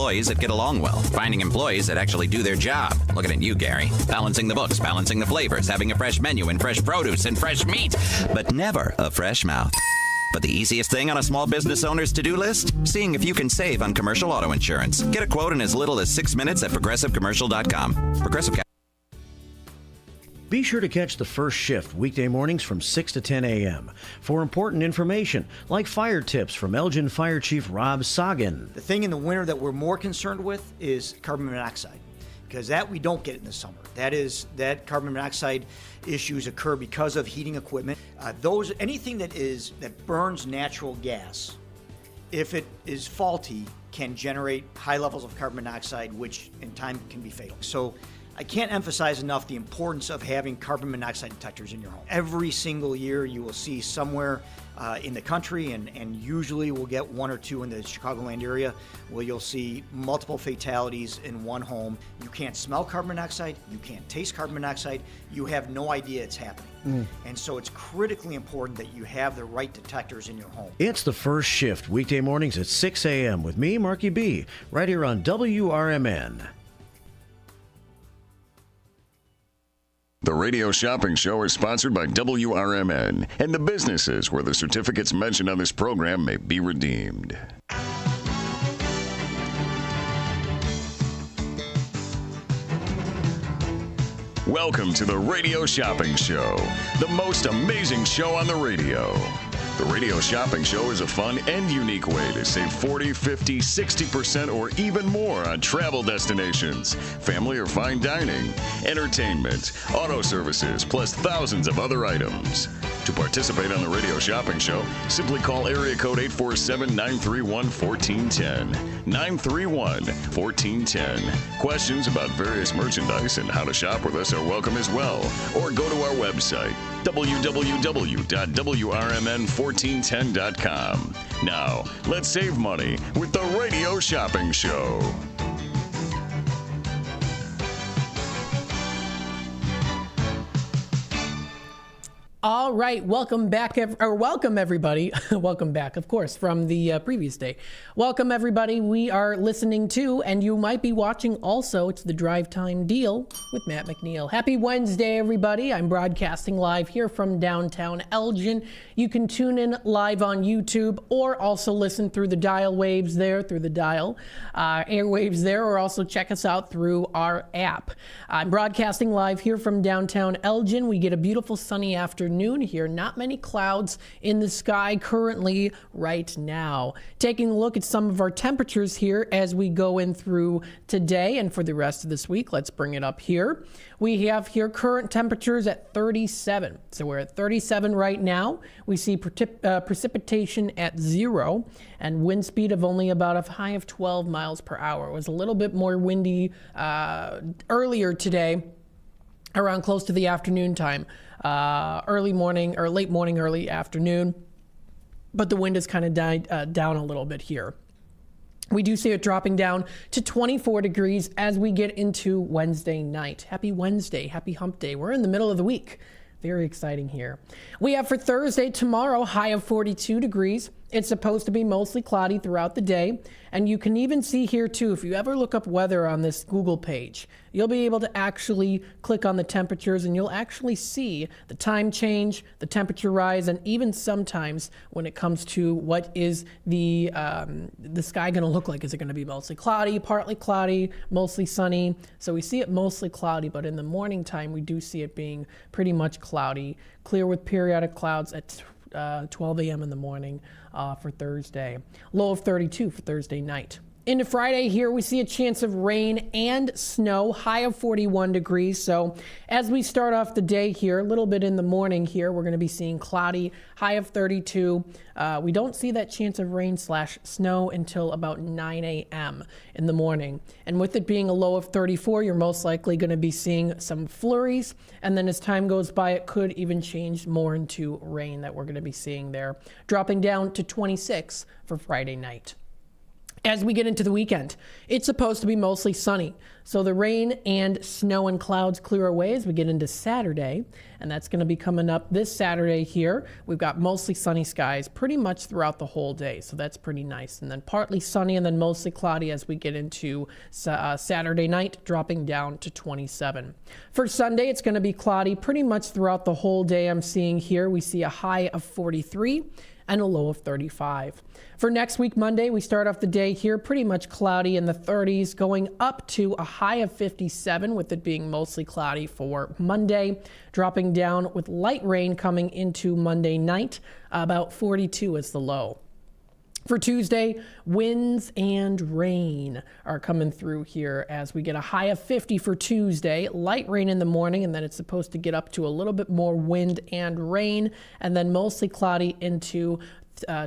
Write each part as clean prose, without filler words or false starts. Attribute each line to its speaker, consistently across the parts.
Speaker 1: employees that get along well, finding employees that actually do their job. Looking at you, Gary. Balancing the books, balancing the flavors, having a fresh menu and fresh produce and fresh meat, but never a fresh mouth. But the easiest thing on a small business owner's to-do list? Seeing if you can save on commercial auto insurance. Get a quote in as little as 6 minutes at progressivecommercial.com. Progressive.
Speaker 2: Be sure to catch the first shift weekday mornings from 6 to 10 a.m. for important information like fire tips from Elgin Fire Chief Rob Sagan.
Speaker 3: The thing in the winter that we're more concerned with is carbon monoxide, because that we don't get in the summer. That carbon monoxide issues occur because of heating equipment. Anything that burns natural gas, if it is faulty, can generate high levels of carbon monoxide, which in time can be fatal. So I can't emphasize enough the importance of having carbon monoxide detectors in your home. Every single year you will see somewhere in the country, and usually we'll get one or two in the Chicagoland area, where you'll see multiple fatalities in one home. You can't smell carbon monoxide, you can't taste carbon monoxide, you have no idea it's happening. And so it's critically important that you have the right detectors in your home.
Speaker 2: It's the first shift weekday mornings at 6 a.m. with me, Marky B, right here on WRMN.
Speaker 4: The Radio Shopping Show is sponsored by WRMN and the businesses where the certificates mentioned on this program may be redeemed. Welcome to the Radio Shopping Show, the most amazing show on the radio. The Radio Shopping Show is a fun and unique way to save 40, 50, 60% or even more on travel destinations, family or fine dining, entertainment, auto services, plus thousands of other items. To participate on the Radio Shopping Show, simply call area code 847-931-1410. 931-1410. Questions about various merchandise and how to shop with us are welcome as well. Or go to our website, www.WRMN1410.com. Now, let's save money with the Radio Shopping Show.
Speaker 5: All right, welcome back, welcome everybody. Welcome back, of course, from the previous day. Welcome everybody. We are listening to, and you might be watching also, it's the Drive Time Deal with Matt McNeil. Happy Wednesday, everybody. I'm broadcasting live here from downtown Elgin. You can tune in live on YouTube or also listen through the dial waves there, through the dial airwaves there, or also check us out through our app. I'm broadcasting live here from downtown Elgin. We get a beautiful sunny afternoon here. Not many clouds in the sky currently right now. Taking a look at some of our temperatures here as we go in through today and for the rest of this week. Let's bring it up here. We have here current temperatures at 37. So we're at 37 right now. We see precipitation at 0 and wind speed of only about a high of 12 miles per hour. It was a little bit more windy earlier today, around close to the afternoon time, early morning or late morning, early afternoon. But the wind has kind of died down a little bit here. We do see it dropping down to 24 degrees as we get into Wednesday night. Happy Wednesday, happy hump day. We're in the middle of the week. Very exciting here. We have for Thursday, tomorrow, high of 42 degrees. It's supposed to be mostly cloudy throughout the day. And you can even see here too, if you ever look up weather on this Google page, you'll be able to actually click on the temperatures and you'll actually see the time change, the temperature rise, and even sometimes when it comes to what is the sky going to look like. Is it going to be mostly cloudy, partly cloudy, mostly sunny? So we see it mostly cloudy, but in the morning time, we do see it being pretty much cloudy, clear with periodic clouds at 12 a.m. in the morning for Thursday. Low of 32 for Thursday night. Into Friday here, we see a chance of rain and snow, high of 41 degrees. So as we start off the day here, a little bit in the morning here, we're going to be seeing cloudy, high of 32. We don't see that chance of rain / snow until about 9 a.m. in the morning. And with it being a low of 34, you're most likely going to be seeing some flurries. And then as time goes by, it could even change more into rain that we're going to be seeing there, dropping down to 26 for Friday night. As we get into the weekend, it's supposed to be mostly sunny. So the rain and snow and clouds clear away as we get into Saturday. And that's going to be coming up this Saturday here. We've got mostly sunny skies pretty much throughout the whole day. So that's pretty nice. And then partly sunny and then mostly cloudy as we get into Saturday night, dropping down to 27. For Sunday, it's going to be cloudy pretty much throughout the whole day. I'm seeing here we see a high of 43 and a low of 35. For next week, Monday, we start off the day here pretty much cloudy in the 30s, going up to a high of 57, with it being mostly cloudy for Monday, dropping down with light rain coming into Monday night, about 42 is the low. For Tuesday, winds and rain are coming through here as we get a high of 50 for Tuesday, light rain in the morning, and then it's supposed to get up to a little bit more wind and rain, and then mostly cloudy into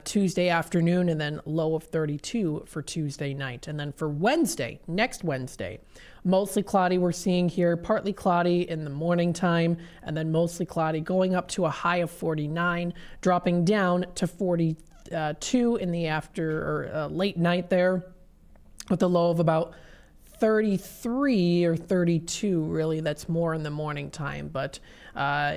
Speaker 5: Tuesday afternoon, and then low of 32 for Tuesday night. And then for Wednesday, next Wednesday, mostly cloudy we're seeing here, partly cloudy in the morning time, and then mostly cloudy going up to a high of 49, dropping down to 42 in the late night there, with a low of about 33 or 32, really. That's more in the morning time, but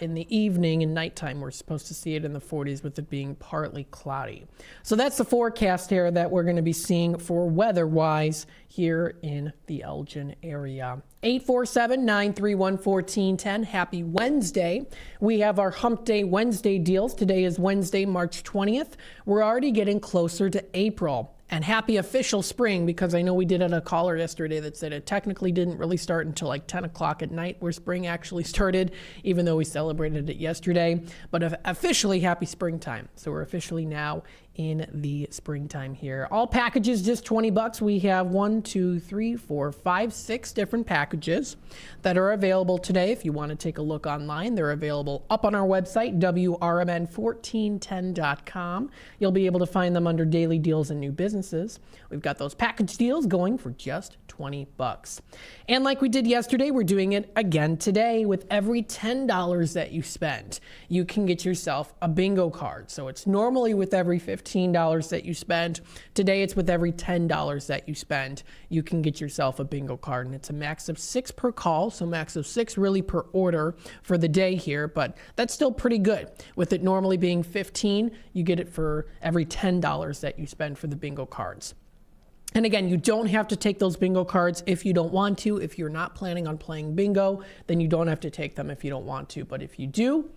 Speaker 5: in the evening and nighttime, we're supposed to see it in the 40s with it being partly cloudy. So that's the forecast here that we're going to be seeing for weather-wise here in the Elgin area. 847-931-1410. Happy Wednesday. We have our Hump Day Wednesday deals. Today is Wednesday, March 20th. We're already getting closer to April. And happy official spring, because I know we did have a caller yesterday that said it technically didn't really start until like 10 o'clock at night where spring actually started, even though we celebrated it yesterday. But officially happy springtime. So we're officially now in the springtime here. All packages just $20. We have 6 different packages that are available today. If you want to take a look online, they're available up on our website, WRMN1410.com. You'll be able to find them under daily deals and new businesses. We've got those package deals going for just $20. And like we did yesterday, we're doing it again today. With every $10 that you spend, you can get yourself a bingo card. So it's normally with every $15 that you spend. Today it's with every $10 that you spend, you can get yourself a bingo card. And it's a max of 6 per call, so max of 6 really per order for the day here, but that's still pretty good. With it normally being 15, you get it for every $10 that you spend for the bingo cards. And again, you don't have to take those bingo cards if you don't want to. If you're not planning on playing bingo, then you don't have to take them if you don't want to. But if you do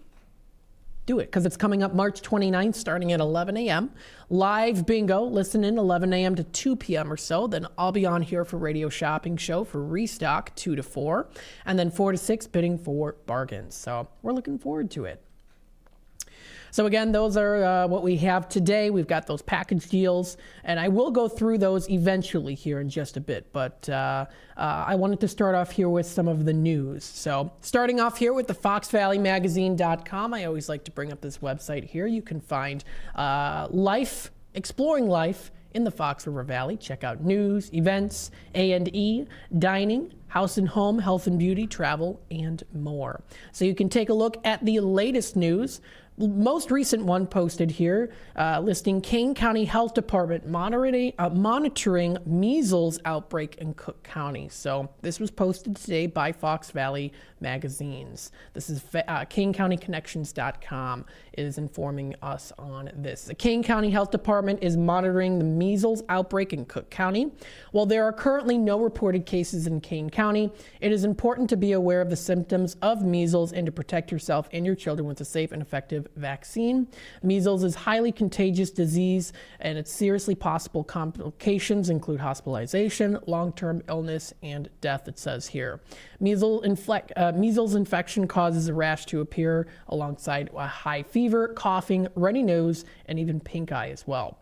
Speaker 5: it, because it's coming up March 29th, starting at 11 a.m. Live bingo, listen in 11 a.m. to 2 p.m. or so. Then I'll be on here for Radio Shopping Show for Restock 2 to 4. And then 4 to 6 bidding for bargains. So we're looking forward to it. So again, those are what we have today. We've got those package deals, and I will go through those eventually here in just a bit. But I wanted to start off here with some of the news. So starting off here with the FoxValleyMagazine.com. I always like to bring up this website here. You can find exploring life in the Fox River Valley. Check out news, events, A&E, dining, house and home, health and beauty, travel, and more. So you can take a look at the latest news. Most recent one posted here, listing Kane County Health Department monitoring measles outbreak in Cook County. So this was posted today by Fox Valley Magazines. This is KaneCountyConnections.com is informing us on this. The Kane County Health Department is monitoring the measles outbreak in Cook County. While there are currently no reported cases in Kane County, it is important to be aware of the symptoms of measles and to protect yourself and your children with a safe and effective vaccine. Measles is a highly contagious disease, and its seriously possible complications include hospitalization, long-term illness, and death, it says here. Measles infection causes a rash to appear alongside a high fever, coughing, runny nose, and even pink eye as well.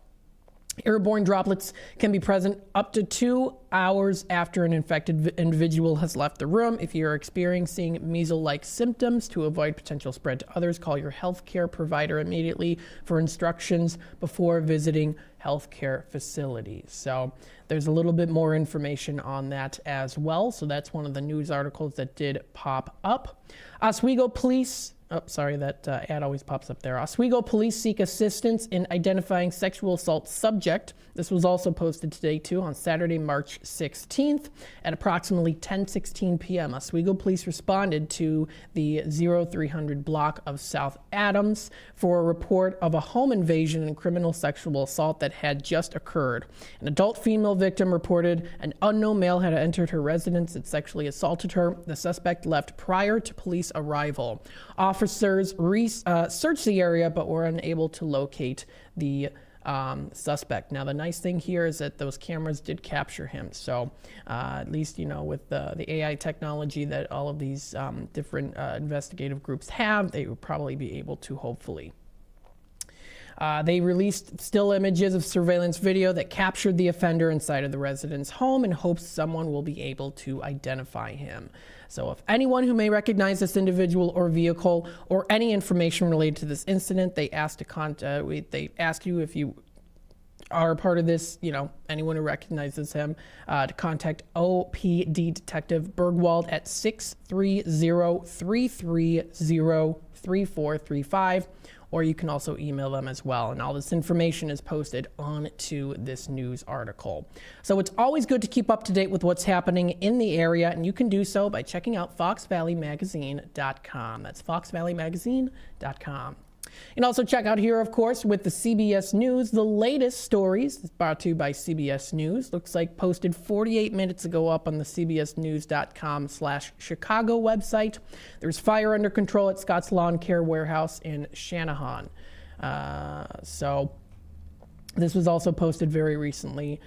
Speaker 5: Airborne droplets can be present up to 2 hours after an infected individual has left the room. If you're experiencing measles-like symptoms, to avoid potential spread to others, call your healthcare provider immediately for instructions before visiting healthcare facilities. So there's a little bit more information on that as well. So that's one of the news articles that did pop up. Oswego Police Oh, sorry, that ad always pops up there. Oswego police seek assistance in identifying sexual assault subject. This was also posted today, too, on Saturday, March 16th at approximately 10:16 p.m. Oswego police responded to the 0300 block of South Adams for a report of a home invasion and criminal sexual assault that had just occurred. An adult female victim reported an unknown male had entered her residence and sexually assaulted her. The suspect left prior to police arrival. Officers searched the area but were unable to locate the suspect. Now, the nice thing here is that those cameras did capture him. So at least, with the AI technology that all of these different investigative groups have, they would probably be able to, hopefully. They released still images of surveillance video that captured the offender inside of the resident's home in hopes someone will be able to identify him. So if anyone who may recognize this individual or vehicle or any information related to this incident, they ask you if you are a part of this, anyone who recognizes him, to contact OPD Detective Bergwald at 630-330-3435. Or you can also email them as well. And all this information is posted onto this news article. So it's always good to keep up to date with what's happening in the area, and you can do so by checking out foxvalleymagazine.com. That's foxvalleymagazine.com. You can also check out here, of course, with the CBS News, the latest stories. It's brought to you by CBS News. Looks like posted 48 minutes ago up on the cbsnews.com/Chicago website. There's fire under control at Scott's Lawn Care Warehouse in Shanahan. So this was also posted very recently,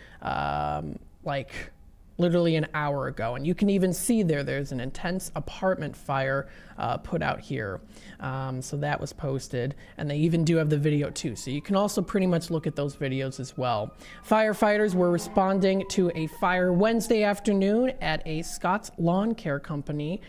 Speaker 5: literally an hour ago. And you can even see there's an intense apartment fire put out here. So that was posted. And they even do have the video too. So you can also pretty much look at those videos as well. Firefighters were responding to a fire Wednesday afternoon at a Scott's Lawn Care Company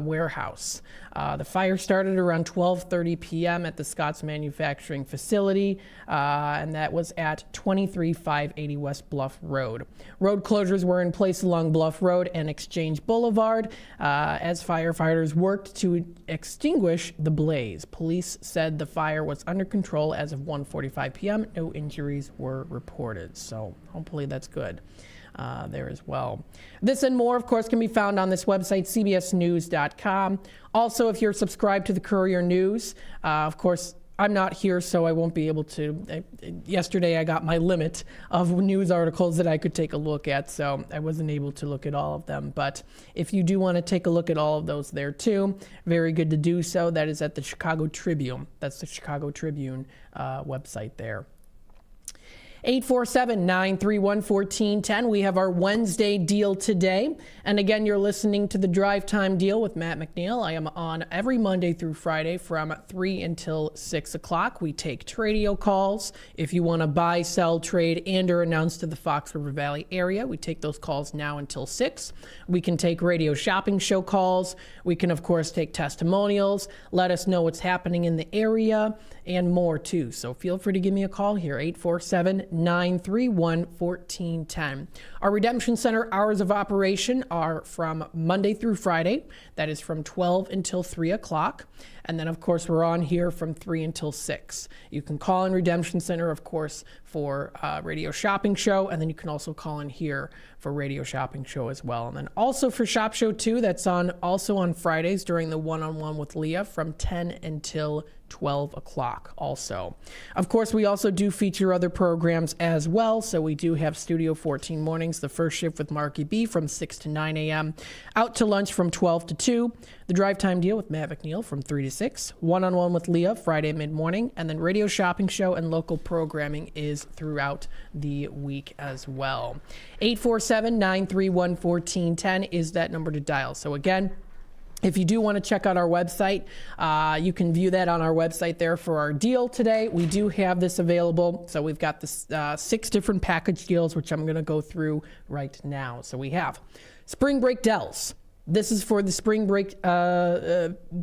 Speaker 5: warehouse. The fire started around 12:30 p.m. at the Scott's manufacturing facility, and that was at 23580 West Bluff Road. Road closures were in place along Bluff Road and Exchange Boulevard as firefighters worked to extinguish the blaze. Police said the fire was under control as of 1:45 p.m. No injuries were reported, so hopefully that's good. There as well. This and more, of course, can be found on this website, cbsnews.com. Also, if you're subscribed to the Courier News, of course, I'm not here, so I won't be able to. Yesterday, I got my limit of news articles that I could take a look at, so I wasn't able to look at all of them. But if you do want to take a look at all of those there, too, very good to do so. That is at the Chicago Tribune. That's the Chicago Tribune website there. 847-931-1410. We have our Wednesday deal today. And again, you're listening to the Drive Time Deal with Matt McNeil. I am on every Monday through Friday from 3 until 6 o'clock. We take Tradio calls. If you want to buy, sell, trade, and or announce to the Fox River Valley area, we take those calls now until 6. We can take radio shopping show calls. We can, of course, take testimonials. Let us know what's happening in the area and more, too. So feel free to give me a call here, 847-931-1410. Our Redemption Center hours of operation are from Monday through Friday. That is from 12 until 3 o'clock. And then, of course, we're on here from 3 until 6. You can call in Redemption Center, of course, for Radio Shopping Show. And then you can also call in here for Radio Shopping Show as well. And then also for Shop Show 2, that's also on Fridays during the one-on-one with Leah from 10 until 12 o'clock also. Of course, we also do feature other programs as well. So we do have Studio 14 mornings, the first shift with Marky B from 6 to 9 a.m., Out to Lunch from 12 to 2, the Drive Time Deal with Matt McNeil from 3 to 6, One-on-One with Leah Friday mid-morning, and then Radio Shopping Show and local programming is throughout the week as well. 847-931-1410 is that number to dial. So again, if you do want to check out our website, you can view that on our website there for our deal today. We do have this available. So we've got this 6 different package deals, which I'm going to go through right now. So we have Spring Break Dells. This is for the spring break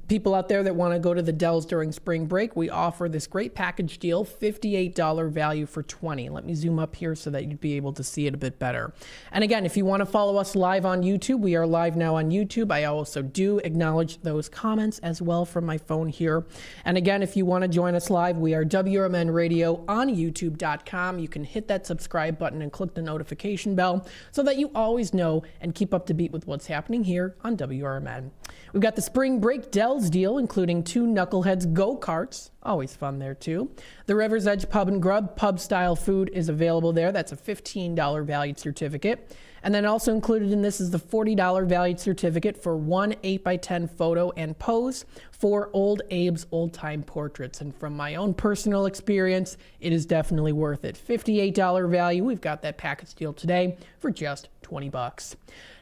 Speaker 5: people out there that want to go to the Dells during spring break. We offer this great package deal, $58 value for $20. Let me zoom up here so that you'd be able to see it a bit better. And again, if you want to follow us live on YouTube, we are live now on YouTube. I also do acknowledge those comments as well from my phone here. And again, if you want to join us live, we are WRMN Radio on YouTube.com. You can hit that subscribe button and click the notification bell so that you always know and keep up to date with what's happening here on WRMN. We've got the spring break Dells deal, including 2 Knuckleheads go-karts. Always fun there, too. The River's Edge Pub and Grub pub-style food is available there. That's a $15 valued certificate. And then also included in this is the $40 valued certificate for 1 8x10 photo and pose for Old Abe's old-time portraits. And from my own personal experience, it is definitely worth it. $58 value. We've got that package deal today for just $20.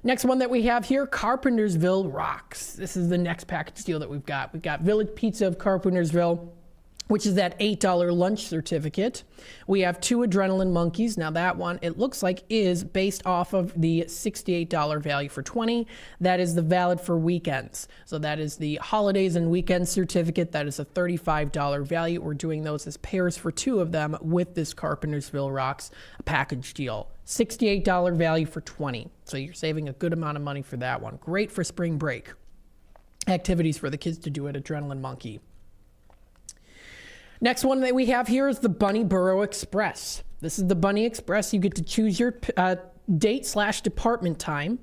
Speaker 5: Next one that we have here, Carpentersville Rocks. This is the next package deal that we've got. We've got Village Pizza of Carpentersville, which is that $8 lunch certificate. We have 2 Adrenaline Monkeys. Now that one, it looks like, is based off of the $68 value for $20. That is the valid for weekends. So that is the holidays and weekends certificate. That is a $35 value. We're doing those as pairs for 2 of them with this Carpentersville Rocks package deal. $68 value for $20. So you're saving a good amount of money for that one. Great for spring break activities for the kids to do at Adrenaline Monkey. Next one that we have here is the Bunny Burrow Express. This is the Bunny Express. You get to choose your date/departing time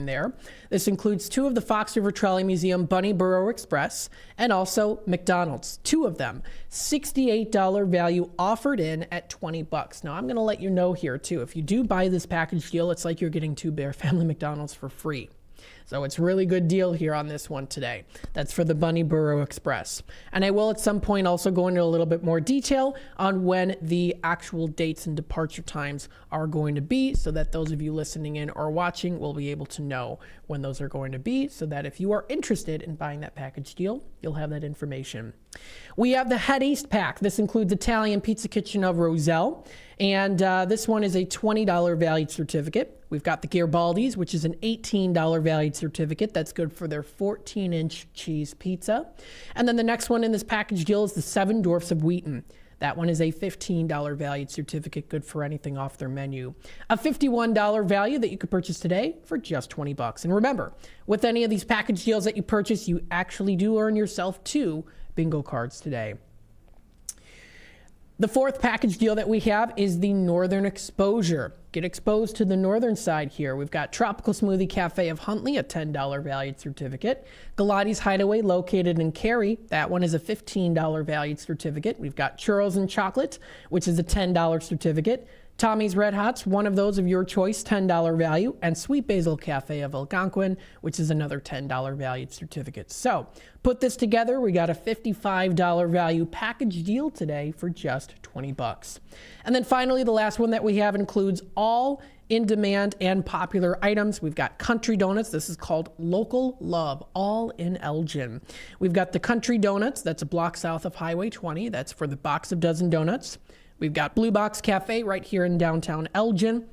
Speaker 5: there. This includes 2 of the Fox River Trolley Museum Bunny Burrow Express and also McDonald's, 2 of them. $68 value offered in at $20. Now I'm going to let you know here too, if you do buy this package deal, it's like you're getting 2 Bear Family McDonald's for free. So it's a really good deal here on this one today. That's for the Bunny Burrow Express. And I will at some point also go into a little bit more detail on when the actual dates and departure times are going to be, so that those of you listening in or watching will be able to know when those are going to be, so that if you are interested in buying that package deal, you'll have that information. We have the Head East Pack. This includes Italian Pizza Kitchen of Roselle. And this one is a $20 valued certificate. We've got the Garibaldi's, which is an $18 valued certificate. That's good for their 14-inch cheese pizza. And then the next one in this package deal is the Seven Dwarfs of Wheaton. That one is a $15 valued certificate, good for anything off their menu. A $51 value that you could purchase today for just $20. And remember, with any of these package deals that you purchase, you actually do earn yourself 2 bingo cards today. The 4th package deal that we have is the Northern Exposure. Get exposed to the northern side here. We've got Tropical Smoothie Cafe of Huntley, a $10 valued certificate. Galati's Hideaway, located in Cary. That one is a $15 valued certificate. We've got Churros and Chocolate, which is a $10 certificate. Tommy's Red Hots, one of those of your choice, $10 value. And Sweet Basil Cafe of Algonquin, which is another $10 valued certificate. So put this together, we got a $55 value package deal today for just $20. And then finally, the last one that we have includes all in-demand and popular items. We've got Country Donuts. This is called Local Love, all in Elgin. We've got the Country Donuts. That's a block south of Highway 20. That's for the box of dozen donuts. We've got Blue Box Cafe right here in downtown Elgin.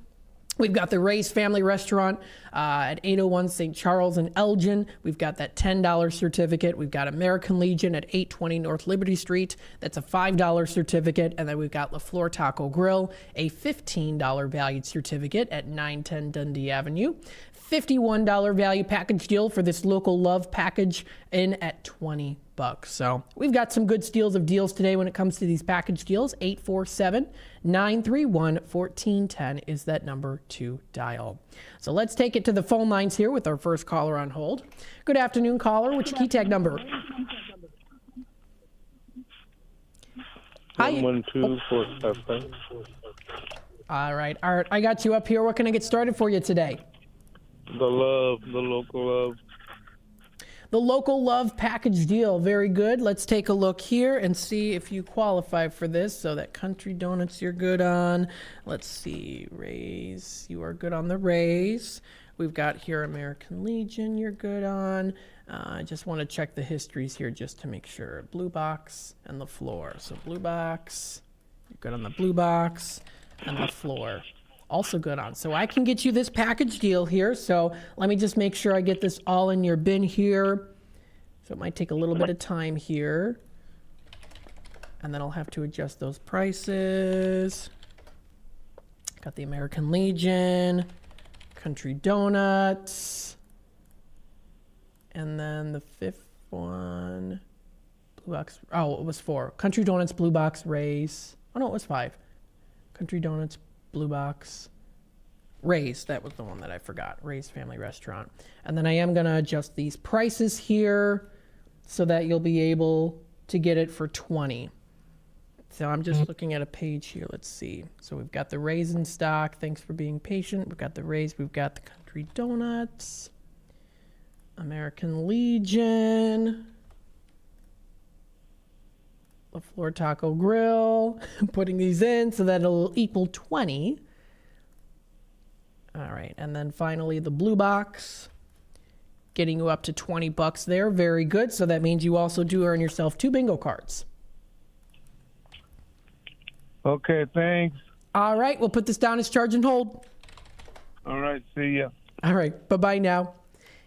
Speaker 5: We've got the Ray's Family Restaurant at 801 St. Charles in Elgin. We've got that $10 certificate. We've got American Legion at 820 North Liberty Street. That's a $5 certificate. And then we've got La Flor Taco Grill, a $15 valued certificate at 910 Dundee Avenue. $51 value package deal for this Local Love package in at $20. So we've got some good steals of deals today when it comes to these package deals. 847-931-1410 is that number to dial. So let's take it to the phone lines here with our first caller on hold. Good afternoon, caller. What's your key tag number? Hi.
Speaker 6: 112-455.
Speaker 5: All right, Art, I got you up here. What can I get started for you today?
Speaker 6: The local love.
Speaker 5: The Local Love package deal. Very good. Let's take a look here and see if you qualify for this. So that Country Donuts you're good on. Let's see. Rays. You are good on the Rays. We've got here American Legion you're good on. I just want to check the histories here just to make sure. Blue Box and the Floor. So Blue Box. You're good on the Blue Box and the Floor. also good on. So I can get you this package deal here. So let me just make sure I get this all in your bin here. So it might take a little bit of time here. And then I'll have to adjust those prices. Got the American Legion, Country Donuts, and then the fifth one, Blue Box. Oh, it was 4. Country Donuts, Blue Box, Ray's. Oh, no, it was 5. Country Donuts, Blue Box, Ray's. That was the one that I forgot. Ray's Family Restaurant. And then I am going to adjust these prices here so that you'll be able to get it for $20. So I'm just looking at a page here. Let's see. So we've got the Ray's in stock. Thanks for being patient. We've got the Ray's. We've got the Country Donuts, American Legion, La Flor Taco Grill. Putting these in so that it'll equal 20. All right. And then finally the Blue Box, getting you up to $20 there. Very good. So that means you also do earn yourself 2 bingo cards.
Speaker 6: Okay, thanks.
Speaker 5: All right, we'll put this down as charge and hold.
Speaker 6: All right, see ya.
Speaker 5: All right, bye-bye now.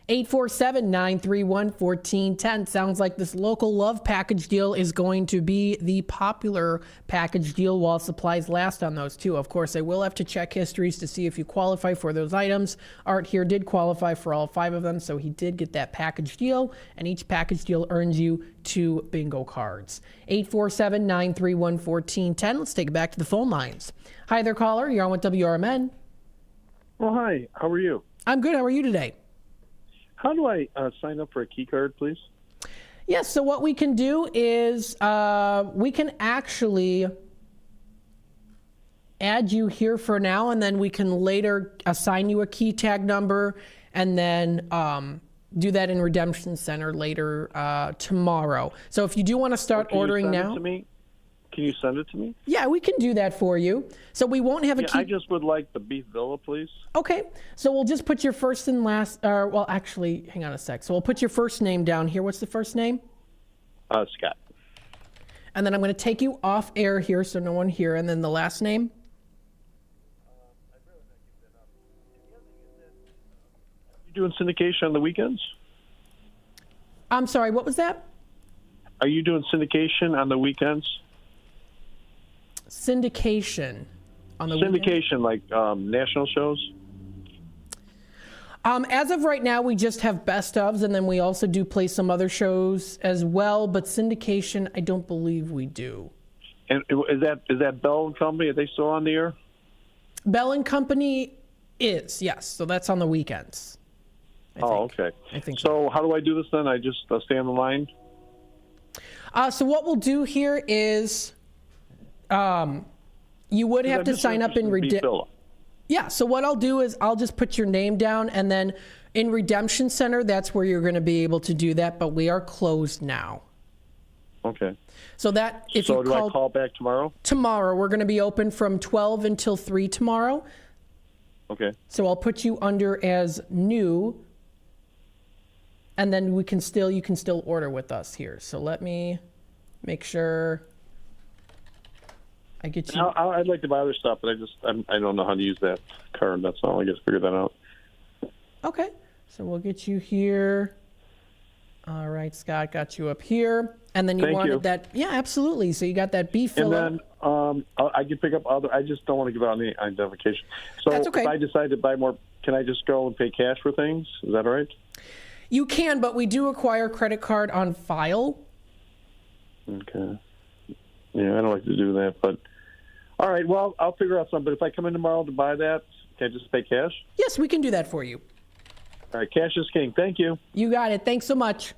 Speaker 5: 847-931-1410. Sounds like this local love package deal is going to be the popular package deal while supplies last on those too. Of course, I will have to check histories to see if you qualify for those items. Art here did qualify for all 5 of them, so he did get that package deal, and each package deal earns you 2 bingo cards. 847-931-1410. Let's take it back to the phone lines. Hi there, caller. You're on with WRMN.
Speaker 7: Well, hi. How are you?
Speaker 5: I'm good. How are you today?
Speaker 7: How do I sign up for a key card, please?
Speaker 5: Yes, so what we can do is we can actually add you here for now, and then we can later assign you a key tag number, and then do that in Redemption Center later tomorrow. So if you do want to start ordering now.
Speaker 7: Can you send it to me?
Speaker 5: Yeah, we can do that for you. So we won't have a key.
Speaker 7: I just would like the beef villa, please.
Speaker 5: Okay, so we'll just put your first and last, well, actually, hang on a sec. So we'll put your first name down here. What's the first name?
Speaker 7: Scott.
Speaker 5: And then I'm going to take you off air here so no one here. And then the last name?
Speaker 7: You doing syndication on the weekends?
Speaker 5: I'm sorry, what was that?
Speaker 7: Are you doing syndication on the weekends?
Speaker 5: Syndication on the weekend?
Speaker 7: Syndication, like national shows?
Speaker 5: As of right now, we just have best ofs, and then we also do play some other shows as well. But syndication, I don't believe we do.
Speaker 7: And is that Bell and Company? Are they still on the air?
Speaker 5: Bell and Company is, yes. So that's on the weekends.
Speaker 7: Okay.
Speaker 5: I think
Speaker 7: so. How do I do this then? I just stay on the line?
Speaker 5: So what we'll do here is you would have to sign up in Redemption. Yeah, so what I'll do is I'll just put your name down, and then in Redemption Center, that's where you're going to be able to do that, but we are closed now.
Speaker 7: Okay.
Speaker 5: So that if
Speaker 7: so
Speaker 5: you
Speaker 7: do I call back tomorrow?
Speaker 5: Tomorrow, we're going to be open from 12 until 3 tomorrow.
Speaker 7: Okay.
Speaker 5: So I'll put you under as new, and then you can still order with us here. So let me make sure I get you.
Speaker 7: I'd like to buy other stuff, but I don't know how to use that card. That's all. I guess figure that out.
Speaker 5: Okay, so we'll get you here. All right, Scott, got you up here, and then you wanted that. Yeah, absolutely. So you got that beef fillet.
Speaker 7: And then I can pick up other. I just don't want to give out any identification. So
Speaker 5: That's okay.
Speaker 7: If I decide to buy more, can I just go and pay cash for things? Is that all right?
Speaker 5: You can, but we do require credit card on file.
Speaker 7: Okay. Yeah, I don't like to do that, but all right. Well, I'll figure out something. But if I come in tomorrow to buy that, can I just pay cash?
Speaker 5: Yes, we can do that for you.
Speaker 7: All right, cash is king. Thank you.
Speaker 5: You got it. Thanks so much.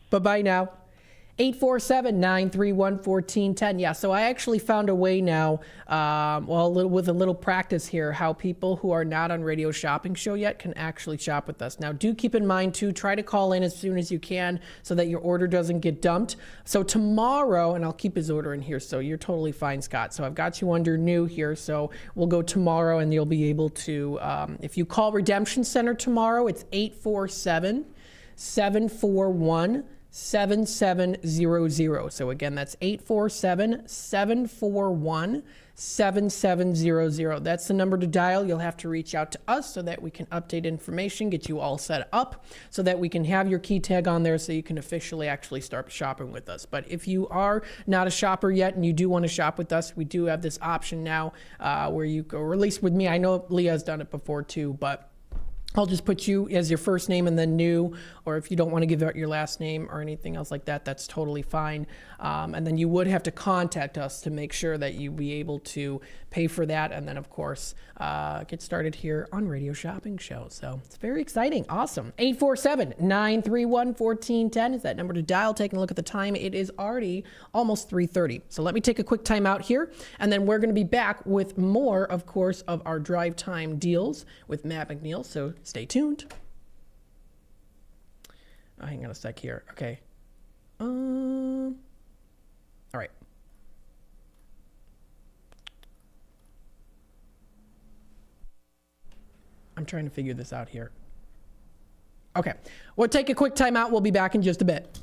Speaker 5: Bye-bye now. 847-931-1410. Yeah, so I actually found a way now, with a little practice here, how people who are not on Radio Shopping Show yet can actually shop with us. Now, do keep in mind, too, try to call in as soon as you can so that your order doesn't get dumped. So tomorrow, and I'll keep his order in here, so you're totally fine, Scott. So I've got you under new here, so we'll go tomorrow, and you'll be able to, if you call Redemption Center tomorrow, it's 847-741-7700. So again, that's 847-741-7700. 7700. That's the number to dial. You'll have to reach out to us so that we can update information, get you all set up, so that we can have your key tag on there so you can officially actually start shopping with us. But if you are not a shopper yet and you do want to shop with us, we do have this option now where you go, or at least with me, I know Leah has done it before too, but I'll just put you as your first name and then new, or if you don't want to give out your last name or anything else like that, that's totally fine. And then you would have to contact us to make sure that you be able to pay for that. And then, of course, get started here on Radio Shopping Show. So it's very exciting. Awesome. 847-931-1410 is that number to dial. Taking a look at the time. It is already almost 3:30. So let me take a quick time out here. And then we're going to be back with more, of course, of our drive time deals with Matt McNeil. So stay tuned. Oh, hang on a sec here. Okay. All right. I'm trying to figure this out here. Okay. We'll take a quick time out. We'll be back in just a bit.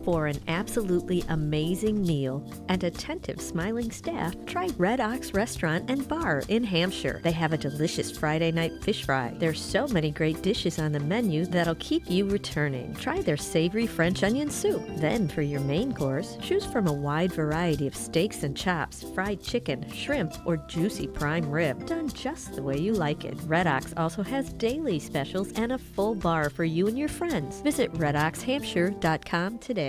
Speaker 8: For an absolutely amazing meal and attentive, smiling staff, try Red Ox Restaurant and Bar in Hampshire. They have a delicious Friday night fish fry. There's so many great dishes on the menu that'll keep you returning. Try their savory French onion soup. Then for your main course, choose from a wide variety of steaks and chops, fried chicken, shrimp, or juicy prime rib, done just the way you like it. Red Ox also has daily specials and a full bar for you and your friends. Visit redoxhampshire.com today.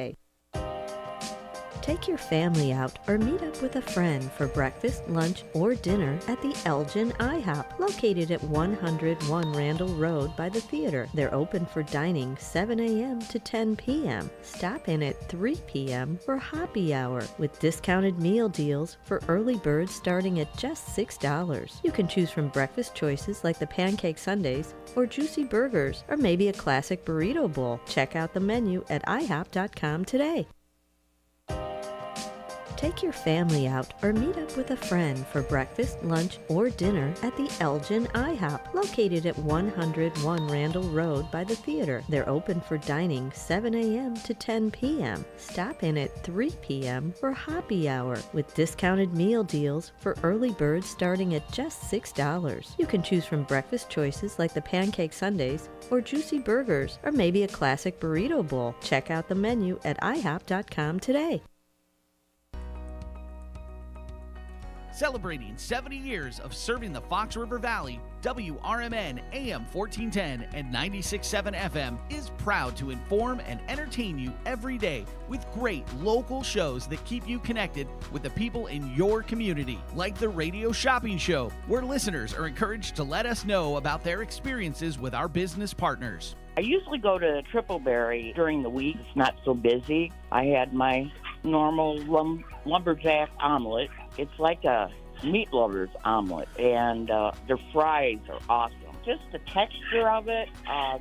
Speaker 8: Take your family out or meet up with a friend for breakfast, lunch, or dinner at the Elgin IHOP, located at 101 Randall Road by the theater. They're open for dining 7 a.m. to 10 p.m. Stop in at 3 p.m. for happy hour with discounted meal deals for early birds starting at just $6. You can choose from breakfast choices like the pancake sundaes or juicy burgers or maybe a classic burrito bowl. Check out the menu at ihop.com today. Take your family out or meet up with a friend for breakfast, lunch, or dinner at the Elgin IHOP, located at 101 Randall Road by the theater. They're open for dining 7 a.m. to 10 p.m. Stop in at 3 p.m. for happy hour with discounted meal deals for early birds starting at just $6. You can choose from breakfast choices like the pancake sundaes or juicy burgers or maybe a classic burrito bowl. Check out the menu at ihop.com today.
Speaker 9: Celebrating 70 years of serving the Fox River Valley, WRMN AM 1410 and 96.7 FM is proud to inform and entertain you every day with great local shows that keep you connected with the people in your community, like the Radio Shopping Show, where listeners are encouraged to let us know about their experiences with our business partners.
Speaker 10: I usually go to Tripleberry during the week. It's not so busy. I had my normal lumberjack omelet. It's like a meat lover's omelet, and their fries are awesome. Just the texture of it,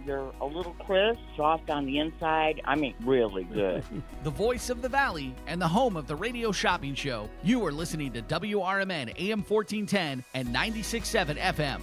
Speaker 10: they're a little crisp, soft on the inside. I mean, really good.
Speaker 9: The voice of the Valley and the home of the Radio Shopping Show. You are listening to WRMN AM 1410 and 96.7 FM.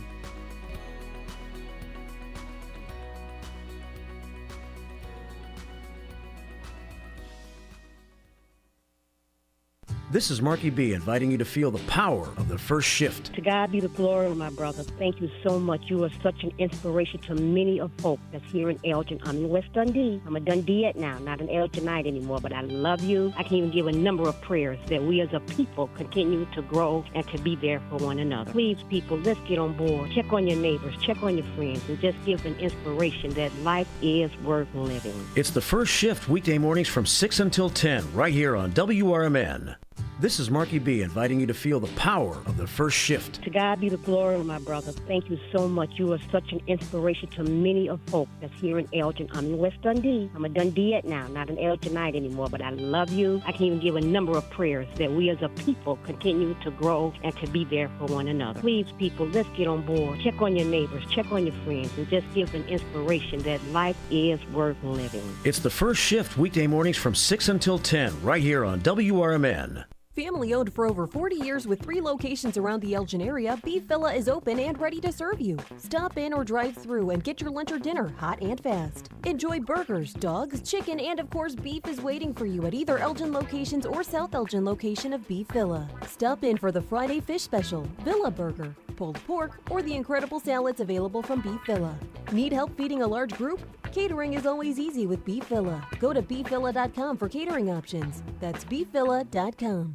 Speaker 2: This is Marky B inviting you to feel the power of the first shift.
Speaker 11: To God be the glory, my brother. Thank you so much. You are such an inspiration to many of folk that's here in Elgin. I'm in West Dundee. I'm a Dundeeite now, not an Elginite anymore, but I love you. I can even give a number of prayers that we as a people continue to grow and to be there for one another. Please, people, let's get on board. Check on your neighbors, check on your friends, and just give an inspiration that life is worth living.
Speaker 2: It's the first shift weekday mornings from 6 until 10 right here on WRMN. This is Marky B inviting you to feel the power of the first shift.
Speaker 11: To God be the glory, my brother. Thank you so much. You are such an inspiration to many of folk that's here in Elgin. I'm in West Dundee. I'm a Dundeeite now, not an Elginite anymore, but I love you. I can even give a number of prayers that we as a people continue to grow and to be there for one another. Please, people, let's get on board. Check on your neighbors, check on your friends, and just give an inspiration that life is worth living.
Speaker 2: It's the first shift weekday mornings from 6 until 10 right here on WRMN.
Speaker 12: Family owned for over 40 years with 3 locations around the Elgin area, Beef Villa is open and ready to serve you. Stop in or drive through and get your lunch or dinner hot and fast. Enjoy burgers, dogs, chicken, and of course beef is waiting for you at either Elgin locations or South Elgin location of Beef Villa. Stop in for the Friday fish special, Villa Burger, pulled pork, or the incredible salads available from Beef Villa. Need help feeding a large group? Catering is always easy with Beef Villa. Go to beefvilla.com for catering options. That's beefvilla.com.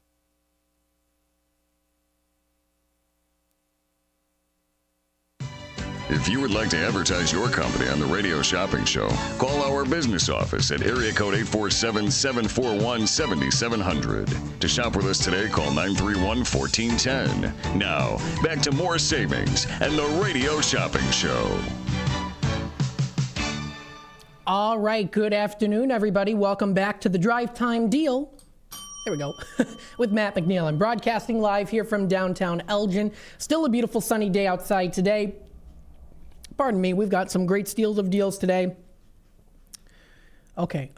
Speaker 4: If you would like to advertise your company on the Radio Shopping Show, call our business office at area code 847-741-7700. To shop with us today, call 931-1410. Now, back to more savings and the Radio Shopping Show.
Speaker 5: All right, good afternoon, everybody. Welcome back to the Drive Time Deal. There we go. With Matt McNeil. I'm broadcasting live here from downtown Elgin. Still a beautiful sunny day outside today. Pardon me, we've got some great steals of deals today. Okay.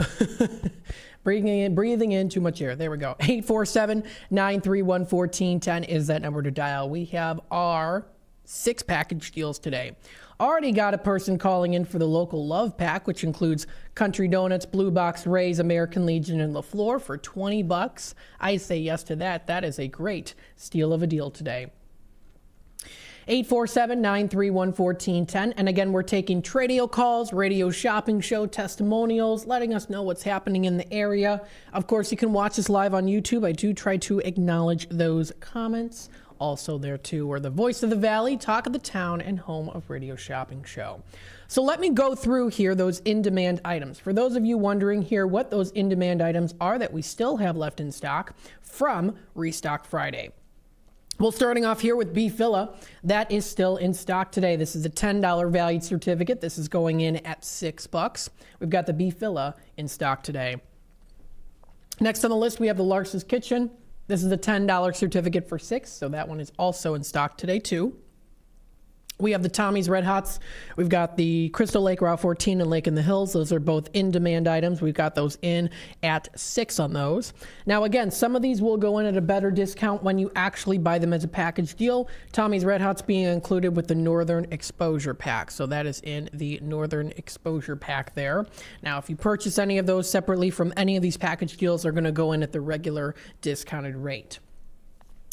Speaker 5: Breathing in too much air. There we go. 847-931-1410 is that number to dial. We have our 6 package deals today. Already got a person calling in for the local love pack, which includes Country Donuts, Blue Box, Ray's, American Legion, and LaFleur for $20. I say yes to that. That is a great steal of a deal today. 847-931-1410. And again, we're taking Tradio calls, Radio Shopping Show testimonials, letting us know what's happening in the area. Of course, you can watch us live on YouTube. I do try to acknowledge those comments. Also there too, we're the voice of the valley, talk of the town, and home of Radio Shopping Show. So let me go through here those in-demand items. For those of you wondering here what those in-demand items are that we still have left in stock from Restock Friday. Well, starting off here with Beef Villa, that is still in stock today. This is a $10 valued certificate. This is going in at $6. We've got the Beef Villa in stock today. Next on the list, we have the Lars's Kitchen. This is a $10 certificate for $6, so that one is also in stock today too. We have the Tommy's Red Hots. We've got the Crystal Lake, Route 14, and Lake in the Hills. Those are both in-demand items. We've got those in at $6 on those. Now, again, some of these will go in at a better discount when you actually buy them as a package deal. Tommy's Red Hots being included with the Northern Exposure Pack. So that is in the Northern Exposure Pack there. Now, if you purchase any of those separately from any of these package deals, they're going to go in at the regular discounted rate.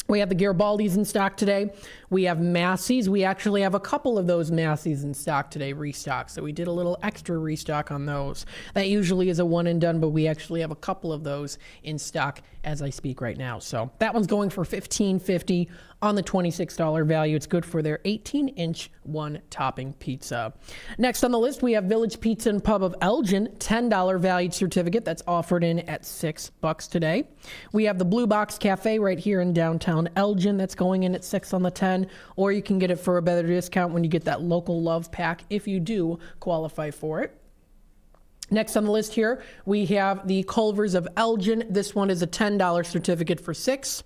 Speaker 5: We have the Garibaldi's in stock today. We have Massey's. We actually have a couple of those Massey's in stock today, restock. So we did a little extra restock on those. That usually is a one and done, but we actually have a couple of those in stock as I speak right now. So that one's going for $15.50 on the $26 value. It's good for their 18-inch one-topping pizza. Next on the list, we have Village Pizza and Pub of Elgin, $10 valued certificate that's offered in at $6 today. We have the Blue Box Cafe right here in downtown Elgin that's going in at $6 on the 10, or you can get it for a better discount when you get that local love pack if you do qualify for it. Next on the list here, we have the Culver's of Elgin. This one is a $10 certificate for $6.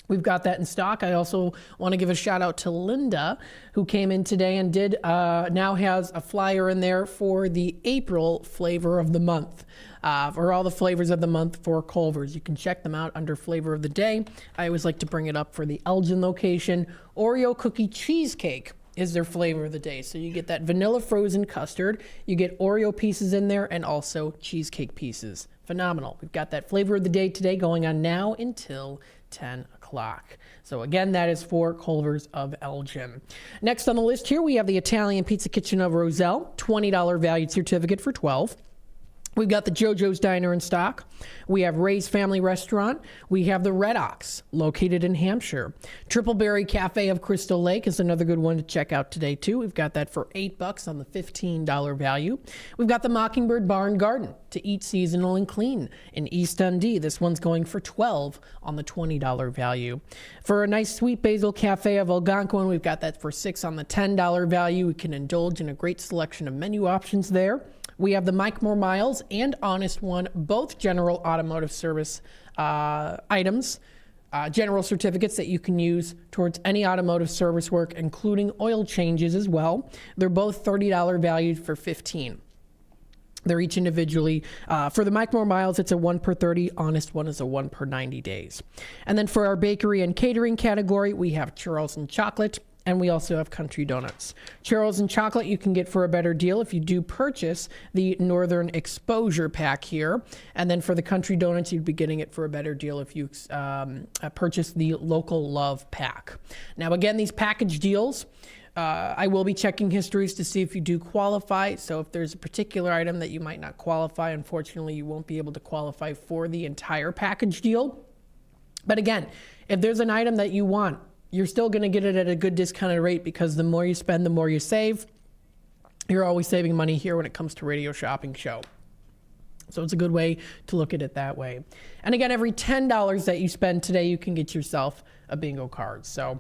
Speaker 5: We've got that in stock. I also want to give a shout out to Linda, who came in today and did now has a flyer in there for the April flavor of the month, for all the flavors of the month for Culver's. You can check them out under flavor of the day. I always like to bring it up for the Elgin location. Oreo cookie cheesecake is their flavor of the day. So you get that vanilla frozen custard, you get Oreo pieces in there, and also cheesecake pieces. Phenomenal. We've got that flavor of the day today going on now until 10 o'clock. So again, that is for Culver's of Elgin. Next on the list here, we have the Italian Pizza Kitchen of Roselle, $20 valued certificate for $12. We've got the JoJo's Diner in stock. We have Ray's Family Restaurant. We have the Red Ox, located in Hampshire. Tripleberry Cafe of Crystal Lake is another good one to check out today, too. We've got that for $8 on the $15 value. We've got the Mockingbird Bar and Garden to eat seasonal and clean in East Dundee. This one's going for $12 on the $20 value. For a nice Sweet Basil Cafe of Algonquin, we've got that for $6 on the $10 value. We can indulge in a great selection of menu options there. We have the Mike Moore Miles and Honest One, both general automotive service items, general certificates that you can use towards any automotive service work, including oil changes as well. They're both $30 valued for $15. They're each individually. For the Mike Moore Miles, it's a 1 per 30. Honest One is a 1 per 90 days. And then for our bakery and catering category, we have churros and chocolate, and we also have country donuts. Churros and chocolate you can get for a better deal if you do purchase the Northern Exposure Pack here. And then for the country donuts, you'd be getting it for a better deal if you purchase the Local Love Pack. Now, again, these package deals, I will be checking histories to see if you do qualify. So if there's a particular item that you might not qualify, unfortunately, you won't be able to qualify for the entire package deal. But again, if there's an item that you want, you're still going to get it at a good discounted rate, because the more you spend, the more you save. You're always saving money here when it comes to Radio Shopping Show. So it's a good way to look at it that way. And again, every $10 that you spend today, you can get yourself a bingo card. So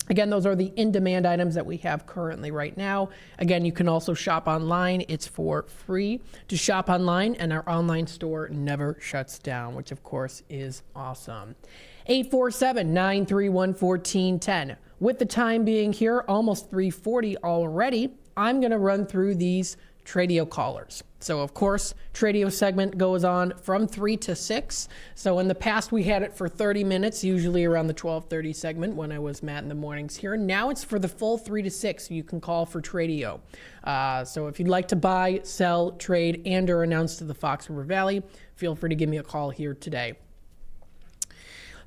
Speaker 5: again, those are the in-demand items that we have currently right now. Again, you can also shop online. It's for free to shop online, and our online store never shuts down, which of course is awesome. 847-931-1410. With the time being here, almost 3:40 already, I'm going to run through these Tradio callers. So, of course, Tradio segment goes on from 3 to 6. So in the past, we had it for 30 minutes, usually around the 12:30 segment when I was Matt in the mornings here. Now it's for the full 3 to 6. You can call for Tradio. So if you'd like to buy, sell, trade, and or announce to the Fox River Valley, feel free to give me a call here today.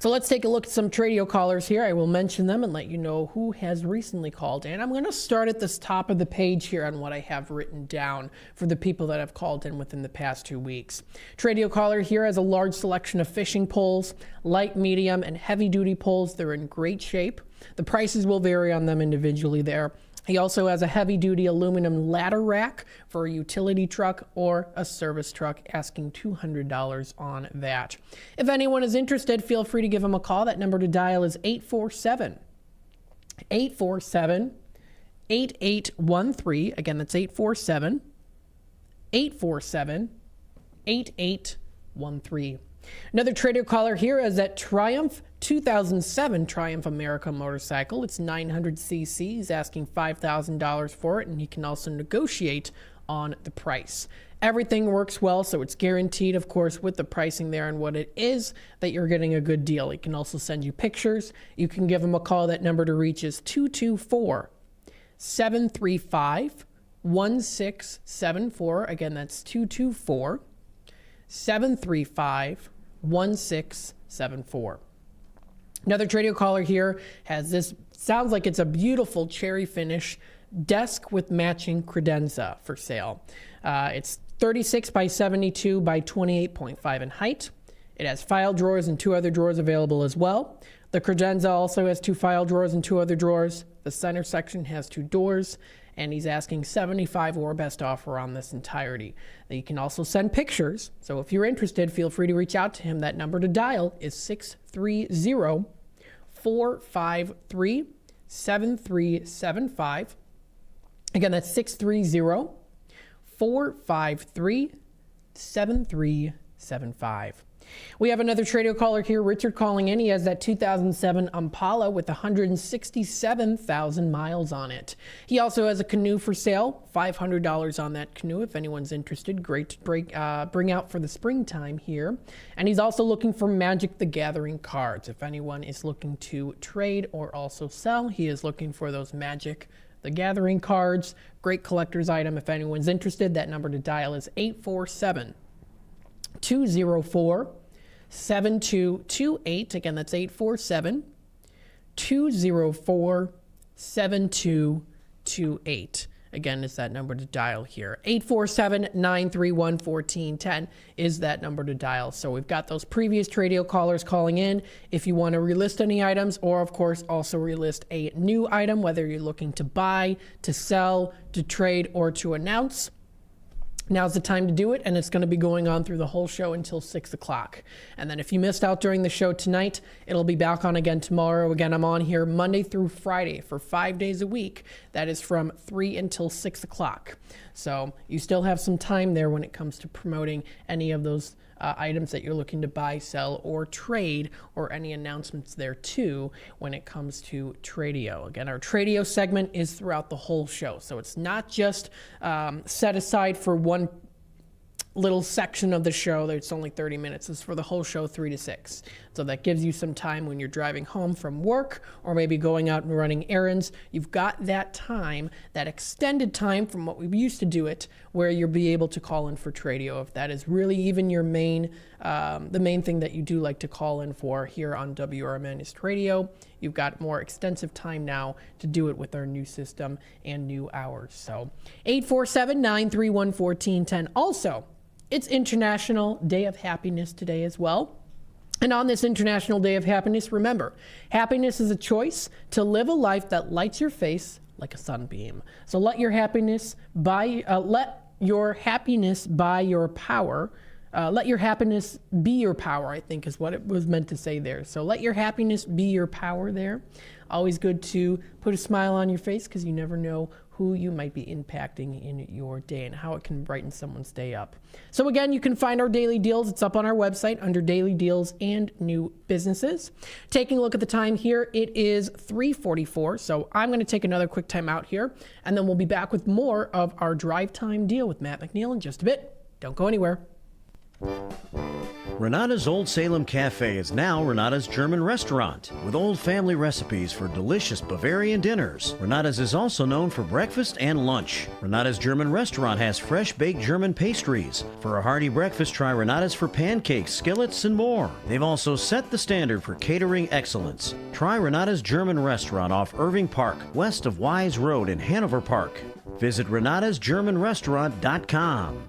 Speaker 5: So let's take a look at some Tradio callers here. I will mention them and let you know who has recently called in. I'm going to start at this top of the page here on what I have written down for the people that have called in within the past 2 weeks. Tradio caller here has a large selection of fishing poles, light, medium, and heavy-duty poles. They're in great shape. The prices will vary on them individually there. He also has a heavy-duty aluminum ladder rack for a utility truck or a service truck, asking $200 on that. If anyone is interested, feel free to give him a call. That number to dial is 847-8813. Again, that's 847-8813. Another Tradio caller here is that Triumph 2007 Triumph America motorcycle. It's 900 cc. He's asking $5,000 for it, and he can also negotiate on the price. Everything works well, so it's guaranteed, of course, with the pricing there and what it is, that you're getting a good deal. He can also send you pictures. You can give him a call. That number to reach is 224-735-1674. Again, that's 224-735-1674. Another Tradio caller here has this, sounds like it's a beautiful cherry finish desk with matching credenza for sale. It's 36 by 72 by 28.5 in height. It has file drawers and 2 other drawers available as well. The credenza also has 2 file drawers and 2 other drawers. The center section has 2 doors, and he's asking $75 or best offer on this entirety. You can also send pictures, so if you're interested, feel free to reach out to him. That number to dial is 630-453-7375. Again, that's 630-453-7375. We have another Tradio caller here, Richard, calling in. He has that 2007 Impala with 167,000 miles on it. He also has a canoe for sale, $500 on that canoe if anyone's interested. Great to bring out for the springtime here. And he's also looking for Magic the Gathering cards. If anyone is looking to trade or also sell, he is looking for those Magic the Gathering cards. Great collector's item. If anyone's interested, that number to dial is 847-204-7228. Again, that's 847-204-7228. Again, is that number to dial here. 847-931-1410 is that number to dial. So we've got those previous Tradio callers calling in. If you want to relist any items, or of course also relist a new item, whether you're looking to buy, to sell, to trade, or to announce, now's the time to do it, and it's going to be going on through the whole show until 6 o'clock. And then if you missed out during the show tonight, it'll be back on again tomorrow. Again, I'm on here Monday through Friday for 5 days a week. That is from 3 until 6 o'clock. So you still have some time there when it comes to promoting any of those items that you're looking to buy, sell, or trade, or any announcements there too when it comes to Tradio. Again, our Tradio segment is throughout the whole show, so it's not just set aside for one little section of the show that's only 30 minutes. It's for the whole show, 3 to 6. So that gives you some time when you're driving home from work or maybe going out and running errands. You've got that time, that extended time from what we used to do it, where you'll be able to call in for Tradio if that is really even your main, the main thing that you do like to call in for here on WRMN is Tradio. You've got more extensive time now to do it with our new system and new hours. So 847-931-1410. Also, it's International Day of Happiness today as well. And on this International Day of Happiness, remember, happiness is a choice to live a life that lights your face like a sunbeam. So let your happiness by your power. Let your happiness be your power, I think is what it was meant to say there. So let your happiness be your power there. Always good to put a smile on your face because you never know who you might be impacting in your day and how it can brighten someone's day up. So again, you can find our daily deals. It's up on our website under daily deals and new businesses. Taking a look at the time here, it is 3:44. So I'm going to take another quick time out here, and then we'll be back with more of our drive time deal with Matt McNeil in just a bit. Don't go anywhere.
Speaker 2: Renata's Old Salem Cafe is now Renata's German Restaurant, with old family recipes for delicious Bavarian dinners. Renata's is also known for breakfast and lunch. Renata's German Restaurant has fresh baked German pastries. For a hearty breakfast, try Renata's for pancakes, skillets, and more. They've also set the standard for catering excellence. Try Renata's German Restaurant off Irving Park, west of Wise Road in Hanover Park. Visit renatasgermanrestaurant.com.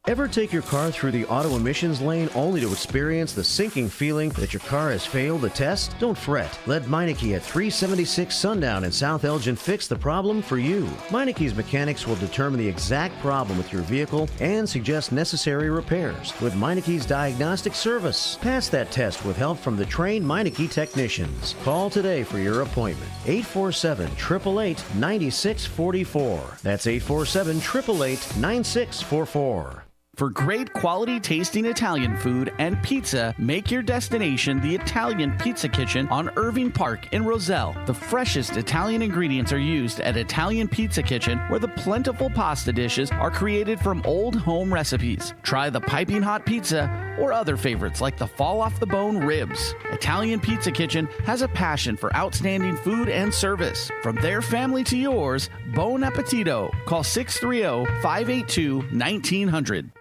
Speaker 2: Ever take your car through the auto emissions lane only to experience the sinking feeling that your car has failed the test? Don't fret. Let Meineke at 376 Sundown in South Elgin fix the problem for you. Meineke's mechanics will determine the exact problem with your vehicle and suggest necessary repairs with Meineke's diagnostic service. Pass that test with help from the trained Meineke technicians. Call today for your appointment. 847-888-9644. That's 847-888-9644.
Speaker 9: For great quality tasting Italian food and pizza, make your destination the Italian Pizza Kitchen on Irving Park in Roselle. The freshest Italian ingredients are used at Italian Pizza Kitchen, where the plentiful pasta dishes are created from old home recipes. Try the piping hot pizza or other favorites like the fall off the bone ribs. Italian Pizza Kitchen has a passion for outstanding food and service. From their family to yours, Buon Appetito. Call 630-582-1900.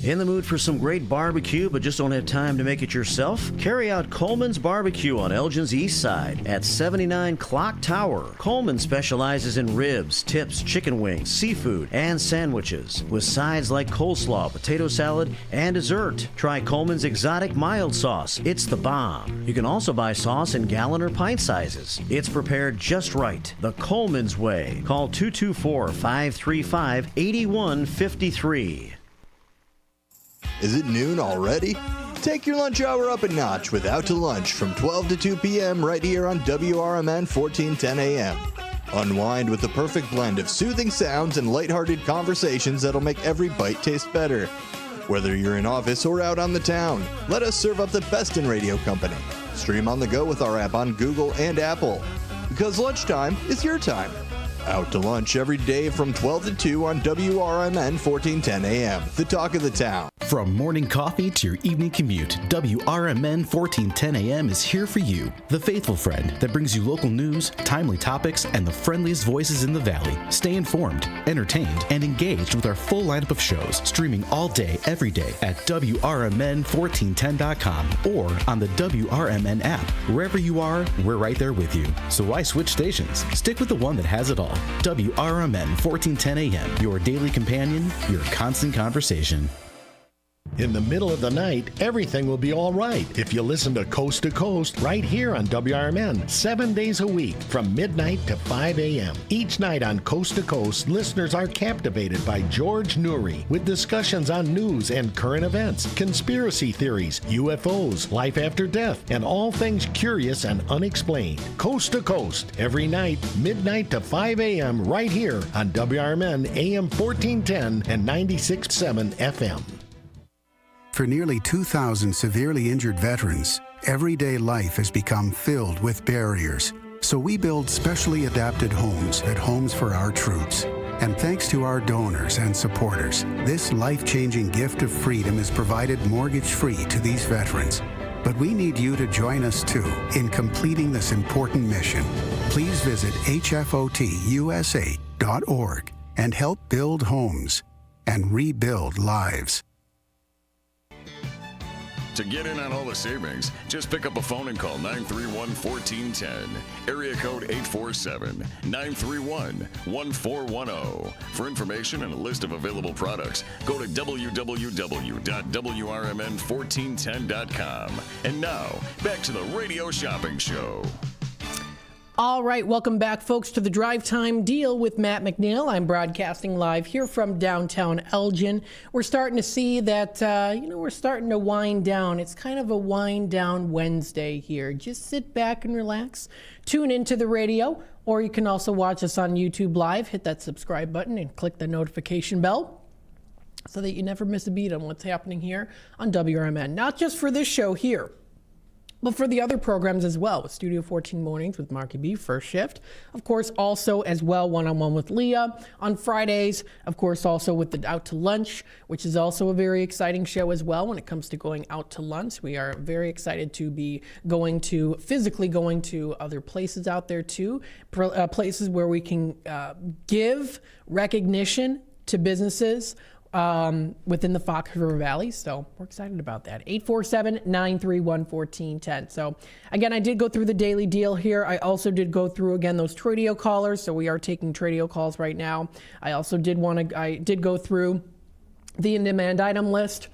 Speaker 2: In the mood for some great barbecue but just don't have time to make it yourself? Carry out Coleman's Barbecue on Elgin's East Side at 79 Clock Tower. Coleman specializes in ribs, tips, chicken wings, seafood, and sandwiches with sides like coleslaw, potato salad, and dessert. Try Coleman's Exotic Mild Sauce. It's the bomb. You can also buy sauce in gallon or pint sizes. It's prepared just right, the Coleman's way. Call 224-535-8153.
Speaker 13: Is it noon already? Take your lunch hour up a notch with Out to Lunch from 12 to 2 p.m. right here on WRMN 1410 a.m. Unwind with the perfect blend of soothing sounds and lighthearted conversations that'll make every bite taste better. Whether you're in office or out on the town, let us serve up the best in radio company. Stream on the go with our app on Google and Apple. Because lunchtime is your time. Out to Lunch every day from 12 to 2 on WRMN 1410 a.m., the talk of the town.
Speaker 14: From morning coffee to your evening commute, WRMN 1410 a.m. is here for you. The faithful friend that brings you local news, timely topics, and the friendliest voices in the Valley. Stay informed, entertained, and engaged with our full lineup of shows, streaming all day, every day at WRMN1410.com or on the WRMN app. Wherever you are, we're right there with you. So why switch stations? Stick with the one that has it all. WRMN 1410 a.m., your daily companion, your constant conversation.
Speaker 15: In the middle of the night, everything will be all right if you listen to Coast right here on WRMN 7 days a week from midnight to 5 a.m. Each night on Coast to Coast, listeners are captivated by George Noory with discussions on news and current events, conspiracy theories, UFOs, life after death, and all things curious and unexplained. Coast to Coast, every night, midnight to 5 a.m. right here on WRMN AM 1410 and 96.7 FM.
Speaker 16: For nearly 2,000 severely injured veterans, everyday life has become filled with barriers. So we build specially adapted homes at Homes for Our Troops. And thanks to our donors and supporters, this life-changing gift of freedom is provided mortgage-free to these veterans. But we need you to join us, too, in completing this important mission. Please visit hfotusa.org and help build homes and rebuild lives.
Speaker 4: To get in on all the savings, just pick up a phone and call 931-1410, area code 847-931-1410. For information and a list of available products, go to www.WRMN1410.com. And now, back to the Radio Shopping Show.
Speaker 5: All right, welcome back, folks, to the Drive Time Deal with Matt McNeil. I'm broadcasting live here from downtown Elgin. We're starting to see that, we're starting to wind down. It's kind of a wind down Wednesday here. Just sit back and relax. Tune into the radio, or you can also watch us on YouTube Live. Hit that subscribe button and click the notification bell so that you never miss a beat on what's happening here on WRMN. Not just for this show here, but for the other programs as well, with Studio 14 Mornings with Marky B, first shift. Of course, also as well, one-on-one with Leah on Fridays. Of course, also with the Out to Lunch, which is also a very exciting show as well when it comes to going out to lunch. We are very excited to be physically going to other places out there too, places where we can give recognition to businesses within the Fox River Valley. So we're excited about that. 847-931-1410. So again, I did go through the daily deal here. I also did go through, again, those Tradio callers. So we are taking Tradio calls right now. I also did go through the in-demand item list.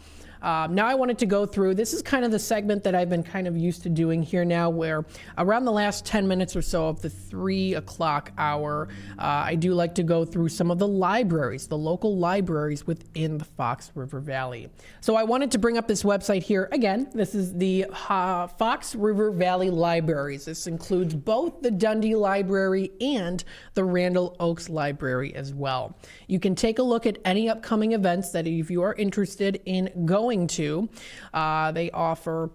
Speaker 5: Now I wanted to go through, this is kind of the segment that I've been kind of used to doing here now, where around the last 10 minutes or so of the 3 o'clock hour, I do like to go through some of the libraries, the local libraries within the Fox River Valley. So I wanted to bring up this website here. Again, this is the Fox River Valley Libraries. This includes both the Dundee Library and the Randall Oaks Library as well. You can take a look at any upcoming events that if you are interested in going to. They offer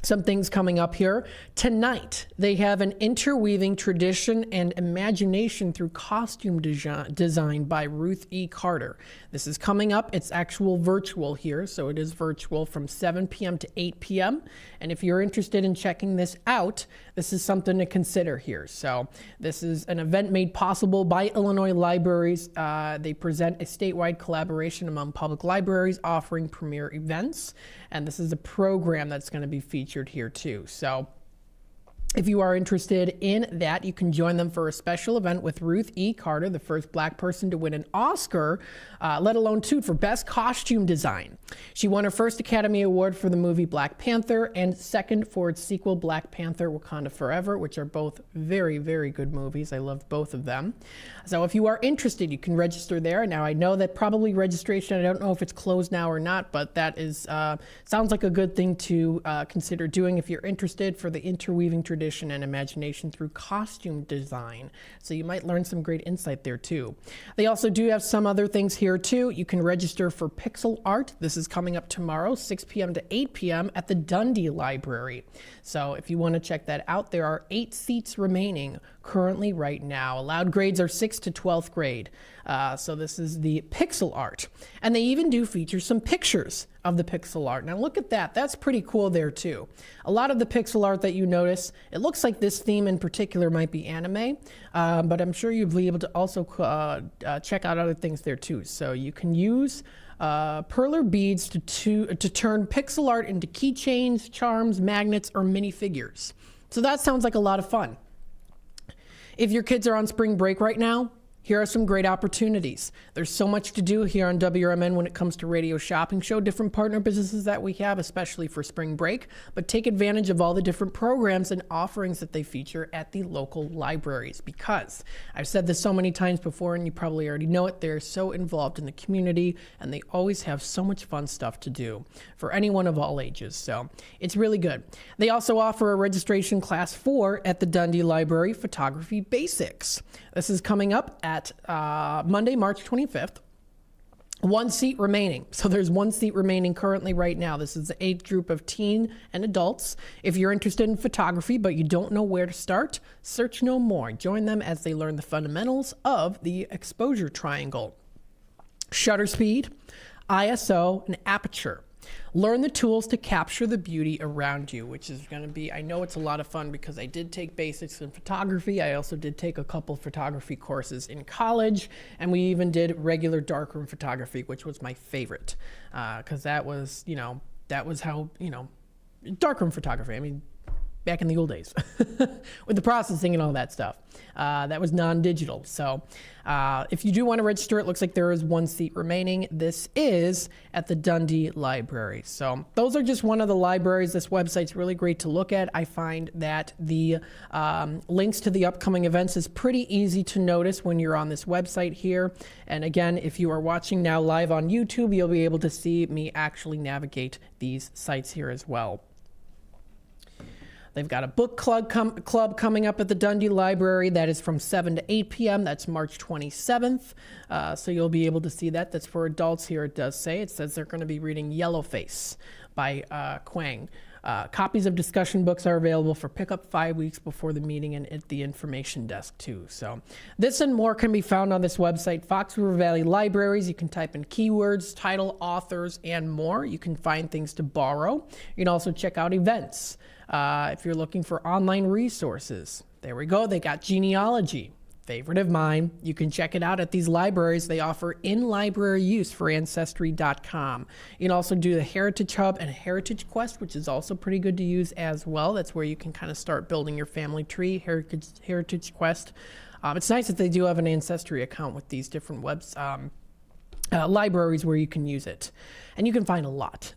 Speaker 5: some things coming up here. Tonight, they have an interweaving tradition and imagination through costume design by Ruth E. Carter. This is coming up. It's actual virtual here, so it is virtual from 7 p.m. to 8 p.m. And if you're interested in checking this out, this is something to consider here. So this is an event made possible by Illinois Libraries. They present a statewide collaboration among public libraries offering premier events. And this is a program that's going to be featured here too. So if you are interested in that, you can join them for a special event with Ruth E. Carter, the first Black person to win an Oscar, let alone 2 for Best Costume Design. She won her first Academy Award for the movie Black Panther and second for its sequel, Black Panther Wakanda Forever, which are both very, very good movies. I loved both of them. So if you are interested, you can register there. Now, I know that probably registration, I don't know if it's closed now or not, but that is sounds like a good thing to consider doing if you're interested for the interweaving tradition and imagination through costume design. So you might learn some great insight there too. They also do have some other things here too. You can register for pixel art. This is coming up tomorrow, 6 p.m. to 8 p.m. at the Dundee Library. So if you want to check that out, there are 8 seats remaining currently right now. Allowed grades are 6th to 12th grade. So this is the pixel art. And they even do feature some pictures of the pixel art. Now look at that. That's pretty cool there too. A lot of the pixel art that you notice, it looks like this theme in particular might be anime, but I'm sure you'll be able to also check out other things there too. So you can use perler beads to turn pixel art into keychains, charms, magnets, or minifigures. So that sounds like a lot of fun. If your kids are on spring break right now, here are some great opportunities. There's so much to do here on WRMN when it comes to Radio Shopping Show, different partner businesses that we have, especially for spring break, but take advantage of all the different programs and offerings that they feature at the local libraries, because I've said this so many times before and you probably already know it, they're so involved in the community and they always have so much fun stuff to do for anyone of all ages. So it's really good. They also offer a registration class 4 at the Dundee Library, Photography Basics. This is coming up at Monday, March 25th. 1 seat remaining. So there's 1 seat remaining currently right now. This is the age group of teen and adults. If you're interested in photography but you don't know where to start, search no more. Join them as they learn the fundamentals of the exposure triangle, shutter speed, ISO, and aperture. Learn the tools to capture the beauty around you, which is going to be, I know it's a lot of fun because I did take basics in photography. I also did take a couple photography courses in college, and we even did regular darkroom photography, which was my favorite, because that was how, darkroom photography. I mean, back in the old days with the processing and all that stuff. That was non-digital. So if you do want to register, it looks like there is 1 seat remaining. This is at the Dundee Library. So those are just one of the libraries. This website's really great to look at. I find that the links to the upcoming events is pretty easy to notice when you're on this website here. And again, if you are watching now live on YouTube, you'll be able to see me actually navigate these sites here as well. They've got a book club coming up at the Dundee Library. That is from 7 to 8 p.m. That's March 27th. So you'll be able to see that. That's for adults here, it does say. It says they're going to be reading Yellowface by Quang. Copies of discussion books are available for pickup 5 weeks before the meeting and at the information desk, too. So this and more can be found on this website, Fox River Valley Libraries. You can type in keywords, title, authors, and more. You can find things to borrow. You can also check out events. If you're looking for online resources, there we go. They got genealogy, favorite of mine. You can check it out at these libraries. They offer in-library use for Ancestry.com. You can also do the Heritage Hub and Heritage Quest, which is also pretty good to use as well. That's where you can kind of start building your family tree, Heritage Quest. It's nice that they do have an Ancestry account with these different libraries where you can use it. And you can find a lot.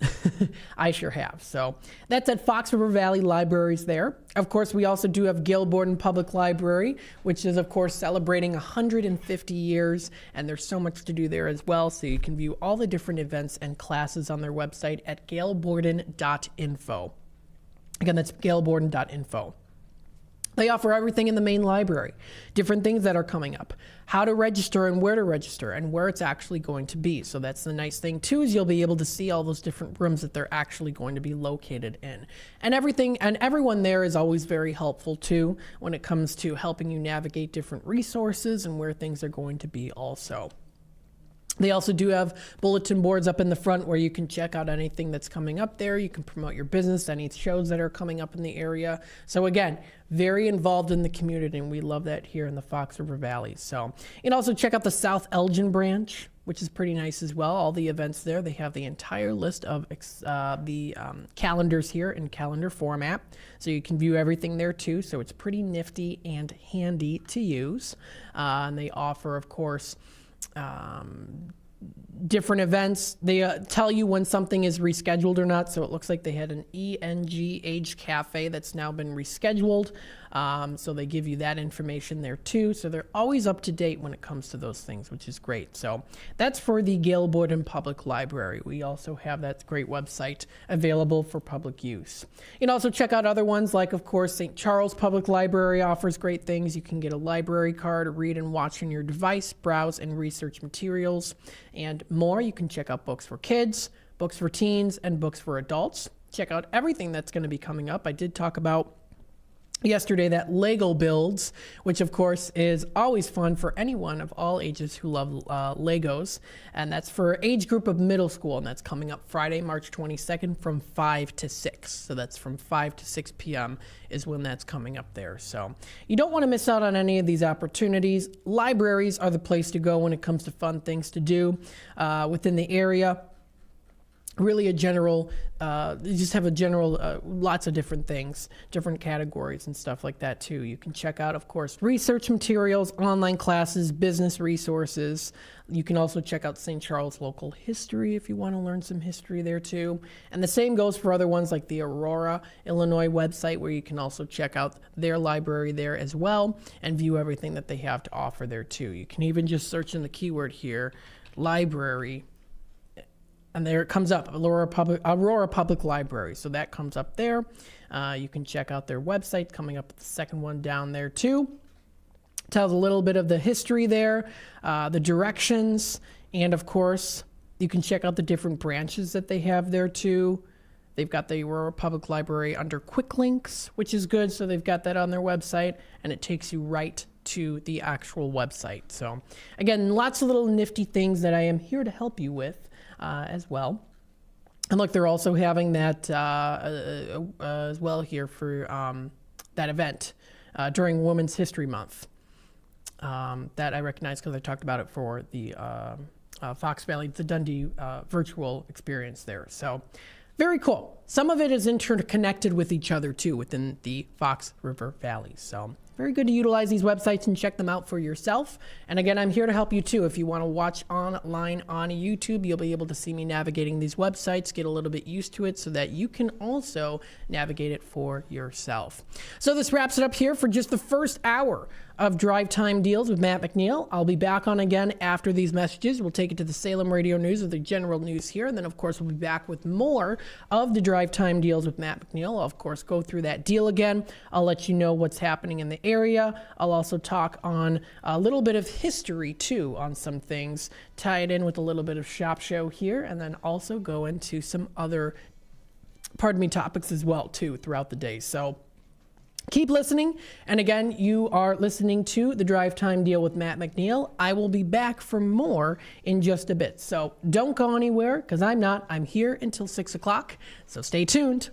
Speaker 5: I sure have. So that's at Fox River Valley Libraries there. Of course, we also do have Gail Borden Public Library, which is, of course, celebrating 150 years. And there's so much to do there as well. So you can view all the different events and classes on their website at gailborden.info. Again, that's gailborden.info. They offer everything in the main library, different things that are coming up, how to register and where it's actually going to be. So that's the nice thing too, is you'll be able to see all those different rooms that they're actually going to be located in. And everyone there is always very helpful too when it comes to helping you navigate different resources and where things are going to be also. They also do have bulletin boards up in the front where you can check out anything that's coming up there. You can promote your business, any shows that are coming up in the area. So again, very involved in the community, and we love that here in the Fox River Valley. So you can also check out the South Elgin branch, which is pretty nice as well. All the events there, they have the entire list of the calendars here in calendar format. So you can view everything there too. So it's pretty nifty and handy to use. And they offer, of course, different events. They tell you when something is rescheduled or not. So it looks like they had an ENG Age Cafe that's now been rescheduled. So they give you that information there too. So they're always up to date when it comes to those things, which is great. So that's for the Gail Borden Public Library. We also have that great website available for public use. You can also check out other ones like, of course, St. Charles Public Library offers great things. You can get a library card, read and watch on your device, browse and research materials, and more. You can check out books for kids, books for teens, and books for adults. Check out everything that's going to be coming up. I did talk about yesterday that Lego builds, which of course is always fun for anyone of all ages who love Legos, and that's for age group of middle school, and that's coming up Friday, March 22nd from 5 to 6. So that's from 5 to 6 p.m. is when that's coming up there. So you don't want to miss out on any of these opportunities. Libraries are the place to go when it comes to fun things to do within the area. Really a general, you just have a general, lots of different things, different categories and stuff like that too. You can check out, of course, research materials, online classes, business resources. You can also check out St. Charles local history if you want to learn some history there too. And the same goes for other ones like the Aurora, Illinois website, where you can also check out their library there as well and view everything that they have to offer there too. You can even just search in the keyword here, library, and there it comes up, Aurora Public Library. So that comes up there. You can check out their website, coming up the second one down there too. Tells a little bit of the history there, the directions, and of course, You can check out the different branches that they have there too. They've got the Aurora Public Library under Quick Links, which is good. So they've got that on their website, and it takes you right to the actual website. So again, lots of little nifty things that I am here to help you with as well. And look, they're also having that as well here for that event during Women's History Month. That I recognize because I talked about it for the Fox Valley, the Dundee virtual experience there. So very cool. Some of it is interconnected with each other too within the Fox River Valley. So very good to utilize these websites and check them out for yourself. And again, I'm here to help you too. If you want to watch online on YouTube, you'll be able to see me navigating these websites, get a little bit used to it so that you can also navigate it for yourself. So this wraps it up here for just the first hour of Drive Time Deals with Matt McNeil. I'll be back on again after these messages. We'll take it to the Salem Radio News or the general news here. And then, of course, we'll be back with more of the Drive Time Deals with Matt McNeil. I'll, of course, go through that deal again. I'll let you know what's happening in the area. I'll also talk on a little bit of history, too, on some things, tie it in with a little bit of Shop Show here, and then also go into some other, topics as well, too, throughout the day. So keep listening. And again, you are listening to the Drive Time Deal with Matt McNeil. I will be back for more in just a bit. So don't go anywhere because I'm not. I'm here until 6 o'clock. So stay tuned.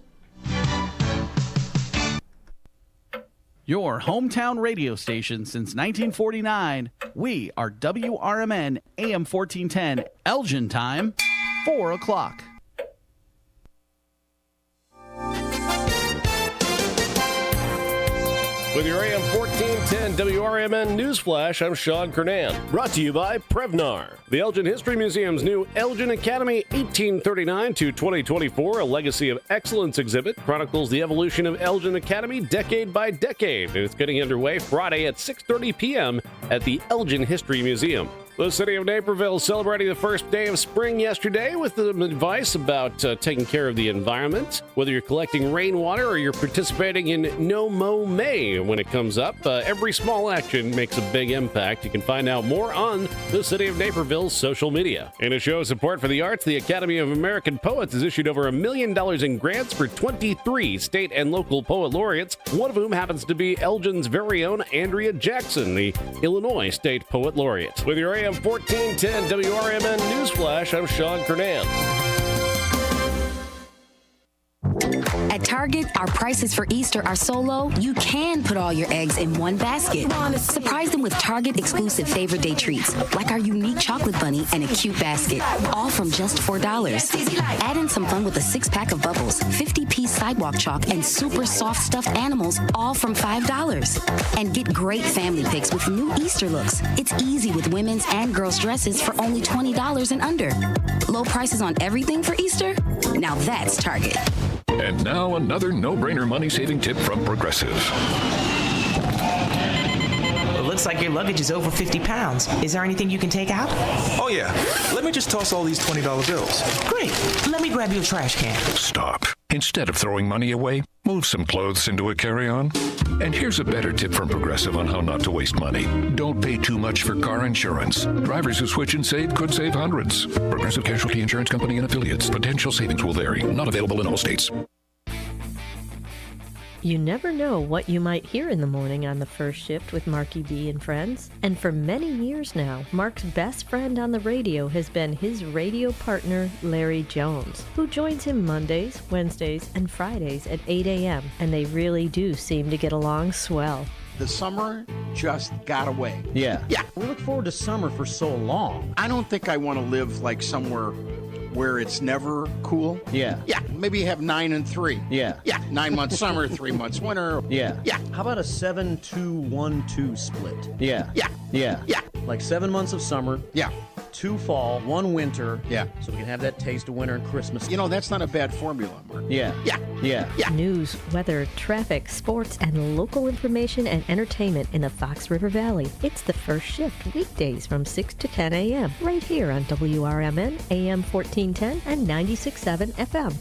Speaker 9: Your hometown radio station since 1949. We are WRMN AM 1410 Elgin time, 4 o'clock.
Speaker 17: With your AM 1410 WRMN Newsflash, I'm Sean Kernan. Brought to you by Prevnar. The Elgin History Museum's new Elgin Academy 1839 to 2024, a legacy of excellence exhibit, chronicles the evolution of Elgin Academy decade by decade. And it's getting underway Friday at 6:30 p.m. at the Elgin History Museum. The city of Naperville celebrating the first day of spring yesterday with some advice about taking care of the environment. Whether you're collecting rainwater or you're participating in No Mow May when it comes up, every small action makes a big impact. You can find out more on the city of Naperville's social media. In a show of support for the arts, the Academy of American Poets has issued over $1 million in grants for 23 state and local poet laureates, one of whom happens to be Elgin's very own Andrea Jackson, the Illinois State Poet Laureate. With your AM 1410 WRMN Newsflash, I'm Sean Kernan.
Speaker 18: At Target, our prices for Easter are so low, you can put all your eggs in one basket. Surprise them with Target exclusive Favorite Day treats, like our unique chocolate bunny and a cute basket, all from just $4. Add in some fun with a 6-pack of bubbles, 50-piece sidewalk chalk, and super soft stuffed animals, all from $5. And get great family picks with new Easter looks. It's easy with women's and girls' dresses for only $20 and under. Low prices on everything for Easter? Now that's Target.
Speaker 19: And now another no-brainer money-saving tip from Progressive.
Speaker 20: It looks like your luggage is over 50 pounds. Is there anything you can take out?
Speaker 21: Oh, yeah. Let me just toss all these $20 bills.
Speaker 20: Great. Let me grab you a trash can.
Speaker 19: Stop. Instead of throwing money away, move some clothes into a carry-on. And here's a better tip from Progressive on how not to waste money. Don't pay too much for car insurance. Drivers who switch and save could save hundreds. Progressive Casualty Insurance Company and affiliates. Potential savings will vary. Not available in all states.
Speaker 8: You never know what you might hear in the morning on the first shift with Marky B and friends. And for many years now, Mark's best friend on the radio has been his radio partner, Larry Jones, who joins him Mondays, Wednesdays, and Fridays at 8 a.m. And they really do seem to get along swell.
Speaker 22: The summer just got away.
Speaker 2: Yeah.
Speaker 22: Yeah.
Speaker 2: We look forward to summer for so long.
Speaker 22: I don't think I want to live like somewhere where it's never cool.
Speaker 2: Yeah.
Speaker 22: Yeah. Maybe have 9 and 3.
Speaker 2: Yeah.
Speaker 22: Yeah. 9 months summer, 3 months winter.
Speaker 2: Yeah.
Speaker 22: Yeah.
Speaker 2: How about a 7-2-1-2 split?
Speaker 22: Yeah. Yeah.
Speaker 2: Yeah.
Speaker 22: Yeah.
Speaker 2: Like 7 months of summer.
Speaker 22: Yeah.
Speaker 2: 2 fall, 1 winter.
Speaker 22: Yeah.
Speaker 2: So we can have that taste of winter and Christmas.
Speaker 22: You know, that's not a bad formula, Mark.
Speaker 2: Yeah.
Speaker 22: Yeah.
Speaker 2: Yeah.
Speaker 22: Yeah.
Speaker 8: News, weather, traffic, sports, and local information and entertainment in the Fox River Valley. It's the first shift, weekdays from 6 to 10 a.m. right here on WRMN, AM 1410 and 96.7 FM.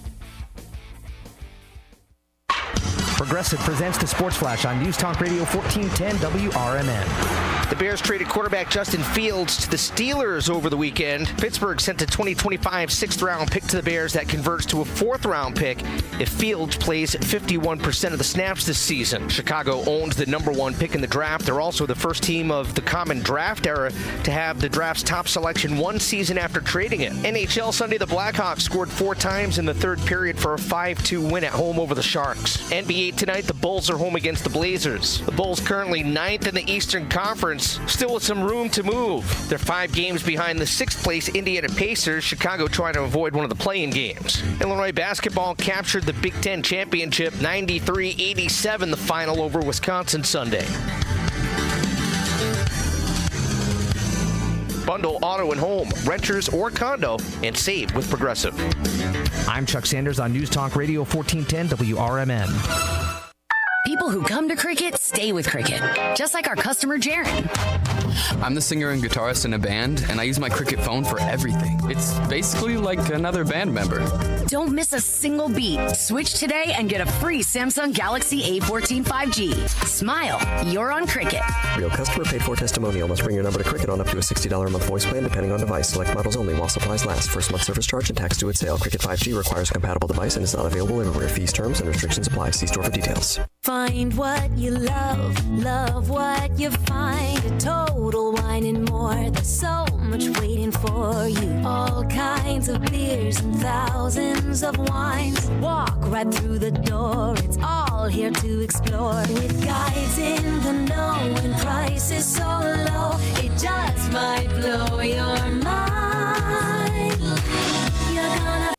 Speaker 23: Progressive presents the Sports Flash on News Talk Radio 1410 WRMN.
Speaker 1: The Bears traded quarterback Justin Fields to the Steelers over the weekend. Pittsburgh sent a 2025 sixth-round pick to the Bears that converts to a fourth-round pick if Fields plays 51% of the snaps this season. Chicago owns the number one pick in the draft. They're also the first team of the common draft era to have the draft's top selection one season after trading it. NHL Sunday, the Blackhawks scored 4 times in the third period for a 5-2 win at home over the Sharks. NBA tonight, the Bulls are home against the Blazers. The Bulls currently 9th in the Eastern Conference, still with some room to move. They're 5 games behind the 6th place Indiana Pacers, Chicago trying to avoid one of the play-in games. Illinois basketball captured the Big Ten championship 93-87, the final over Wisconsin Sunday. Bundle auto and home, renters or condo, and save with Progressive.
Speaker 3: I'm Chuck Sanders on News Talk Radio 1410 WRMN.
Speaker 18: People who come to Cricket stay with Cricket, just like our customer Jaron.
Speaker 23: I'm the singer and guitarist in a band, and I use my Cricket phone for everything. It's basically like another band member.
Speaker 18: Don't miss a single beat. Switch today and get a free Samsung Galaxy A14 5G. Smile, you're on Cricket.
Speaker 24: Real customer paid for testimonial. Must bring your number to Cricket on up to a $60 a month voice plan depending on device. Select models only while supplies last. First month service charge and tax due at sale. Cricket 5G requires a compatible device and is not available everywhere. Fees, terms, and restrictions apply. See store for details.
Speaker 25: Find what you love what you find. A Total Wine and more. There's so much waiting for you. All kinds of beers and thousands of wines. Walk right through the door. It's all here to explore. With guides in the know and prices so low, it just might blow your mind. You're gonna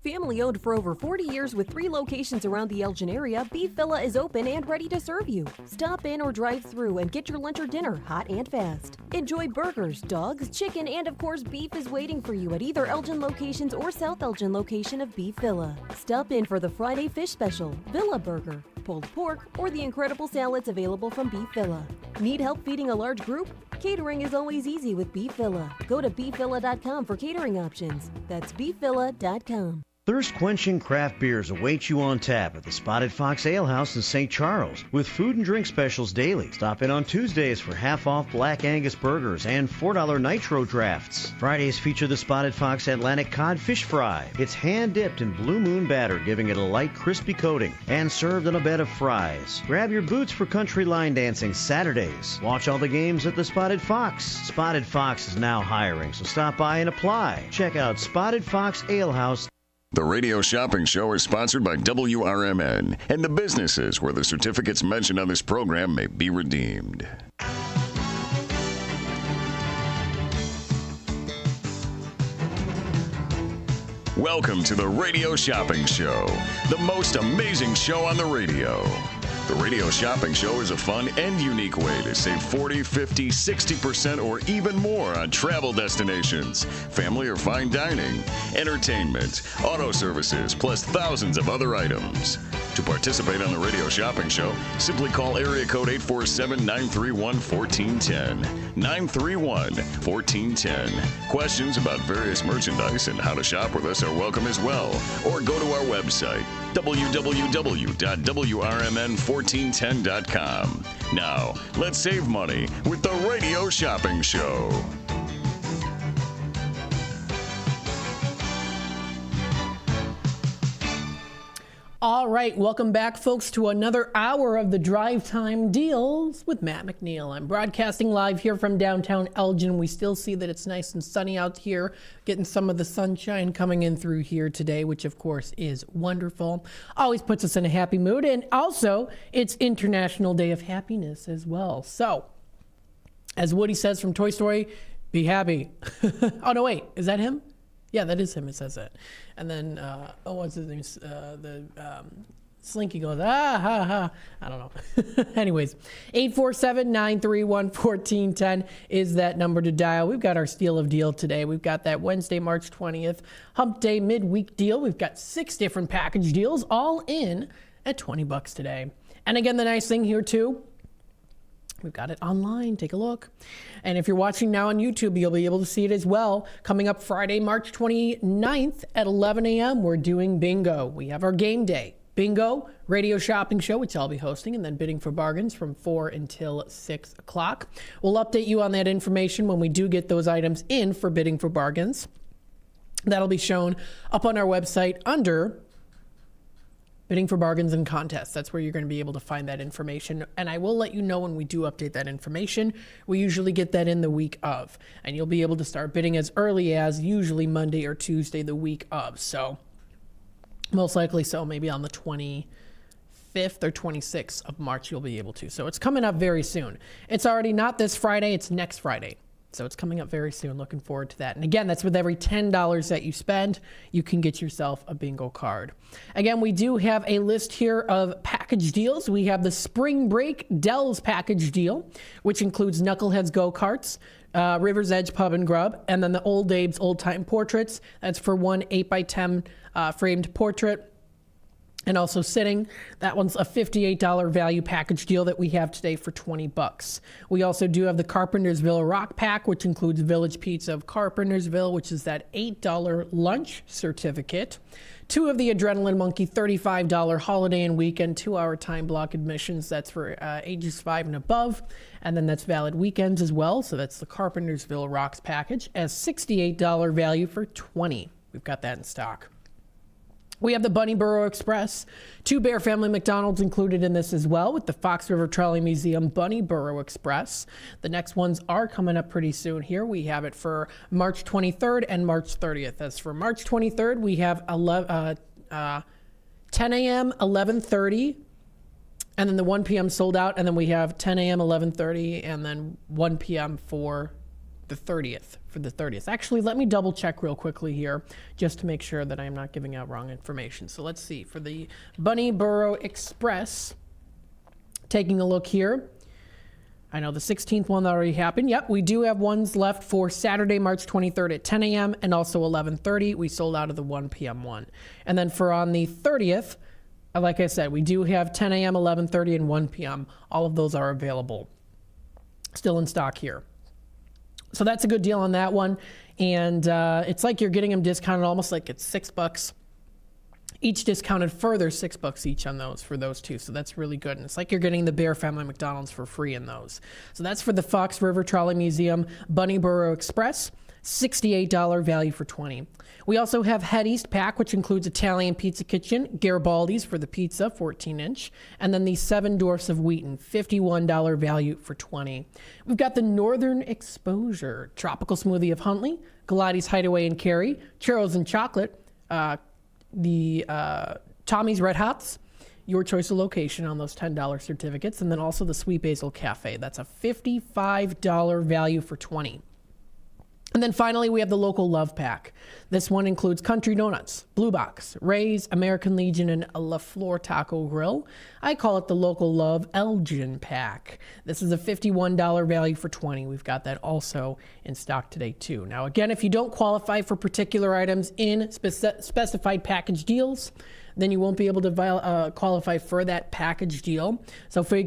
Speaker 12: Family owned for over 40 years with 3 locations around the Elgin area, Beef Villa is open and ready to serve you. Stop in or drive through and get your lunch or dinner hot and fast. Enjoy burgers, dogs, chicken, and of course beef is waiting for you at either Elgin locations or South Elgin location of Beef Villa. Stop in for the Friday fish special, Villa Burger, pulled pork, or the incredible salads available from Beef Villa. Need help feeding a large group? Catering is always easy with Beef Villa. Go to beefvilla.com for catering options. That's beefvilla.com.
Speaker 2: Thirst-quenching craft beers await you on tap at the Spotted Fox Ale House in St. Charles with food and drink specials daily. Stop in on Tuesdays for half-off Black Angus burgers and $4 nitro drafts. Fridays feature the Spotted Fox Atlantic Cod Fish Fry. It's hand-dipped in Blue Moon batter, giving it a light, crispy coating, and served on a bed of fries. Grab your boots for country line dancing Saturdays. Watch all the games at the Spotted Fox. Spotted Fox is now hiring, so stop by and apply. Check out Spotted Fox Ale House.
Speaker 4: The Radio Shopping Show is sponsored by WRMN and the businesses where the certificates mentioned on this program may be redeemed. Welcome to the Radio Shopping Show, the most amazing show on the radio. The Radio Shopping Show is a fun and unique way to save 40, 50, 60% or even more on travel destinations, family or fine dining, entertainment, auto services, plus thousands of other items. To participate on the Radio Shopping Show, simply call area code 847-931-1410. 931-1410. Questions about various merchandise and how to shop with us are welcome as well. Or go to our website, www.WRMN1410.com. Now, let's save money with the Radio Shopping Show.
Speaker 5: All right, welcome back, folks, to another hour of the Drive Time Deals with Matt McNeil. I'm broadcasting live here from downtown Elgin. We still see that it's nice and sunny out here, getting some of the sunshine coming in through here today, which, of course, is wonderful. Always puts us in a happy mood. And also, it's International Day of Happiness as well. So, as Woody says from Toy Story, be happy. Oh, no, wait, is that him? Yeah, that is him. It says that. And then, what's his name? Slinky goes, ha, ha. I don't know. Anyways, 847-931-1410 is that number to dial. We've got our steal of deal today. We've got that Wednesday, March 20th, Hump Day midweek deal. We've got 6 different package deals, all in at $20 today. And again, the nice thing here, too, we've got it online. Take a look. And if you're watching now on YouTube, you'll be able to see it as well. Coming up Friday, March 29th at 11 a.m., we're doing bingo. We have our game day. Bingo, radio shopping show, which I'll be hosting, and then bidding for bargains from 4 until 6 o'clock. We'll update you on that information when we do get those items in for bidding for bargains. That'll be shown up on our website under bidding for bargains and contests. That's where you're going to be able to find that information. And I will let you know when we do update that information. We usually get that in the week of. And you'll be able to start bidding as early as usually Monday or Tuesday the week of. So most likely so, maybe on the 25th or 26th of March you'll be able to. So it's coming up very soon. It's already not this Friday, it's next Friday. So it's coming up very soon. Looking forward to that. And again, that's with every $10 that you spend, you can get yourself a bingo card. Again, we do have a list here of package deals. We have the Spring Break Dells package deal, which includes Knuckleheads Go-Karts, River's Edge Pub and Grub, and then the Old Abe's Old Time Portraits. That's for one 8x10 framed portrait. And also sitting, that one's a $58 value package deal that we have today for $20. We also do have the Carpentersville Rock Pack, which includes Village Pizza of Carpentersville, which is that $8 lunch certificate. 2 of the Adrenaline Monkey $35 holiday and weekend 2-hour time block admissions. That's for ages 5 and above. And then that's valid weekends as well. So that's the Carpentersville Rocks package as $68 value for $20. We've got that in stock. We have the Bunnyboro Express, 2 Bear Family McDonald's included in this as well with the Fox River Trolley Museum Bunnyboro Express. The next ones are coming up pretty soon here. We have it for March 23rd and March 30th. As for March 23rd, we have 10 a.m., 11:30, and then the 1 p.m. sold out. And then we have 10 a.m., 11:30, and then 1 p.m. for the 30th. Actually, let me double check real quickly here just to make sure that I am not giving out wrong information. So let's see. For the Bunnyboro Express, taking a look here. I know the 16th one already happened. Yep, we do have ones left for Saturday, March 23rd at 10 a.m. and also 11:30. We sold out of the 1 p.m. one. And then for on the 30th, like I said, we do have 10 a.m., 11:30, and 1 p.m. All of those are available. Still in stock here. So that's a good deal on that one. And it's like you're getting them discounted almost like it's $6. Each discounted further $6 each on those for those 2. So that's really good. And it's like you're getting the Bear Family McDonald's for free in those. So that's for the Fox River Trolley Museum Bunnyboro Express. $68 value for $20. We also have Head East Pack, which includes Italian Pizza Kitchen, Garibaldi's for the pizza, 14-inch, and then the 7 Dwarfs of Wheaton, $51 value for $20. We've got the Northern Exposure, Tropical Smoothie of Huntley, Galati's Hideaway and Cary, Churros and Chocolate, the Tommy's Red Hots, your choice of location on those $10 certificates, and then also the Sweet Basil Cafe. That's a $55 value for $20. And then finally, we have the Local Love Pack. This one includes Country Donuts, Blue Box, Ray's, American Legion, and La Flor Taco Grill. I call it the Local Love Elgin Pack. This is a $51 value for $20. We've got that also in stock today, too. Now, again, if you don't qualify for particular items in specified package deals, then you won't be able to qualify for that package deal. So, for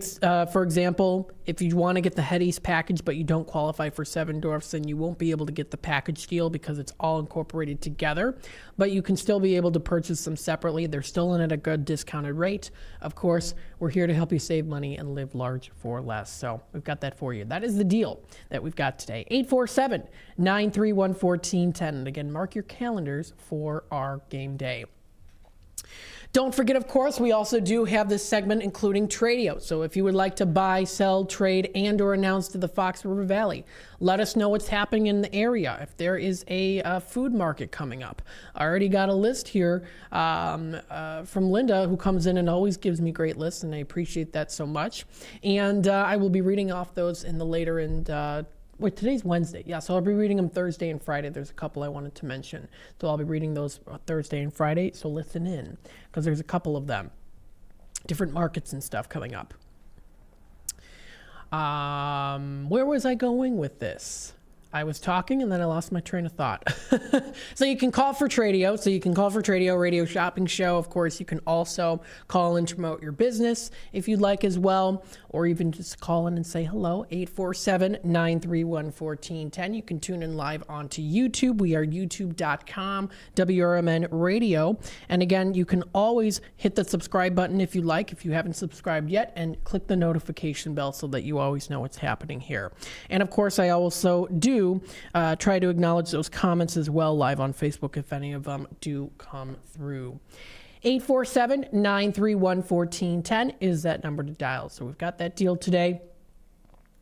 Speaker 5: example, if you want to get the Head East package, but you don't qualify for 7 Dwarfs, then you won't be able to get the package deal because it's all incorporated together. But you can still be able to purchase them separately. They're still in at a good discounted rate. Of course, we're here to help you save money and live large for less. So we've got that for you. That is the deal that we've got today. 847-931-1410. And again, mark your calendars for our game day. Don't forget, of course, we also do have this segment including Tradio. So if you would like to buy, sell, trade, and or announce to the Fox River Valley, let us know what's happening in the area. If there is a food market coming up. I already got a list here from Linda, who comes in and always gives me great lists, and I appreciate that so much. And I will be reading off those in the later and wait, today's Wednesday. Yeah, so I'll be reading them Thursday and Friday. There's a couple I wanted to mention. So I'll be reading those Thursday and Friday, so listen in, because there's a couple of them. Different markets and stuff coming up. Where was I going with this? I was talking and then I lost my train of thought. So you can call for Tradio. So you can call for Tradio Radio Shopping Show. Of course, you can also call in to promote your business if you'd like as well, or even just call in and say hello, 847-931-1410. You can tune in live onto YouTube. We are youtube.com, WRMN Radio. And again, you can always hit the subscribe button if you like, if you haven't subscribed yet, and click the notification bell so that you always know what's happening here. And of course, I also do try to acknowledge those comments as well live on Facebook if any of them do come through. 847-931-1410 is that number to dial. So we've got that deal today.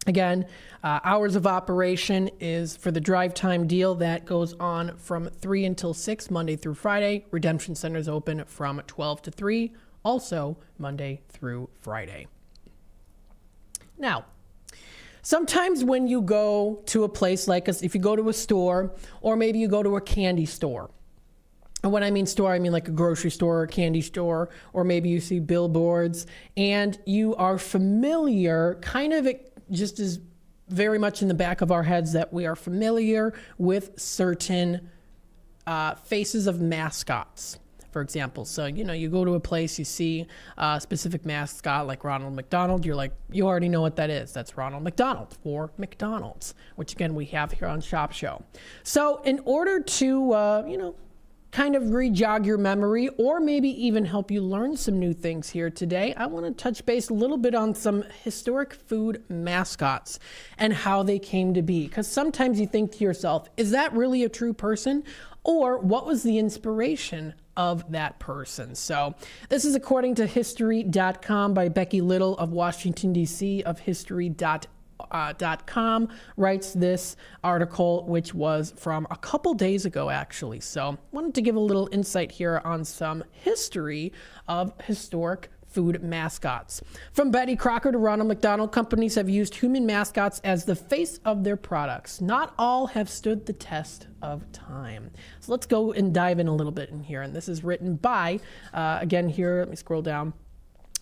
Speaker 5: Again, hours of operation is for the drive time deal that goes on from 3 until 6, Monday through Friday. Redemption Center's open from 12 to 3, also Monday through Friday. Now, sometimes when you go to a place like if you go to a store, or maybe you go to a candy store, and when I mean store, I mean like a grocery store or a candy store, or maybe you see billboards and you are familiar, kind of it just is very much in the back of our heads that we are familiar with certain faces of mascots. For example, so, you go to a place, you see a specific mascot like Ronald McDonald, you already know what that is. That's Ronald McDonald for McDonald's, which again, we have here on Shop Show. So in order to, kind of re-jog your memory, or maybe even help you learn some new things here today, I want to touch base a little bit on some historic food mascots and how they came to be. Because sometimes you think to yourself, is that really a true person? Or what was the inspiration of that person? So this is according to History.com by Becky Little of Washington, D.C. of History.com writes this article, which was from a couple days ago, actually. So wanted to give a little insight here on some history of historic food mascots. From Betty Crocker to Ronald McDonald, companies have used human mascots as the face of their products. Not all have stood the test of time. So let's go and dive in a little bit in here. And this is written by, again here, let me scroll down,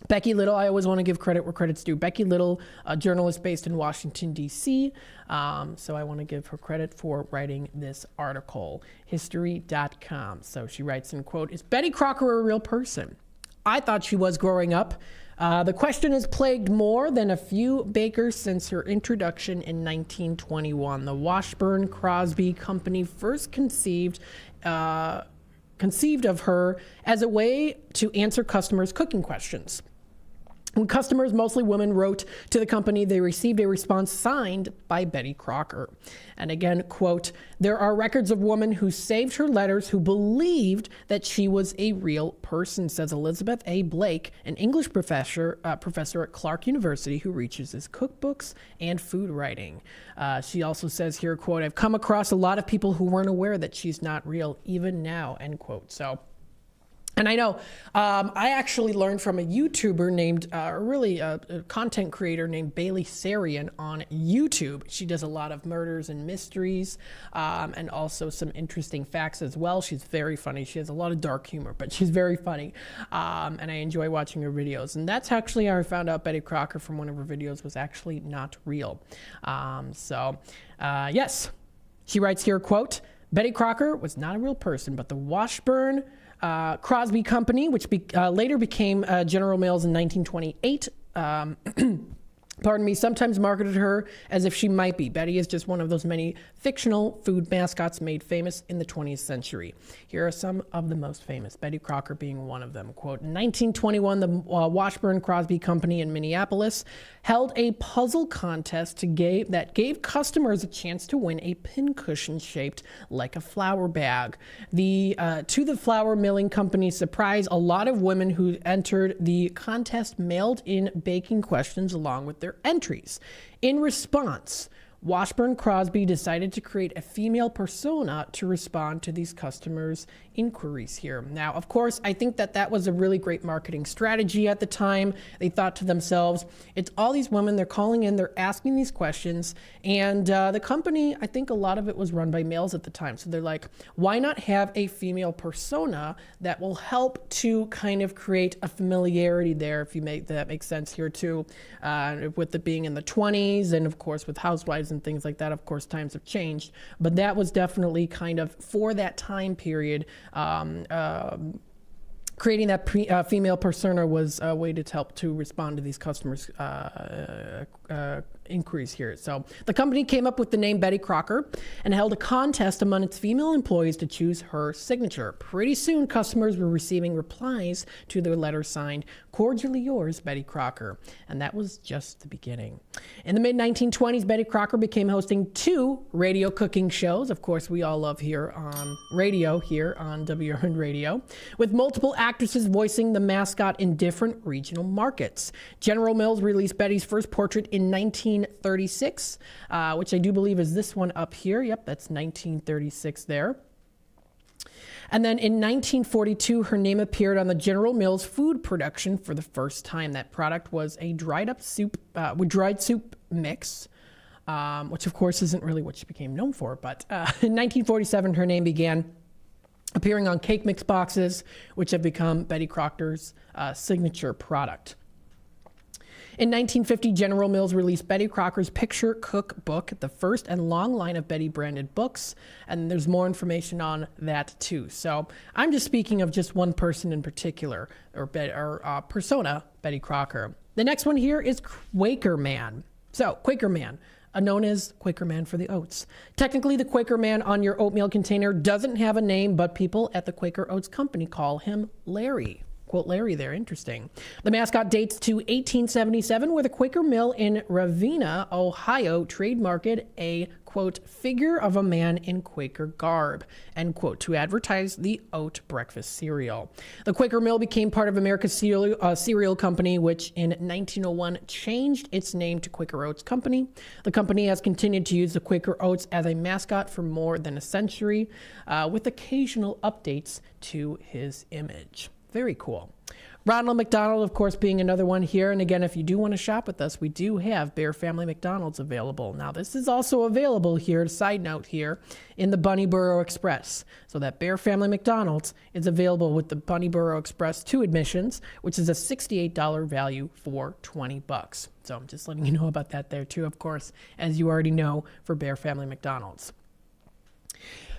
Speaker 5: Becky Little. I always want to give credit where credit's due. Becky Little, a journalist based in Washington, D.C. So I want to give her credit for writing this article. History.com. So she writes in quote, "Is Betty Crocker a real person? I thought she was growing up. The question has plagued more than a few bakers since her introduction in 1921. The Washburn Crosby Company first conceived of her as a way to answer customers' cooking questions. When customers, mostly women, wrote to the company, they received a response signed by Betty Crocker." And again, quote, "There are records of women who saved her letters who believed that she was a real person," says Elizabeth A. Blake, an English professor at Clark University who researches cookbooks and food writing. She also says here, quote, "I've come across a lot of people who weren't aware that she's not real, even now," end quote. So, and I know I actually learned from a YouTuber named, a content creator named Bailey Sarian on YouTube. She does a lot of murders and mysteries, and also some interesting facts as well. She's very funny. She has a lot of dark humor, but she's very funny. And I enjoy watching her videos. And that's actually how I found out Betty Crocker from one of her videos was actually not real. Yes, she writes here, quote, "Betty Crocker was not a real person, but the Washburn Crosby Company, which later became General Mills in 1928, sometimes marketed her as if she might be. Betty is just one of those many fictional food mascots made famous in the 20th century. Here are some of the most famous, Betty Crocker being one of them. Quote, "In 1921, the Washburn Crosby Company in Minneapolis held a puzzle contest that gave customers a chance to win a pincushion shaped like a flour bag. To the flour milling company's surprise, a lot of women who entered the contest mailed in baking questions along with their entries. In response, Washburn Crosby decided to create a female persona to respond to these customers' inquiries here. Now, of course, I think that was a really great marketing strategy at the time. They thought to themselves, it's all these women, they're calling in, they're asking these questions, and the company, I think a lot of it was run by males at the time. So they're like, why not have a female persona that will help to kind of create a familiarity there, if you make that make sense here too, with it being in the 20s, and of course with housewives toys and things like that. Of course, times have changed, but that was definitely kind of for that time period. Creating that female persona was a way to help to respond to these customers' inquiries here. So the company came up with the name Betty Crocker and held a contest among its female employees to choose her signature. Pretty soon, customers were receiving replies to their letter signed, "Cordially yours, Betty Crocker." And that was just the beginning. In the mid-1920s, Betty Crocker became hosting 2 radio cooking shows. Of course, we all love here on radio, here on WRMN Radio, with multiple actresses voicing the mascot in different regional markets. General Mills released Betty's first portrait in 1936, which I do believe is this one up here. Yep, that's 1936 there. And then in 1942, her name appeared on the General Mills food production for the first time. That product was a dried soup mix, which of course isn't really what she became known for. But in 1947, her name began appearing on cake mix boxes, which have become Betty Crocker's signature product. In 1950, General Mills released Betty Crocker's Picture Cookbook, the first and long line of Betty branded books, and there's more information on that too. So I'm just speaking of just one person in particular, or persona, Betty Crocker. The next one here is Quaker Man. So Quaker Man, known as Quaker Man for the oats. Technically, the Quaker Man on your oatmeal container doesn't have a name, but people at the Quaker Oats Company call him Larry. Quote Larry there, interesting. The mascot dates to 1877, where the Quaker Mill in Ravenna, Ohio, trademarked a, quote, figure of a man in Quaker garb, end quote, to advertise the oat breakfast cereal. The Quaker Mill became part of America's cereal company, which in 1901 changed its name to Quaker Oats Company. The company has continued to use the Quaker Oats as a mascot for more than a century, with occasional updates to his image. Very cool. Ronald McDonald, of course, being another one here. And again, if you do want to shop with us, we do have Bear Family McDonald's available. Now, this is also available here, side note here, in the Bunnyboro Express. So that Bear Family McDonald's is available with the Bunnyboro Express 2 admissions, which is a $68 value for $20. So I'm just letting you know about that there too, of course, as you already know, for Bear Family McDonald's.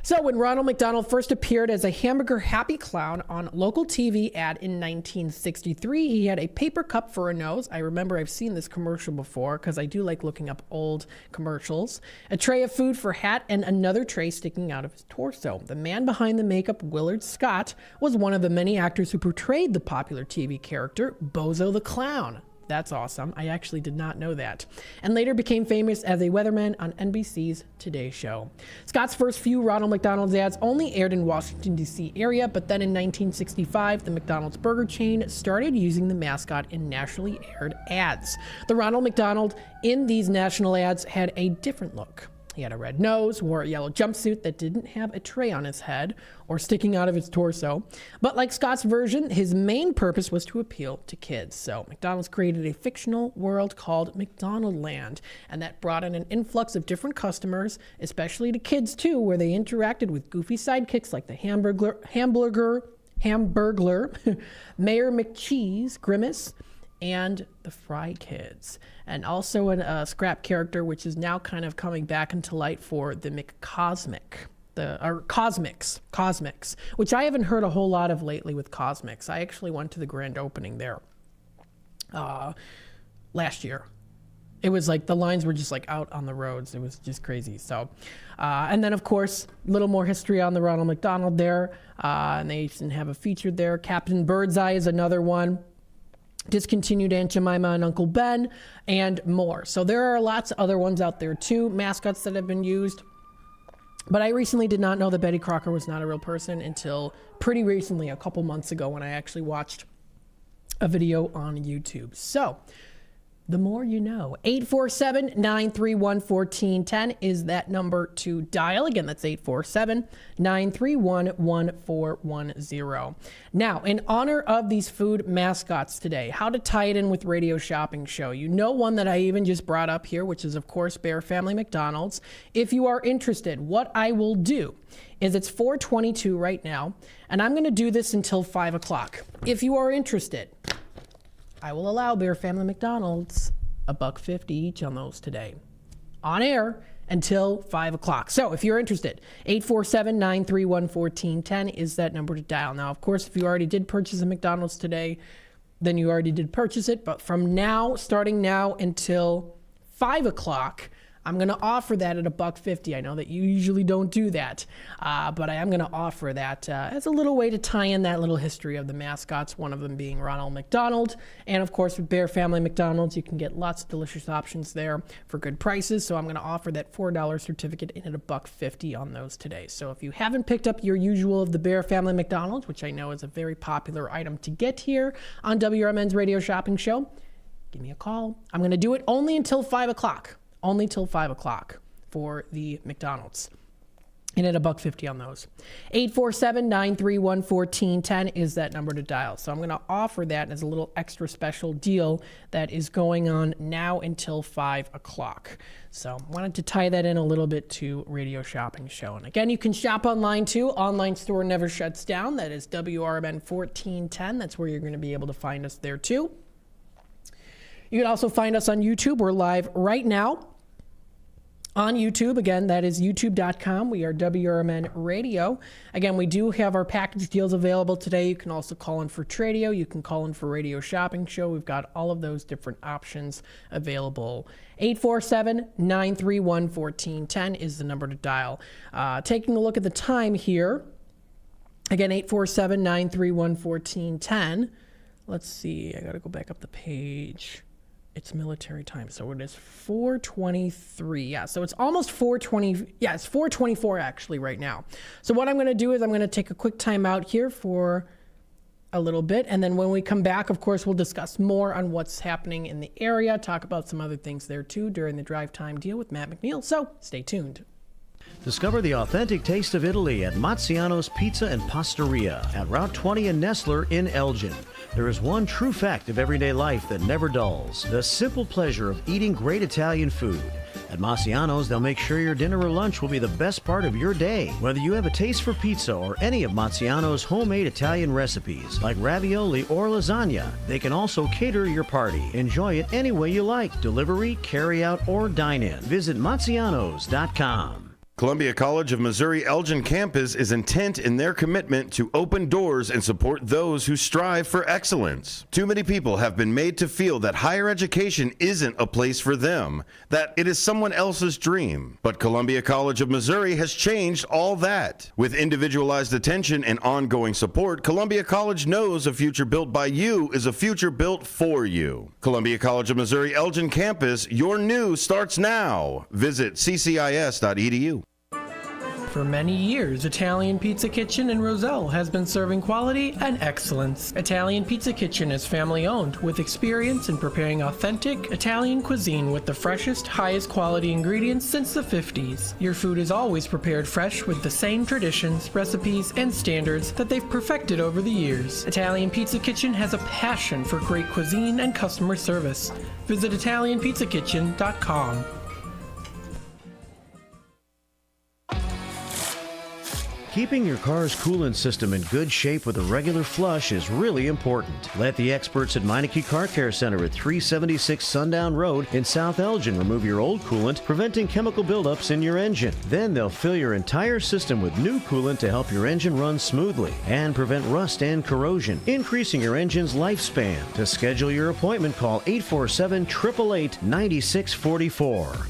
Speaker 5: So when Ronald McDonald first appeared as a hamburger happy clown on local TV ad in 1963, he had a paper cup for a nose. I remember I've seen this commercial before because I do like looking up old commercials. A tray of food for hat and another tray sticking out of his torso. The man behind the makeup, Willard Scott, was one of the many actors who portrayed the popular TV character, Bozo the Clown. That's awesome. I actually did not know that. And later became famous as a weatherman on NBC's Today Show. Scott's first few Ronald McDonald's ads only aired in Washington, D.C. area, but then in 1965, the McDonald's burger chain started using the mascot in nationally aired ads. The Ronald McDonald in these national ads had a different look. He had a red nose, wore a yellow jumpsuit that didn't have a tray on his head or sticking out of his torso. But like Scott's version, his main purpose was to appeal to kids. So McDonald's created a fictional world called McDonaldland, and that brought in an influx of different customers, especially to kids too, where they interacted with goofy sidekicks like the Hamburglar, Mayor McCheese, Grimace, and the Fry Kids, and also a scrap character which is now kind of coming back into light for the Cosmics, which I haven't heard a whole lot of lately with Cosmics. I actually went to the grand opening there last year. It was like the lines were just like out on the roads. It was just crazy. So, and then of course, a little more history on the Ronald McDonald there, and they even have a feature there. Captain Birdseye is another one. Discontinued Aunt Jemima and Uncle Ben, and more. So there are lots of other ones out there too, mascots that have been used. But I recently did not know that Betty Crocker was not a real person until pretty recently, a couple months ago, when I actually watched a video on YouTube. So the more you know. 847-931-1410 is that number to dial. Again, that's 847-931-1410. Now, in honor of these food mascots today, how to tie it in with Radio Shopping Show. You know one that I even just brought up here, which is, of course, Bear Family McDonald's. If you are interested, what I will do is it's 4:22 right now, and I'm going to do this until 5 o'clock. If you are interested, I will allow Bear Family McDonald's $1.50 each on those today. on air until 5 o'clock. So if you're interested, 847-931-1410 is that number to dial. Now, of course, if you already did purchase a McDonald's today, then you already did purchase it. But from now, starting now until 5 o'clock, I'm going to offer that at $1.50. I know that you usually don't do that, but I am going to offer that as a little way to tie in that little history of the mascots, one of them being Ronald McDonald. And of course, with Bear Family McDonald's, you can get lots of delicious options there for good prices. So I'm going to offer that $4 certificate in at $1.50 on those today. So if you haven't picked up your usual of the Bear Family McDonald's, which I know is a very popular item to get here on WRMN's Radio Shopping Show, give me a call. I'm going to do it only until 5 o'clock. Only till 5 o'clock for the McDonald's. And at $1.50 on those. 847-931-1410 is that number to dial. So I'm going to offer that as a little extra special deal that is going on now until 5 o'clock. So wanted to tie that in a little bit to Radio Shopping Show. And again, you can shop online too. Online store never shuts down. That is WRMN 1410. That's where you're going to be able to find us there too. You can also find us on YouTube. We're live right now on YouTube. Again, that is youtube.com. We are WRMN Radio. Again, we do have our package deals available today. You can also call in for Tradio. You can call in for Radio Shopping Show. We've got all of those different options available. 847-931-1410 is the number to dial. Taking a look at the time here. Again, 847-931-1410. Let's see. I got to go back up the page. It's military time, so it is 4:23. Yeah, so it's almost 4:20. Yeah, it's 4:24 actually right now. So what I'm going to do is I'm going to take a quick time out here for a little bit, and then when we come back, of course, we'll discuss more on what's happening in the area, talk about some other things there too during the drive time deal with Matt McNeil. So stay tuned.
Speaker 2: Discover the authentic taste of Italy at Mazziano's Pizza and Pastaria at Route 20 and Nestler in Elgin. There is one true fact of everyday life that never dulls: the simple pleasure of eating great Italian food. At Mazziano's, they'll make sure your dinner or lunch will be the best part of your day. Whether you have a taste for pizza or any of Mazziano's homemade Italian recipes, like ravioli or lasagna, they can also cater your party. Enjoy it any way you like: delivery, carry out, or dine in. Visit Mazzianos.com.
Speaker 6: Columbia College of Missouri Elgin campus is intent in their commitment to open doors and support those who strive for excellence. Too many people have been made to feel that higher education isn't a place for them, that it is someone else's dream. But Columbia College of Missouri has changed all that. With individualized attention and ongoing support, Columbia College knows a future built by you is a future built for you. Columbia College of Missouri Elgin campus, your new starts now. Visit ccis.edu.
Speaker 5: For many years, Italian Pizza Kitchen in Roselle has been serving quality and excellence. Italian Pizza Kitchen is family-owned with experience in preparing authentic Italian cuisine with the freshest, highest quality ingredients since the 50s. Your food is always prepared fresh with the same traditions, recipes, and standards that they've perfected over the years. Italian Pizza Kitchen has a passion for great cuisine and customer service. Visit ItalianPizzaKitchen.com.
Speaker 2: Keeping your car's coolant system in good shape with a regular flush is really important. Let the experts at Meineke Car Care Center at 376 Sundown Road in South Elgin remove your old coolant, preventing chemical buildups in your engine. Then they'll fill your entire system with new coolant to help your engine run smoothly and prevent rust and corrosion, increasing your engine's lifespan. To schedule your appointment, call 847-888-9644.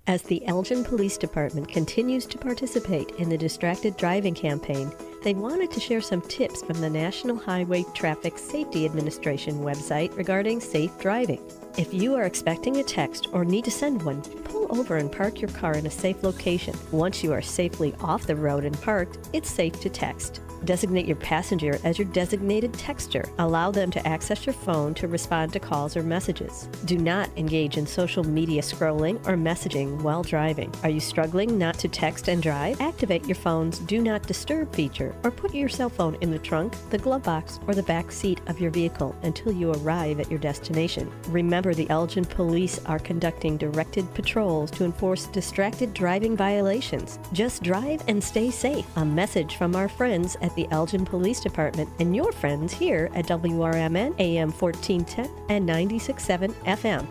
Speaker 8: As the Elgin Police Department continues to participate in the Distracted Driving campaign, they wanted to share some tips from the National Highway Traffic Safety Administration website regarding safe driving. If you are expecting a text or need to send one, pull over and park your car in a safe location. Once you are safely off the road and parked, it's safe to text. Designate your passenger as your designated texter. Allow them to access your phone to respond to calls or messages. Do not engage in social media scrolling or messaging while driving. Are you struggling not to text and drive? Activate your phone's Do Not Disturb feature or put your cell phone in the trunk, the glove box, or the back seat of your vehicle until you arrive at your destination. Remember, the Elgin Police are conducting directed patrols to enforce distracted driving violations. Just drive and stay safe. A message from our friends at the Elgin Police Department and your friends here at WRMN AM 1410 and 96.7 FM.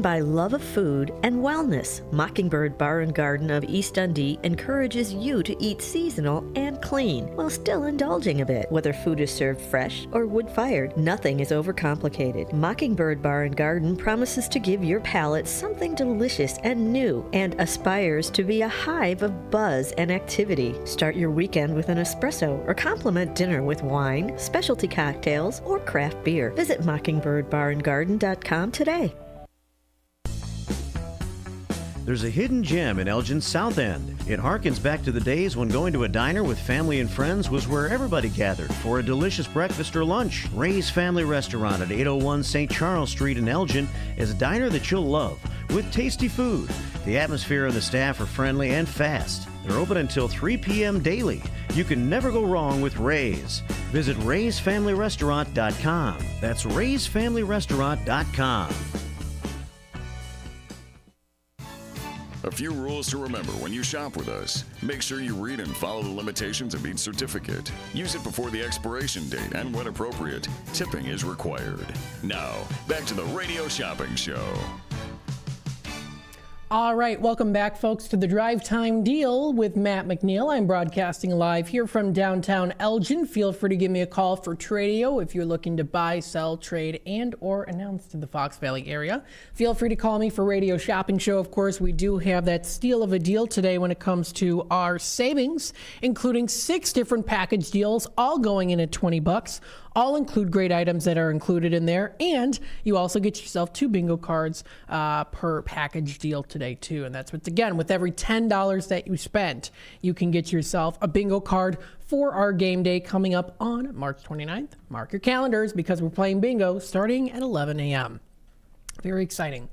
Speaker 8: by love of food and wellness. Mockingbird Bar and Garden of East Dundee encourages you to eat seasonal and clean while still indulging a bit. Whether food is served fresh or wood-fired, nothing is overcomplicated. Mockingbird Bar and Garden promises to give your palate something delicious and new and aspires to be a hive of buzz and activity. Start your weekend with an espresso or complement dinner with wine, specialty cocktails, or craft beer. Visit mockingbirdbarandgarden.com today.
Speaker 2: There's a hidden gem in Elgin's South End. It harkens back to the days when going to a diner with family and friends was where everybody gathered for a delicious breakfast or lunch. Ray's Family Restaurant at 801 St. Charles Street in Elgin is a diner that you'll love with tasty food. The atmosphere and the staff are friendly and fast. They're open until 3 p.m. daily. You can never go wrong with Ray's. Visit raysfamilyrestaurant.com. That's raysfamilyrestaurant.com.
Speaker 4: A few rules to remember when you shop with us. Make sure you read and follow the limitations of each certificate. Use it before the expiration date, and when appropriate, tipping is required. Now, back to the Radio Shopping Show.
Speaker 5: All right, welcome back, folks, to the Drive Time Deal with Matt McNeil. I'm broadcasting live here from downtown Elgin. Feel free to give me a call for Tradio if you're looking to buy, sell, trade, and or announce to the Fox Valley area. Feel free to call me for Radio Shopping Show. Of course, we do have that steal of a deal today when it comes to our savings, including 6 different package deals, all going in at $20. All include great items that are included in there, and you also get yourself 2 bingo cards per package deal today too. And that's with every $10 that you spent, you can get yourself a bingo card for our game day coming up on March 29th. Mark your calendars because we're playing bingo starting at 11 a.m. Very exciting.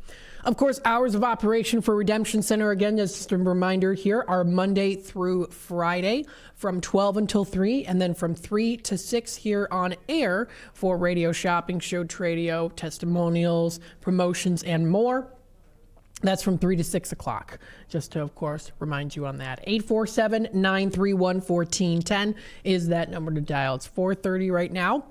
Speaker 5: Of course, hours of operation for Redemption Center, again, just a reminder here, are Monday through Friday from 12 until 3, and then from 3 to 6 here on air for Radio Shopping Show, Tradio, testimonials, promotions, and more. That's from 3 to 6 o'clock, just to, of course, remind you on that. 847-931-1410 is that number to dial. It's 4:30 right now.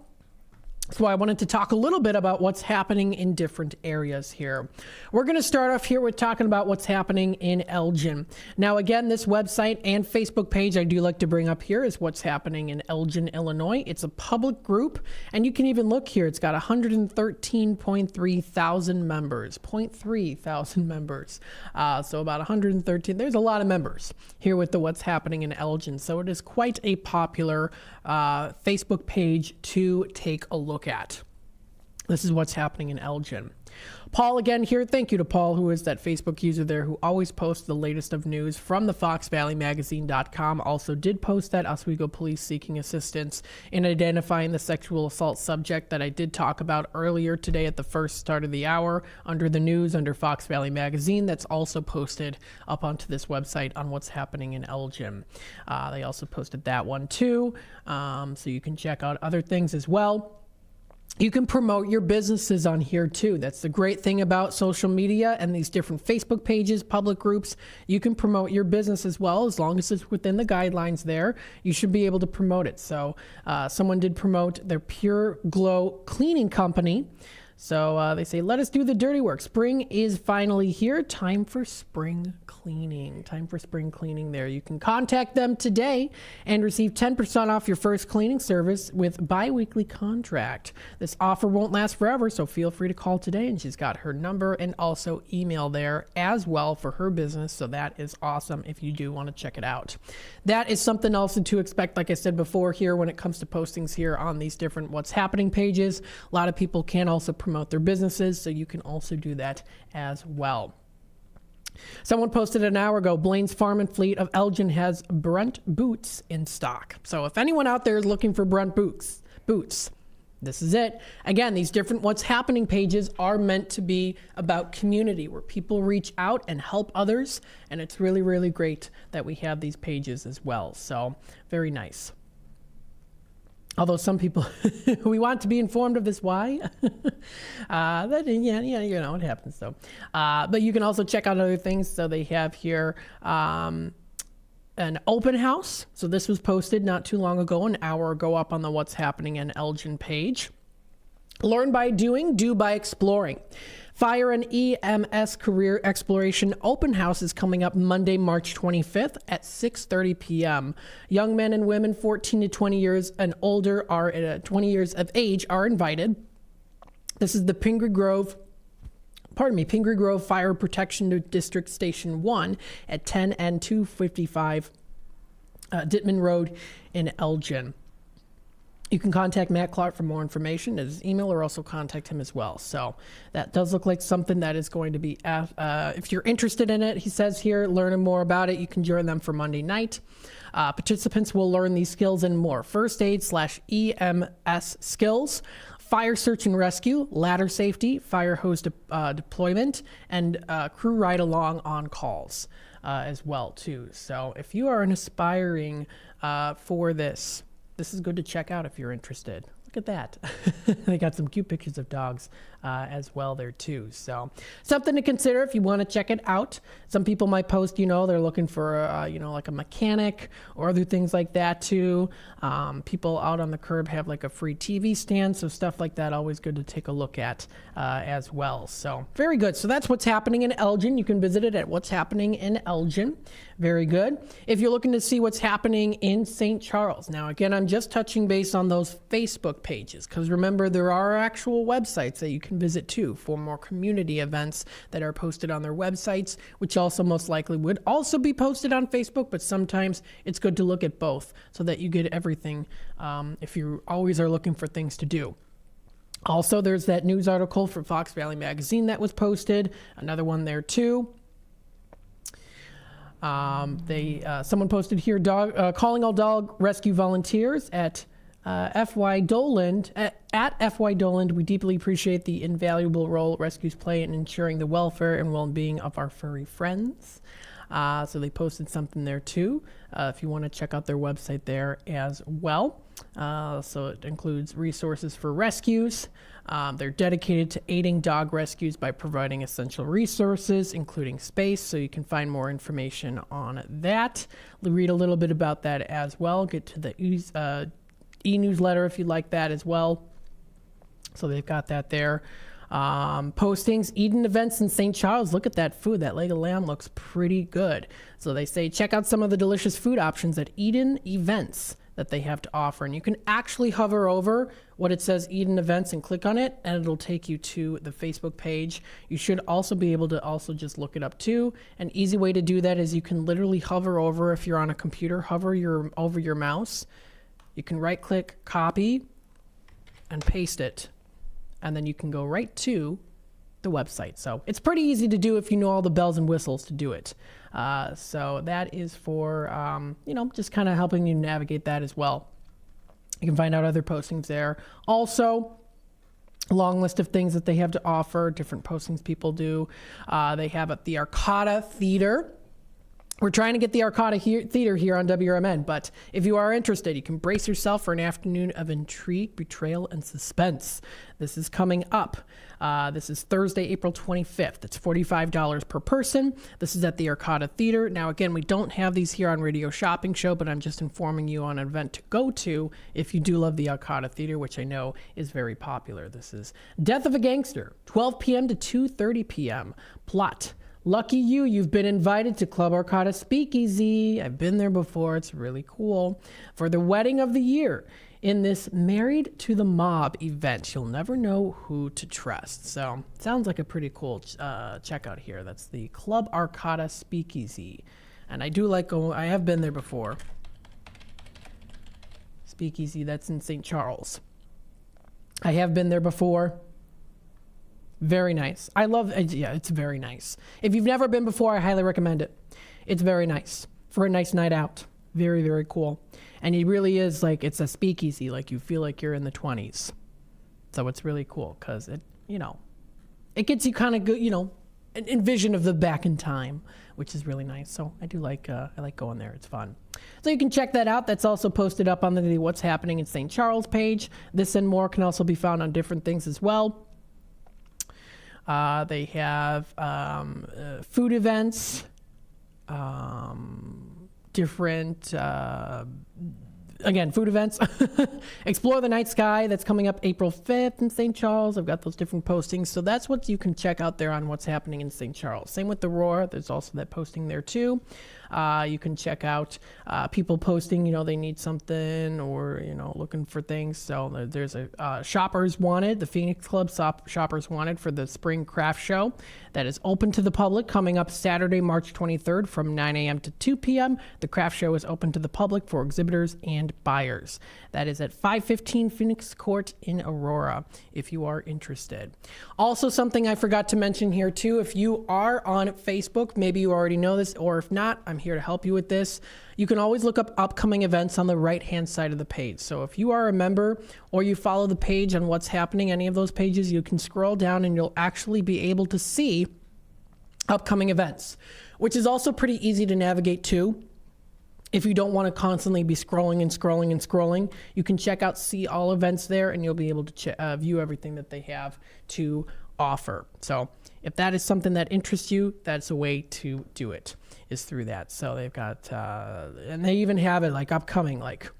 Speaker 5: So I wanted to talk a little bit about what's happening in different areas here. We're going to start off here with talking about what's happening in Elgin. Now, again, this website and Facebook page I do like to bring up here is what's happening in Elgin, Illinois. It's a public group, and you can even look here. It's got 113.3 thousand members, 0.3 thousand members. So about 113. There's a lot of members here with the what's happening in Elgin. So it is quite a popular Facebook page to take a look at. This is what's happening in Elgin. Paul again here. Thank you to Paul, who is that Facebook user there who always posts the latest of news from the FoxValleyMagazine.com. Also did post that Oswego police seeking assistance in identifying the sexual assault subject that I did talk about earlier today at the first start of the hour under the news under Fox Valley Magazine. That's also posted up onto this website on what's happening in Elgin. They also posted that one too, so you can check out other things as well. You can promote your businesses on here too. That's the great thing about social media and these different Facebook pages, public groups. You can promote your business as well, as long as it's within the guidelines there. You should be able to promote it. So someone did promote their Pure Glow cleaning company. So they say, let us do the dirty work. Spring is finally here. Time for spring cleaning. Time for spring cleaning there. You can contact them today and receive 10% off your first cleaning service with bi-weekly contract. This offer won't last forever, so feel free to call today. And she's got her number and also email there as well for her business. So that is awesome if you do want to check it out. That is something else to expect, like I said before here, when it comes to postings here on these different What's Happening pages. A lot of people can also promote their businesses, so you can also do that as well. Someone posted an hour ago, Blaine's Farm and Fleet of Elgin has Brent boots in stock. So if anyone out there is looking for Brent boots, this is it. Again, these different What's Happening pages are meant to be about community, where people reach out and help others, and it's really, really great that we have these pages as well. So very nice. Although some people, we want to be informed of this why. It happens though. But you can also check out other things. So they have here an open house. So this was posted not too long ago, an hour ago, up on the What's Happening in Elgin page. Learn by doing, do by exploring. Fire and EMS Career Exploration Open House is coming up Monday, March 25th at 6:30 p.m. Young men and women 14 to 20 years and older are 20 years of age are invited. This is the Pingree Grove Fire Protection District Station 1 at 10 and 255 Dittman Road in Elgin. You can contact Matt Clark for more information at his email, or also contact him as well. So that does look like something that is going to be, if you're interested in it, he says here, learning more about it, you can join them for Monday night. Participants will learn these skills and more. First aid /EMS skills, fire search and rescue, ladder safety, fire hose deployment, and crew ride along on calls as well too. So if you are an aspiring for this is good to check out if you're interested. Look at that. They got some cute pictures of dogs as well there too. So something to consider if you want to check it out. Some people might post, they're looking for, like a mechanic or other things like that too. People out on the curb have like a free TV stand. So stuff like that, always good to take a look at as well. So very good. So that's what's happening in Elgin. You can visit it at What's Happening in Elgin. Very good. If you're looking to see what's happening in St. Charles, now again, I'm just touching base on those Facebook pages, because remember, there are actual websites that you can visit too for more community events that are posted on their websites, which also most likely would also be posted on Facebook, but sometimes it's good to look at both so that you get everything if you always are looking for things to do. Also, there's that news article for Fox Valley Magazine that was posted, another one there too. Someone posted here, calling all dog rescue volunteers at FY Doland. At FY Doland, we deeply appreciate the invaluable role rescues play in ensuring the welfare and well-being of our furry friends. So they posted something there too, if you want to check out their website there as well. So it includes resources for rescues. They're dedicated to aiding dog rescues by providing essential resources, including space, so you can find more information on that. Read a little bit about that as well. Get to the e-newsletter if you'd like that as well. So they've got that there. Postings, Eden events in St. Charles. Look at that food. That leg of lamb looks pretty good. So they say check out some of the delicious food options at Eden events that they have to offer. And you can actually hover over what it says Eden events and click on it, and it'll take you to the Facebook page. You should also be able to also just look it up too. An easy way to do that is you can literally hover over, if you're on a computer, hover over your mouse. You can right click, copy, and paste it. And then you can go right to the website. So it's pretty easy to do if you know all the bells and whistles to do it. So that is for, just kind of helping you navigate that as well. You can find out other postings there. Also, a long list of things that they have to offer, different postings people do. They have at the Arcata Theater. We're trying to get the Arcata Theater here on WRMN, but if you are interested, you can brace yourself for an afternoon of intrigue, betrayal, and suspense. This is coming up. This is Thursday, April 25th. It's $45 per person. This is at the Arcata Theater. Now, again, we don't have these here on Radio Shopping Show, but I'm just informing you on an event to go to if you do love the Arcata Theater, which I know is very popular. This is Death of a Gangster, 12 p.m. to 2:30 p.m. Plot. Lucky you, you've been invited to Club Arcata Speakeasy. I've been there before. It's really cool. For the wedding of the year in this Married to the Mob event. You'll never know who to trust. So sounds like a pretty cool checkout here. That's the Club Arcata Speakeasy. And I do like going, I have been there before. Speakeasy, that's in St. Charles. I have been there before. Very nice. I love it. Yeah, it's very nice. If you've never been before, I highly recommend it. It's very nice for a nice night out. Very, very cool. And it really is like, it's a speakeasy. Like you feel like you're in the 20s. So it's really cool because it gets you kind of good, an vision of the back in time, which is really nice. So I do like, I like going there. It's fun. So you can check that out. That's also posted up on the What's Happening in St. Charles page. This and more can also be found on different things as well. They have food events, different again, food events. Explore the Night Sky. That's coming up April 5th in St. Charles. I've got those different postings. So that's what you can check out there on what's happening in St. Charles. Same with the Roar. There's also that posting there too. You can check out people posting, they need something or, looking for things. So there's a Shoppers Wanted, the Phoenix Club Shoppers Wanted for the Spring Craft Show that is open to the public coming up Saturday, March 23rd from 9 a.m. to 2 p.m. The craft show is open to the public for exhibitors and buyers. That is at 515 Phoenix Court in Aurora if you are interested. Also, something I forgot to mention here too, if you are on Facebook, maybe you already know this, or if not, I'm here to help you with this. You can always look up upcoming events on the right-hand side of the page. So if you are a member or you follow the page on what's happening, any of those pages, you can scroll down and you'll actually be able to see upcoming events, which is also pretty easy to navigate too. If you don't want to constantly be scrolling and scrolling and scrolling, you can check out See All Events there and you'll be able to view everything that they have to offer. So if that is something that interests you, that's a way to do it, is through that. So they've got, and they even have it like upcoming, like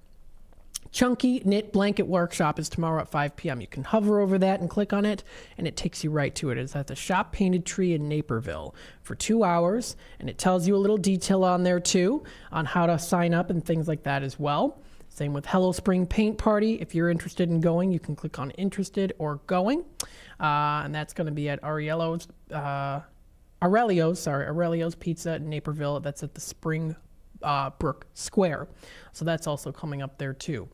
Speaker 5: Chunky Knit Blanket Workshop is tomorrow at 5 p.m. You can hover over that and click on it, and it takes you right to it. It's at the Shop Painted Tree in Naperville for 2 hours, and it tells you a little detail on there too, on how to sign up and things like that as well. Same with Hello Spring Paint Party. If you're interested in going, you can click on Interested or Going, and that's going to be at Aurelio's Pizza in Naperville. That's at the Spring Brook Square. So that's also coming up there too.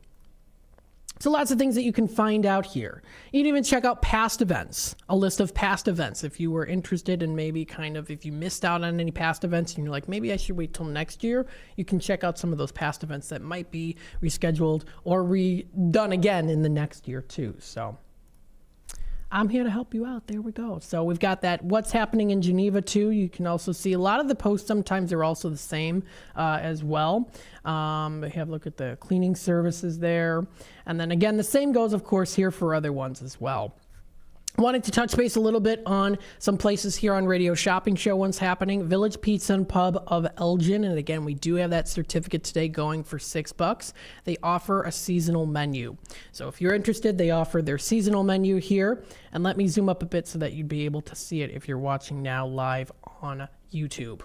Speaker 5: So lots of things that you can find out here. You can even check out past events, a list of past events. If you were interested in maybe kind of, if you missed out on any past events and you're like, maybe I should wait till next year, you can check out some of those past events that might be rescheduled or redone again in the next year too. So I'm here to help you out. There we go. So we've got that what's happening in Geneva too. You can also see a lot of the posts. Sometimes they're also the same as well. They have look at the cleaning services there. And then again, the same goes, of course, here for other ones as well. Wanted to touch base a little bit on some places here on Radio Shopping Show. What's happening? Village Pizza and Pub of Elgin. And again, we do have that certificate today going for $6. They offer a seasonal menu. So if you're interested, they offer their seasonal menu here. And let me zoom up a bit so that you'd be able to see it if you're watching now live on YouTube.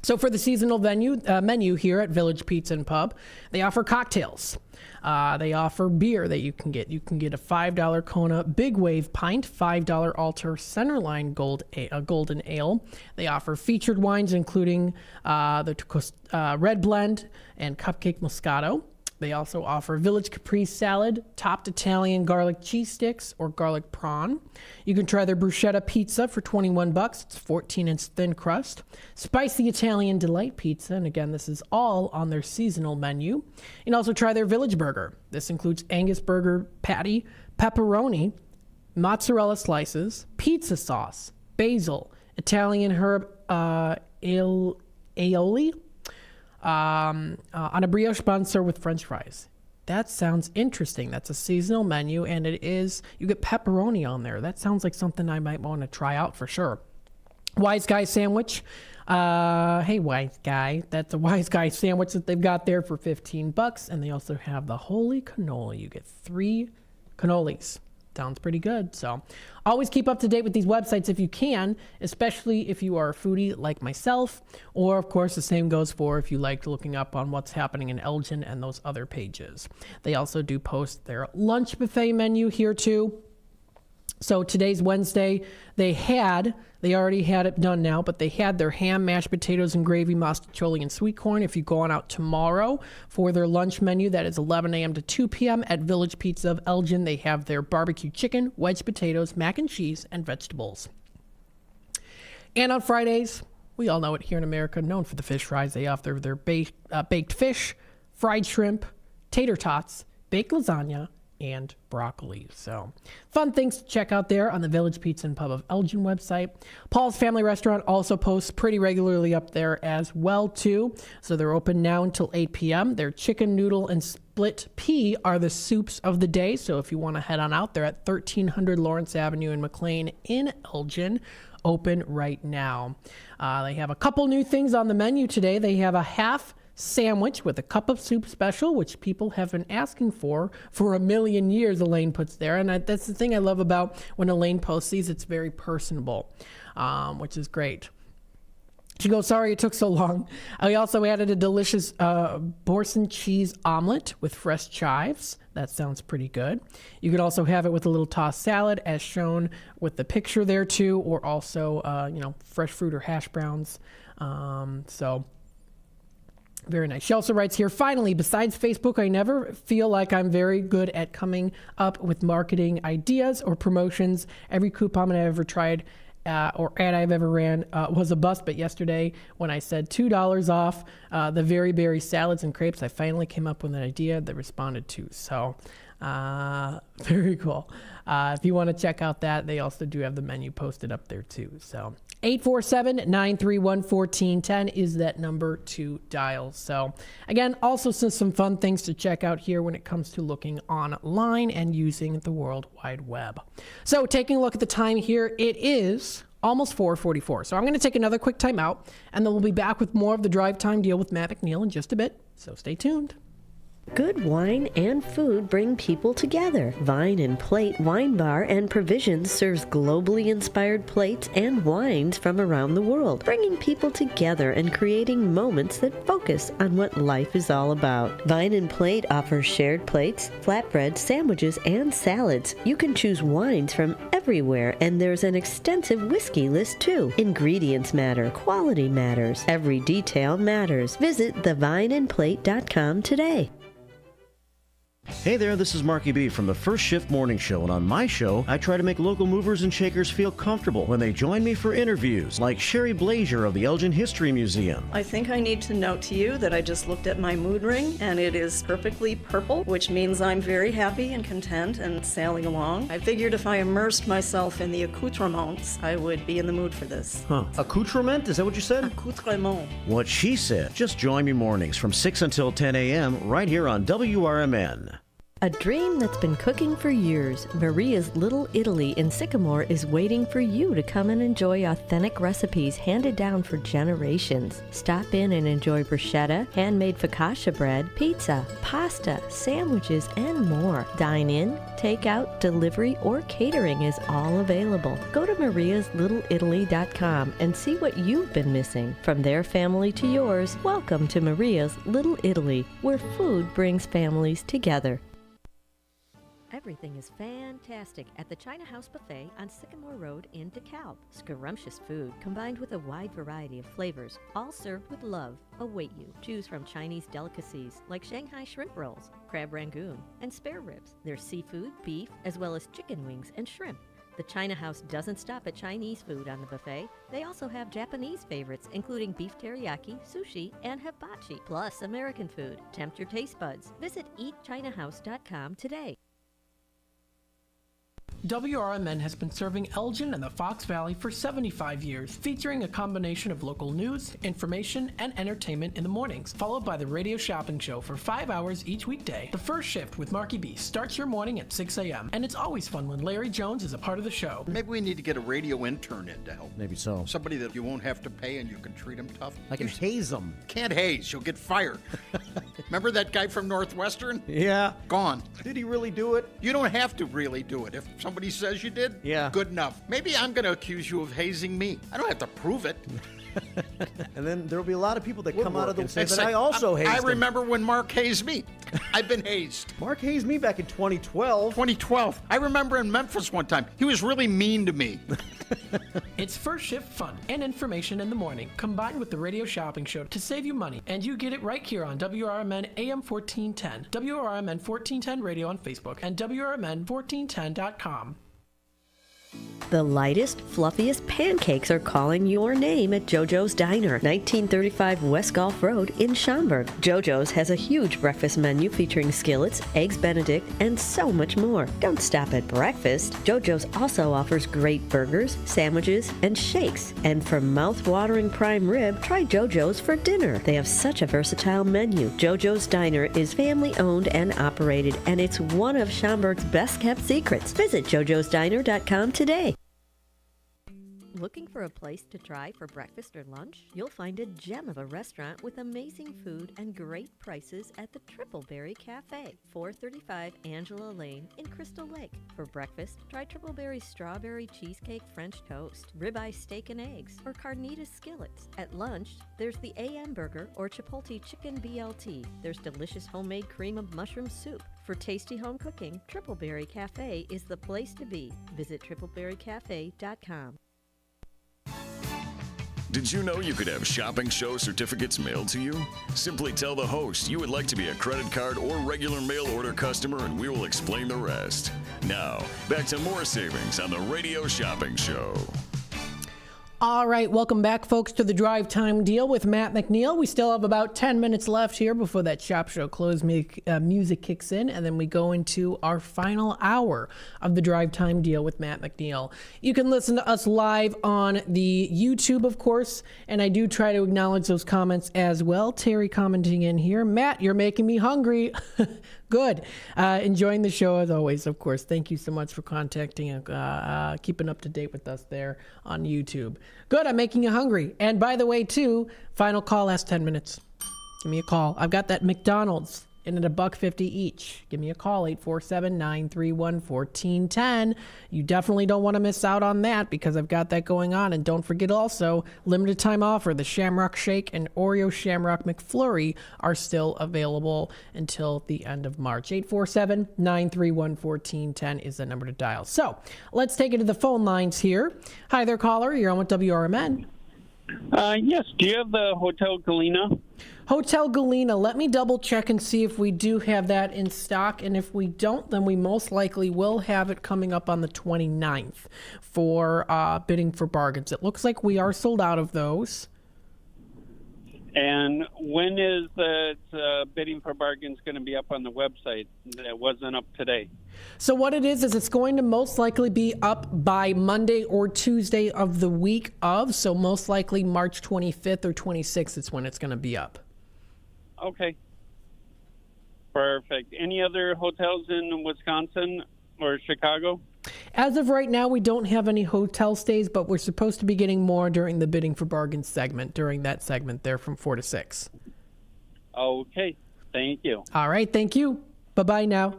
Speaker 5: So for the seasonal menu here at Village Pizza and Pub, they offer cocktails. They offer beer that you can get. You can get a $5 Kona Big Wave pint, $5 Altar Centerline Golden Ale. They offer featured wines, including the Red Blend and Cupcake Moscato. They also offer Village Caprese Salad, topped Italian garlic cheese sticks, or garlic prawn. You can try their bruschetta pizza for $21. It's 14-inch thin crust. Spicy Italian Delight Pizza, and again, this is all on their seasonal menu. You can also try their Village Burger. This includes Angus burger patty, pepperoni, mozzarella slices, pizza sauce, basil, Italian herb aioli, on a brioche bun served with French fries. That sounds interesting. That's a seasonal menu, and it is, you get pepperoni on there. That sounds like something I might want to try out for sure. Wise Guy sandwich. Hey, Wise Guy. That's a Wise Guy sandwich that they've got there for $15. And they also have the Holy Cannoli. You get 3 cannolis. Sounds pretty good. So always keep up to date with these websites if you can, especially if you are a foodie like myself, or of course the same goes for if you like looking up on what's happening in Elgin and those other pages. They also do post their lunch buffet menu here too. So today's Wednesday. They already had it done now, but they had their ham, mashed potatoes and gravy, mostaccioli and sweet corn. If you go on out tomorrow for their lunch menu, that is 11 a.m. to 2 p.m. at Village Pizza of Elgin. They have their barbecue chicken, wedge potatoes, mac and cheese, and vegetables. And on Fridays, we all know it here in America, known for the fish fries. They offer their baked fish, fried shrimp, tater tots, baked lasagna, and broccoli. So fun things to check out there on the Village Pizza and Pub of Elgin website. Paul's Family Restaurant also posts pretty regularly up there as well too. So they're open now until 8 p.m. Their chicken noodle and split pea are the soups of the day. So if you want to head on out there at 1300 Lawrence Avenue in McLean in Elgin, open right now. They have a couple new things on the menu today. They have a half sandwich with a cup of soup special, which people have been asking for a million years, Elaine puts there. And that's the thing I love about when Elaine posts these. It's very personable, which is great. She goes, sorry it took so long. I also added a delicious Boursin cheese omelet with fresh chives. That sounds pretty good. You could also have it with a little tossed salad as shown with the picture there too, or also, fresh fruit or hash browns. So very nice. She also writes here, finally, besides Facebook, I never feel like I'm very good at coming up with marketing ideas or promotions. Every coupon I've ever tried or ad I've ever ran was a bust, but yesterday when I said $2 off the very berry salads and crepes, I finally came up with an idea that responded to. So very cool. If you want to check out that, they also do have the menu posted up there too. So 847-931-1410 is that number to dial. So again, also some fun things to check out here when it comes to looking online and using the World Wide Web. So taking a look at the time here, it is almost 4:44. So I'm going to take another quick time out, and then we'll be back with more of the Drive Time Deal with Matt McNeil in just a bit. So stay tuned.
Speaker 8: Good wine and food bring people together. Vine and Plate Wine Bar and Provisions serves globally inspired plates and wines from around the world, bringing people together and creating moments that focus on what life is all about. Vine and Plate offers shared plates, flatbreads, sandwiches, and salads. You can choose wines from everywhere, and there's an extensive whiskey list too. Ingredients matter, quality matters, every detail matters. Visit thevineandplate.com today.
Speaker 2: Hey there, this is Marky B from the First Shift Morning Show, and on my show, I try to make local movers and shakers feel comfortable when they join me for interviews, like Sherry Blazier of the Elgin History Museum.
Speaker 7: I think I need to note to you that I just looked at my mood ring, and it is perfectly purple, which means I'm very happy and content and sailing along. I figured if I immersed myself in the accoutrements, I would be in the mood for this.
Speaker 2: Huh. Accoutrement? Is that what you said?
Speaker 7: Accoutrement.
Speaker 2: What she said. Just join me mornings from 6 until 10 a.m. right here on WRMN.
Speaker 8: A dream that's been cooking for years, Maria's Little Italy in Sycamore is waiting for you to come and enjoy authentic recipes handed down for generations. Stop in and enjoy bruschetta, handmade focaccia bread, pizza, pasta, sandwiches, and more. Dine in, take out, delivery, or catering is all available. Go to mariaslittleitaly.com and see what you've been missing. From their family to yours, welcome to Maria's Little Italy, where food brings families together. Everything is fantastic at the China House Buffet on Sycamore Road in DeKalb. Scrumptious food combined with a wide variety of flavors, all served with love, await you. Choose from Chinese delicacies like Shanghai shrimp rolls, crab rangoon, and spare ribs. There's seafood, beef, as well as chicken wings and shrimp. The China House doesn't stop at Chinese food on the buffet. They also have Japanese favorites, including beef teriyaki, sushi, and hibachi, plus American food. Tempt your taste buds. Visit eatchinahouse.com today.
Speaker 5: WRMN has been serving Elgin and the Fox Valley for 75 years, featuring a combination of local news, information, and entertainment in the mornings, followed by the radio shopping show for 5 hours each weekday. The First Shift with Marky B starts your morning at 6 a.m., and it's always fun when Larry Jones is a part of the show.
Speaker 22: Maybe we need to get a radio intern in to help.
Speaker 2: Maybe so.
Speaker 22: Somebody that you won't have to pay and you can treat them tough.
Speaker 2: I can haze them.
Speaker 22: Can't haze, you'll get fired. Remember that guy from Northwestern?
Speaker 2: Yeah.
Speaker 22: Gone.
Speaker 2: Did he really do it?
Speaker 22: You don't have to really do it. If somebody says you did,
Speaker 2: yeah,
Speaker 22: good enough. Maybe I'm going to accuse you of hazing me. I don't have to prove it.
Speaker 2: And then there'll be a lot of people that come out of the and say that I also hazed
Speaker 22: I remember when Mark hazed me. I've been hazed.
Speaker 2: Mark hazed me back in 2012.
Speaker 22: 2012. I remember in Memphis one time. He was really mean to me.
Speaker 5: It's First Shift fun and information in the morning, combined with the radio shopping show to save you money. And you get it right here on WRMN AM 1410, WRMN 1410 Radio on Facebook, and WRMN1410.com.
Speaker 8: The lightest, fluffiest pancakes are calling your name at JoJo's Diner, 1935 West Gulf Road in Schaumburg. JoJo's has a huge breakfast menu featuring skillets, eggs Benedict, and so much more. Don't stop at breakfast. JoJo's also offers great burgers, sandwiches, and shakes. And for mouth-watering prime rib, try JoJo's for dinner. They have such a versatile menu. JoJo's Diner is family-owned and operated, and it's one of Schaumburg's best-kept secrets. Visit jojosdiner.com today. Looking for a place to try for breakfast or lunch? You'll find a gem of a restaurant with amazing food and great prices at the Tripleberry Cafe, 435 Angela Lane in Crystal Lake. For breakfast, try Tripleberry's strawberry cheesecake French toast, ribeye steak and eggs, or carnitas skillets. At lunch, there's the AM burger or Chipotle chicken BLT. There's delicious homemade cream of mushroom soup. For tasty home cooking, Tripleberry Cafe is the place to be. Visit tripleberrycafe.com.
Speaker 4: Did you know you could have shopping show certificates mailed to you? Simply tell the host you would like to be a credit card or regular mail order customer, and we will explain the rest. Now, back to more savings on the Radio Shopping Show.
Speaker 5: All right, welcome back, folks, to the Drive Time Deal with Matt McNeil. We still have about 10 minutes left here before that Shop Show close music kicks in, and then we go into our final hour of the Drive Time Deal with Matt McNeil. You can listen to us live on the YouTube, of course, and I do try to acknowledge those comments as well. Terry commenting in here, Matt, you're making me hungry. Good. Enjoying the show as always, of course. Thank you so much for contacting and keeping up to date with us there on YouTube. Good. I'm making you hungry. And by the way, too, final call last 10 minutes. Give me a call. I've got that McDonald's in at $1.50 each. Give me a call, 847-931-1410. You definitely don't want to miss out on that because I've got that going on. And don't forget also, limited time offer, the Shamrock Shake and Oreo Shamrock McFlurry are still available until the end of March. 847-931-1410 is the number to dial. So let's take it to the phone lines here. Hi there, caller. You're on with WRMN.
Speaker 10: Yes. Do you have the Hotel Galena?
Speaker 5: Hotel Galena. Let me double check and see if we do have that in stock. And if we don't, then we most likely will have it coming up on the 29th for bidding for bargains. It looks like we are sold out of those.
Speaker 10: And when is the bidding for bargains going to be up on the website? That wasn't up today.
Speaker 5: So what it is it's going to most likely be up by Monday or Tuesday of the week of. So most likely March 25th or 26th is when it's going to be up.
Speaker 10: Okay. Perfect. Any other hotels in Wisconsin or Chicago?
Speaker 5: As of right now, we don't have any hotel stays, but we're supposed to be getting more during the bidding for bargains segment, during that segment there from 4 to 6.
Speaker 10: Okay. Thank you.
Speaker 5: All right. Thank you. Bye-bye now.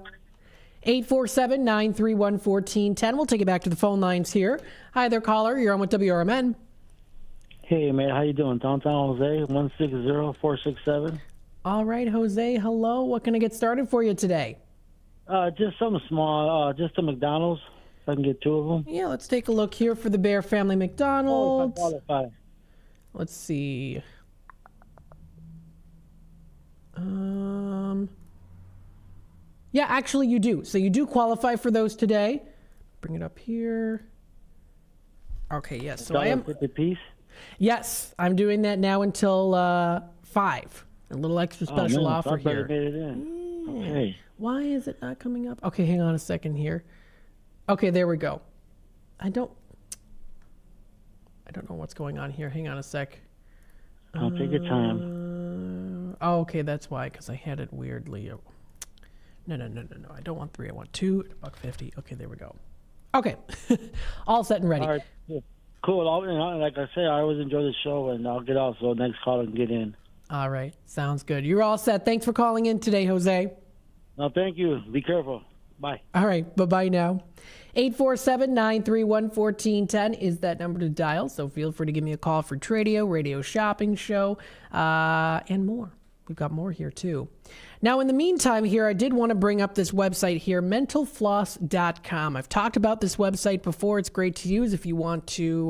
Speaker 5: 847-931-1410. We'll take it back to the phone lines here. Hi there, caller. You're on with WRMN.
Speaker 11: Hey, man. How you doing? Downtown Jose, 160467.
Speaker 5: All right, Jose. Hello. What can I get started for you today?
Speaker 11: Just something small. Just a McDonald's. If I can get 2 of them.
Speaker 5: Yeah, let's take a look here for the Bear Family McDonald's.
Speaker 11: Oh, if I qualify.
Speaker 5: Let's see. Yeah, actually you do. So you do qualify for those today. Bring it up here. Okay, yes. So I am.
Speaker 11: $1.50 piece?
Speaker 5: Yes, I'm doing that now until 5. A little extra special offer here.
Speaker 11: Made it in. Okay.
Speaker 5: Why is it not coming up? Okay, hang on a second here. Okay, there we go. I don't know what's going on here. Hang on a sec.
Speaker 11: I'll take your time.
Speaker 5: Oh, okay, that's why, because I had it weirdly. No. I don't want 3. I want 2 at $1.50. Okay, there we go. Okay, all set and ready.
Speaker 11: All right, cool. Like I say, I always enjoy the show, and I'll get off so next caller can get in.
Speaker 5: All right, sounds good. You're all set. Thanks for calling in today, Jose.
Speaker 11: No, thank you. Be careful. Bye.
Speaker 5: All right, bye-bye now. 847-931-1410 is that number to dial, so feel free to give me a call for Tradio, Radio Shopping Show, and more. We've got more here, too. Now, in the meantime here, I did want to bring up this website here, mentalfloss.com. I've talked about this website before. It's great to use if you want to,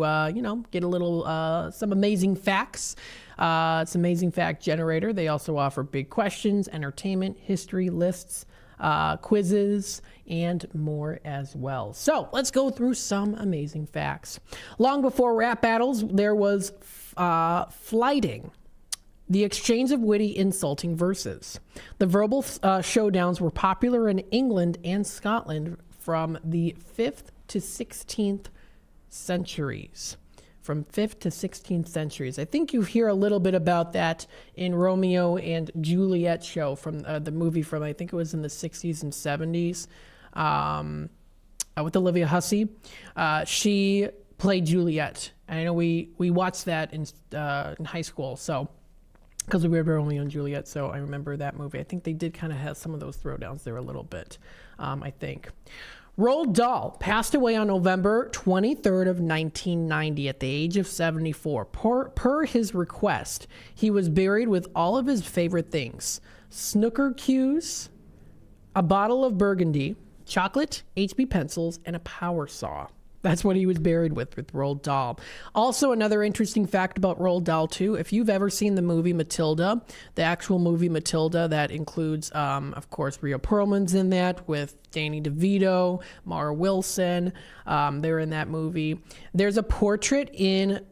Speaker 5: get a little, some amazing facts. It's an amazing fact generator. They also offer big questions, entertainment, history, lists, quizzes, and more as well. So let's go through some amazing facts. Long before rap battles, there was flighting, the exchange of witty, insulting verses. The verbal showdowns were popular in England and Scotland from the 5th to 16th centuries. From 5th to 16th centuries. I think you hear a little bit about that in Romeo and Juliet show from the movie from, I think it was in the 60s and 70s with Olivia Hussey. She played Juliet And I know we watched that in high school, so because we were Romeo and Juliet, so I remember that movie. I think they did kind of have some of those throwdowns there a little bit, I think. Roald Dahl passed away on November 23rd of 1990 at the age of 74. Per his request, he was buried with all of his favorite things: snooker cues, a bottle of Burgundy, chocolate, HB pencils, and a power saw. That's what he was buried with Roald Dahl. Also, another interesting fact about Roald Dahl, too, if you've ever seen the movie Matilda, the actual movie Matilda, that includes, of course, Rhea Perlman's in that with Danny DeVito, Mara Wilson. They're in that movie. There's a portrait in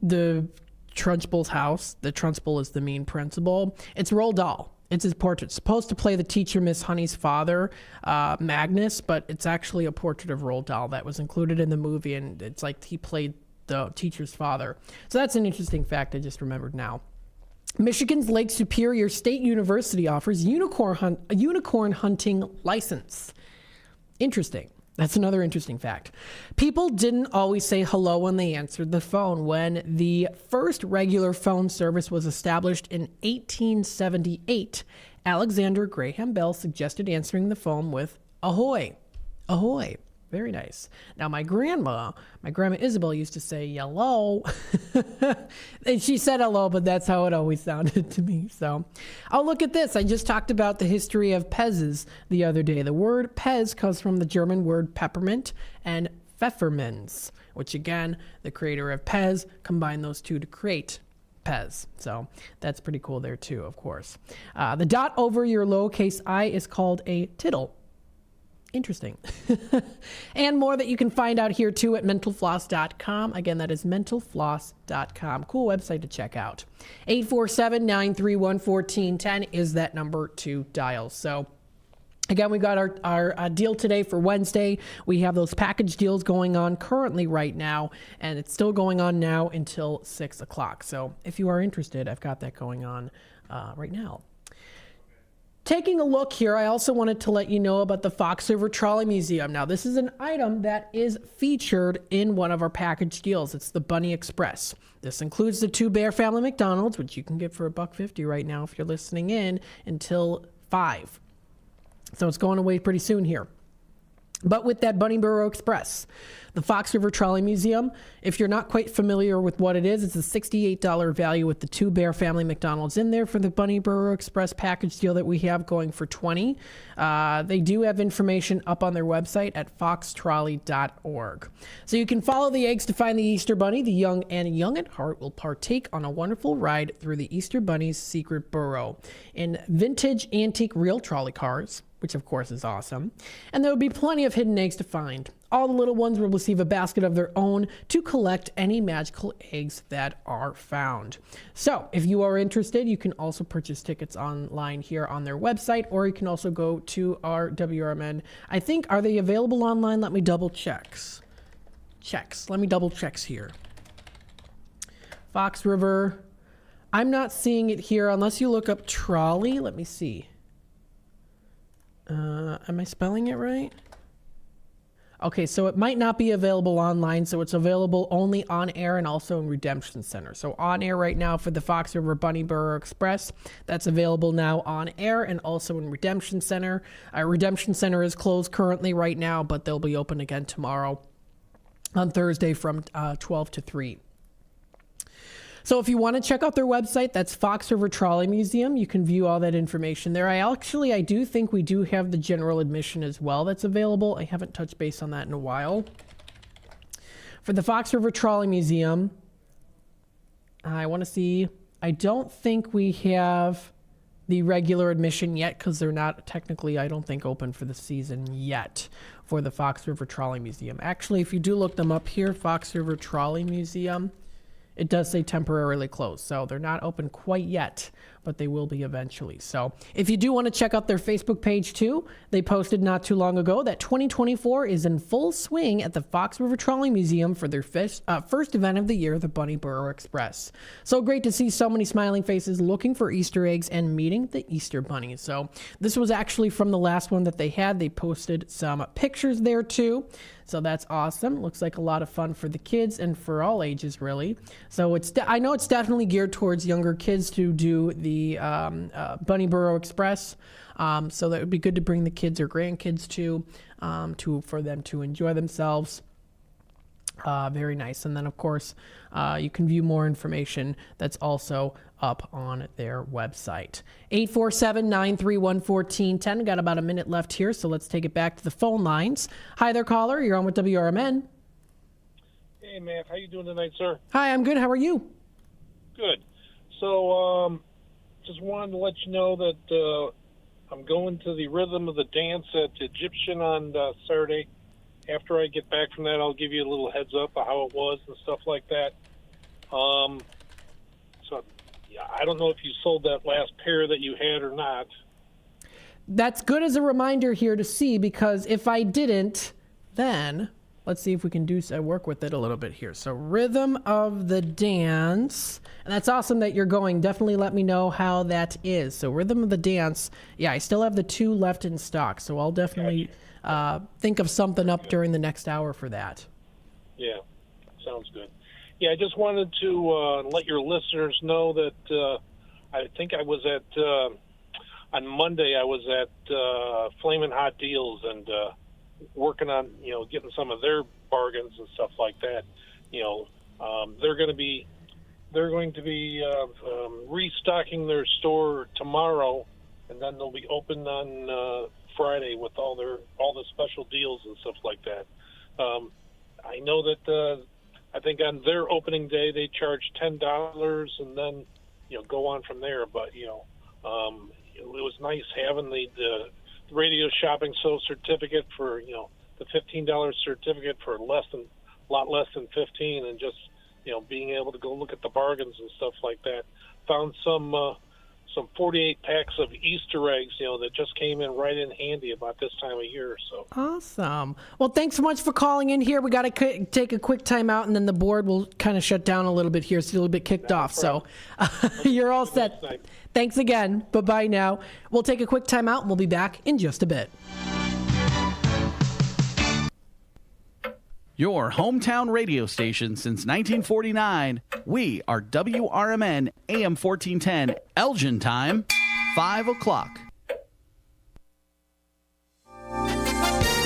Speaker 5: the Trunchbull's house. The Trunchbull is the mean principal. It's Roald Dahl. It's his portrait. It's supposed to play the teacher, Miss Honey's father, Magnus, but it's actually a portrait of Roald Dahl that was included in the movie, and it's like he played the teacher's father. So that's an interesting fact I just remembered now. Michigan's Lake Superior State University offers a unicorn hunting license. Interesting. That's another interesting fact. People didn't always say hello when they answered the phone. When the first regular phone service was established in 1878, Alexander Graham Bell suggested answering the phone with "Ahoy, ahoy." Very nice. Now, my grandma Isabel used to say "yellow." And she said hello, but that's how it always sounded to me. So, oh, look at this. I just talked about the history of Pez's the other day. The word Pez comes from the German word peppermint and Pfefferminz, which again, the creator of Pez combined those two to create Pez. So that's pretty cool there too, of course. The dot over your lowercase I is called a tittle. Interesting. And more that you can find out here too at mentalfloss.com. Again, that is mentalfloss.com. Cool website to check out. 847-931-1410 is that number to dial. So again, we got our deal today for Wednesday. We have those package deals going on currently right now, and it's still going on now until 6 o'clock. So if you are interested, I've got that going on right now. Taking a look here, I also wanted to let you know about the Fox River Trolley Museum. Now, this is an item that is featured in one of our package deals. It's the Bunny Express. This includes the 2 Bear Family McDonald's, which you can get for $1.50 right now if you're listening in, until 5. So it's going away pretty soon here. But with that Bunny Burro Express, the Fox River Trolley Museum, if you're not quite familiar with what it is, it's a $68 value with the 2 Bear Family McDonald's in there for the Bunny Burro Express package deal that we have going for $20. They do have information up on their website at foxtrolley.org. So you can follow the eggs to find the Easter Bunny. The young and young at heart will partake on a wonderful ride through the Easter Bunny's secret burrow in vintage antique real trolley cars, which of course is awesome. And there will be plenty of hidden eggs to find. All the little ones will receive a basket of their own to collect any magical eggs that are found. So if you are interested, you can also purchase tickets online here on their website, or you can also go to our WRMN. I think, are they available online? Let me double checks. Let me double checks here. Fox River. I'm not seeing it here unless you look up trolley. Let me see. Am I spelling it right? Okay, so it might not be available online, so it's available only on air and also in Redemption Center. So on air right now for the Fox River Bunny Burro Express, that's available now on air and also in Redemption Center. Redemption Center is closed currently right now, but they'll be open again tomorrow on Thursday from 12 to 3. So if you want to check out their website, that's Fox River Trolley Museum. You can view all that information there. I do think we do have the general admission as well that's available. I haven't touched base on that in a while. For the Fox River Trolley Museum, I want to see, I don't think we have the regular admission yet because they're not technically, I don't think, open for the season yet for the Fox River Trolley Museum. Actually, if you do look them up here, Fox River Trolley Museum, it does say temporarily closed, so they're not open quite yet, but they will be eventually. So if you do want to check out their Facebook page too, they posted not too long ago that 2024 is in full swing at the Fox River Trolley Museum for their first event of the year, the Bunny Burro Express. So great to see so many smiling faces looking for Easter eggs and meeting the Easter Bunny. So this was actually from the last one that they had. They posted some pictures there too. So that's awesome. Looks like a lot of fun for the kids and for all ages, really. So I know it's definitely geared towards younger kids to do the Bunny Burrow Express. So that would be good to bring the kids or grandkids for them to enjoy themselves. Very nice. And then, of course, you can view more information that's also up on their website. 847-931-1410. Got about a minute left here, so let's take it back to the phone lines. Hi there, caller. You're on with WRMN.
Speaker 9: Hey, Matt. How you doing tonight, sir?
Speaker 5: Hi, I'm good. How are you?
Speaker 9: Good. So, just wanted to let you know that I'm going to the Rhythm of the Dance at Egyptian on Saturday. After I get back from that, I'll give you a little heads up of how it was and stuff like that. So, yeah, I don't know if you sold that last pair that you had or not.
Speaker 5: That's good as a reminder here to see, because if I didn't, then let's see if we can work with it a little bit here. So Rhythm of the Dance, and that's awesome that you're going. Definitely let me know how that is. So Rhythm of the Dance, yeah, I still have the 2 left in stock, so I'll definitely think of something up during the next hour for that.
Speaker 9: Yeah, sounds good. Yeah, I just wanted to let your listeners know that I think I was on Monday I was at Flamin' Hot Deals and working on, getting some of their bargains and stuff like that. They're going to be restocking their store tomorrow, and then they'll be open on Friday with all the special deals and stuff like that. I know that I think on their opening day they charge $10 and then go on from there. But it was nice having the radio shopping certificate for the $15 certificate for a lot less than $15, and just being able to go look at the bargains and stuff like that. Found some 48 packs of Easter eggs, that just came in right in handy about this time of year. So
Speaker 5: awesome. Well, thanks so much for calling in here. We got to take a quick time out, and then the board will kind of shut down a little bit here. It's a little bit kicked off. So you're all set. Thanks again. Bye-bye now. We'll take a quick time out, and we'll be back in just a bit.
Speaker 13: Your hometown radio station since 1949. We are WRMN AM 1410, Elgin time, 5 o'clock.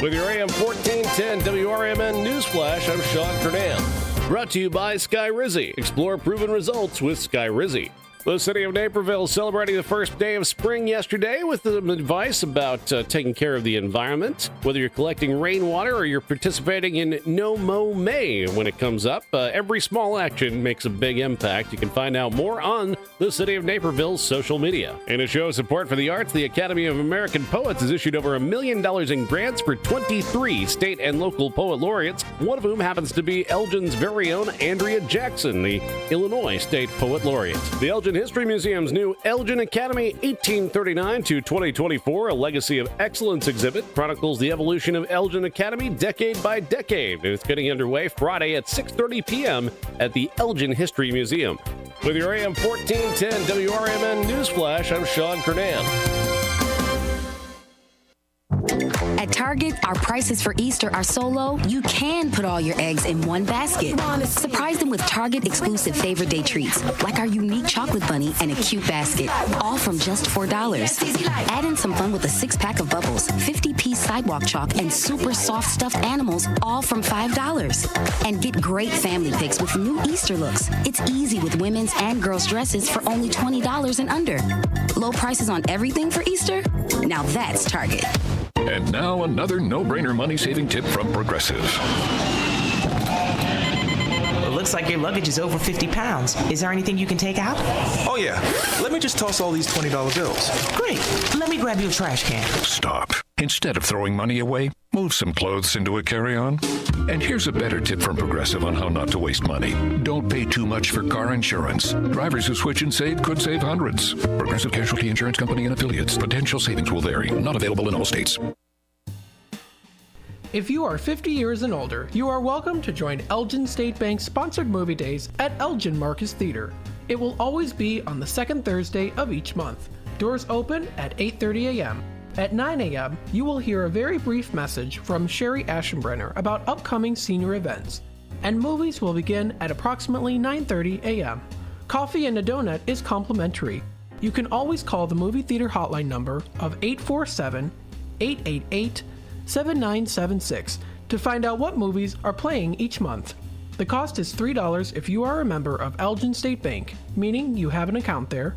Speaker 17: With your AM 1410 WRMN Newsflash, I'm Sean Kernan. Brought to you by Sky Rizzy. Explore proven results with Sky Rizzy. The city of Naperville celebrating the first day of spring yesterday with some advice about taking care of the environment. Whether you're collecting rainwater or you're participating in No Mow May when it comes up, every small action makes a big impact. You can find out more on the city of Naperville's social media. In a show of support for the arts, the Academy of American Poets has issued over $1 million in grants for 23 state and local poet laureates, one of whom happens to be Elgin's very own Andrea Jackson, the Illinois State Poet Laureate. The Elgin History Museum's new Elgin Academy 1839 to 2024, a legacy of excellence exhibit, chronicles the evolution of Elgin Academy decade by decade. And it's getting underway Friday at 6:30 p.m. at the Elgin History Museum. With your AM 1410 WRMN Newsflash, I'm Sean Kernan.
Speaker 18: At Target, our prices for Easter are so low, you can put all your eggs in one basket. Surprise them with Target exclusive favorite day treats, like our unique chocolate bunny and a cute basket, all from just $4. Add in some fun with a 6-pack of bubbles, 50-piece sidewalk chalk, and super soft stuffed animals, all from $5. And get great family picks with new Easter looks. It's easy with women's and girls' dresses for only $20 and under. Low prices on everything for Easter? Now that's Target.
Speaker 19: And now another no-brainer money-saving tip from Progressive.
Speaker 20: It looks like your luggage is over 50 pounds. Is there anything you can take out?
Speaker 21: Oh, yeah. Let me just toss all these $20 bills.
Speaker 20: Great. Let me grab you a trash can.
Speaker 19: Stop. Instead of throwing money away, move some clothes into a carry-on. And here's a better tip from Progressive on how not to waste money. Don't pay too much for car insurance. Drivers who switch and save could save hundreds. Progressive Casualty Insurance Company and affiliates. Potential savings will vary. Not available in all states.
Speaker 5: If you are 50 years and older, you are welcome to join Elgin State Bank's sponsored movie days at Elgin Marcus Theater. It will always be on the second Thursday of each month. Doors open at 8:30 a.m. At 9 a.m., you will hear a very brief message from Sherry Aschenbrenner about upcoming senior events, and movies will begin at approximately 9:30 a.m. Coffee and a donut is complimentary. You can always call the movie theater hotline number of 847-888-7976 to find out what movies are playing each month. The cost is $3 if you are a member of Elgin State Bank, meaning you have an account there,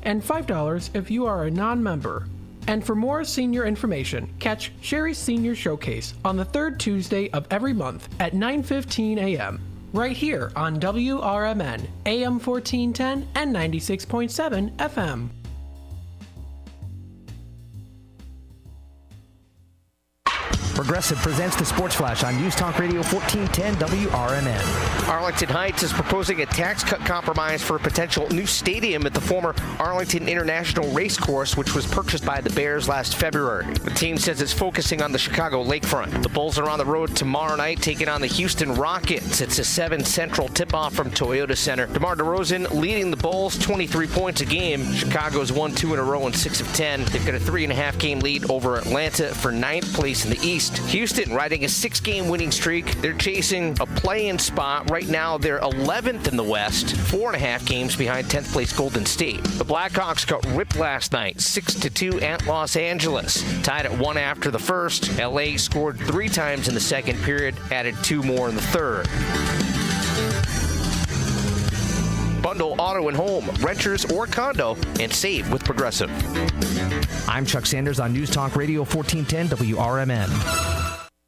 Speaker 5: and $5 if you are a non-member. And for more senior information, catch Sherry's Senior Showcase on the third Tuesday of every month at 9:15 a.m. right here on WRMN, AM 1410 and 96.7 FM.
Speaker 1: Progressive presents the Sports Flash on News Talk Radio 1410 WRMN.
Speaker 3: Arlington Heights is proposing a tax cut compromise for a potential new stadium at the former Arlington International Racecourse, which was purchased by the Bears last February. The team says it's focusing on the Chicago lakefront. The Bulls are on the road tomorrow night, taking on the Houston Rockets. It's a 7 Central tip-off from Toyota Center. DeMar DeRozan leading the Bulls 23 points a game. Chicago's won 2 in a row and 6 of 10. They've got a 3.5 game lead over Atlanta for 9th place in the East. Houston riding a 6-game winning streak. They're chasing a play-in spot. Right now, they're 11th in the West, 4.5 games behind 10th place Golden State. The Blackhawks got ripped last night, 6-2 at Los Angeles. Tied at 1 after the first. LA scored 3 times in the second period, added 2 more in the third. Bundle auto and home, renters or condo, and save with Progressive.
Speaker 1: I'm Chuck Sanders on News Talk Radio 1410 WRMN.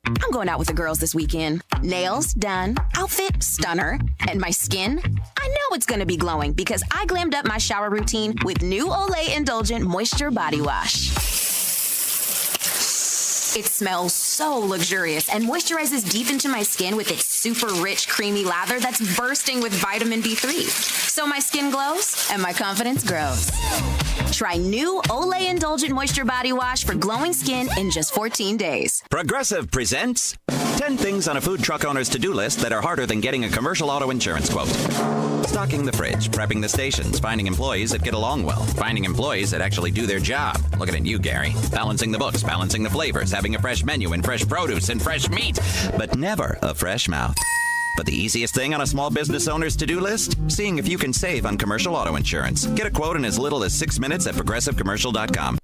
Speaker 14: I'm going out with the girls this weekend. Nails done, outfit stunner, and my skin, I know it's going to be glowing because I glammed up my shower routine with new Olay Indulgent Moisture Body Wash. It smells so luxurious and moisturizes deep into my skin with its super rich, creamy lather that's bursting with vitamin B3. So my skin glows and my confidence grows. Try new Olay Indulgent Moisture Body Wash for glowing skin in just 14 days.
Speaker 15: Progressive presents 10 things on a food truck owner's to-do list that are harder than getting a commercial auto insurance quote. Stocking the fridge, prepping the stations, finding employees that get along well, finding employees that actually do their job. Looking at you, Gary. Balancing the books, balancing the flavors, having a fresh menu and fresh produce and fresh meat, but never a fresh mouth. But the easiest thing on a small business owner's to-do list? Seeing if you can save on commercial auto insurance. Get a quote in as little as 6 minutes at progressivecommercial.com.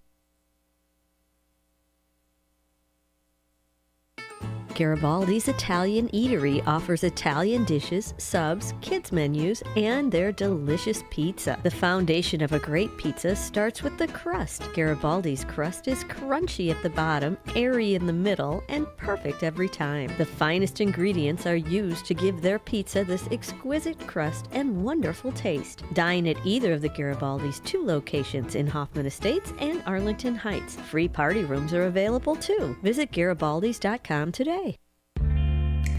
Speaker 8: Garibaldi's Italian Eatery offers Italian dishes, subs, kids menus, and their delicious pizza. The foundation of a great pizza starts with the crust. Garibaldi's crust is crunchy at the bottom, airy in the middle, and perfect every time. The finest ingredients are used to give their pizza this exquisite crust and wonderful taste. Dine at either of the Garibaldi's 2 locations in Hoffman Estates and Arlington Heights. Free party rooms are available too. Visit Garibaldis.com today.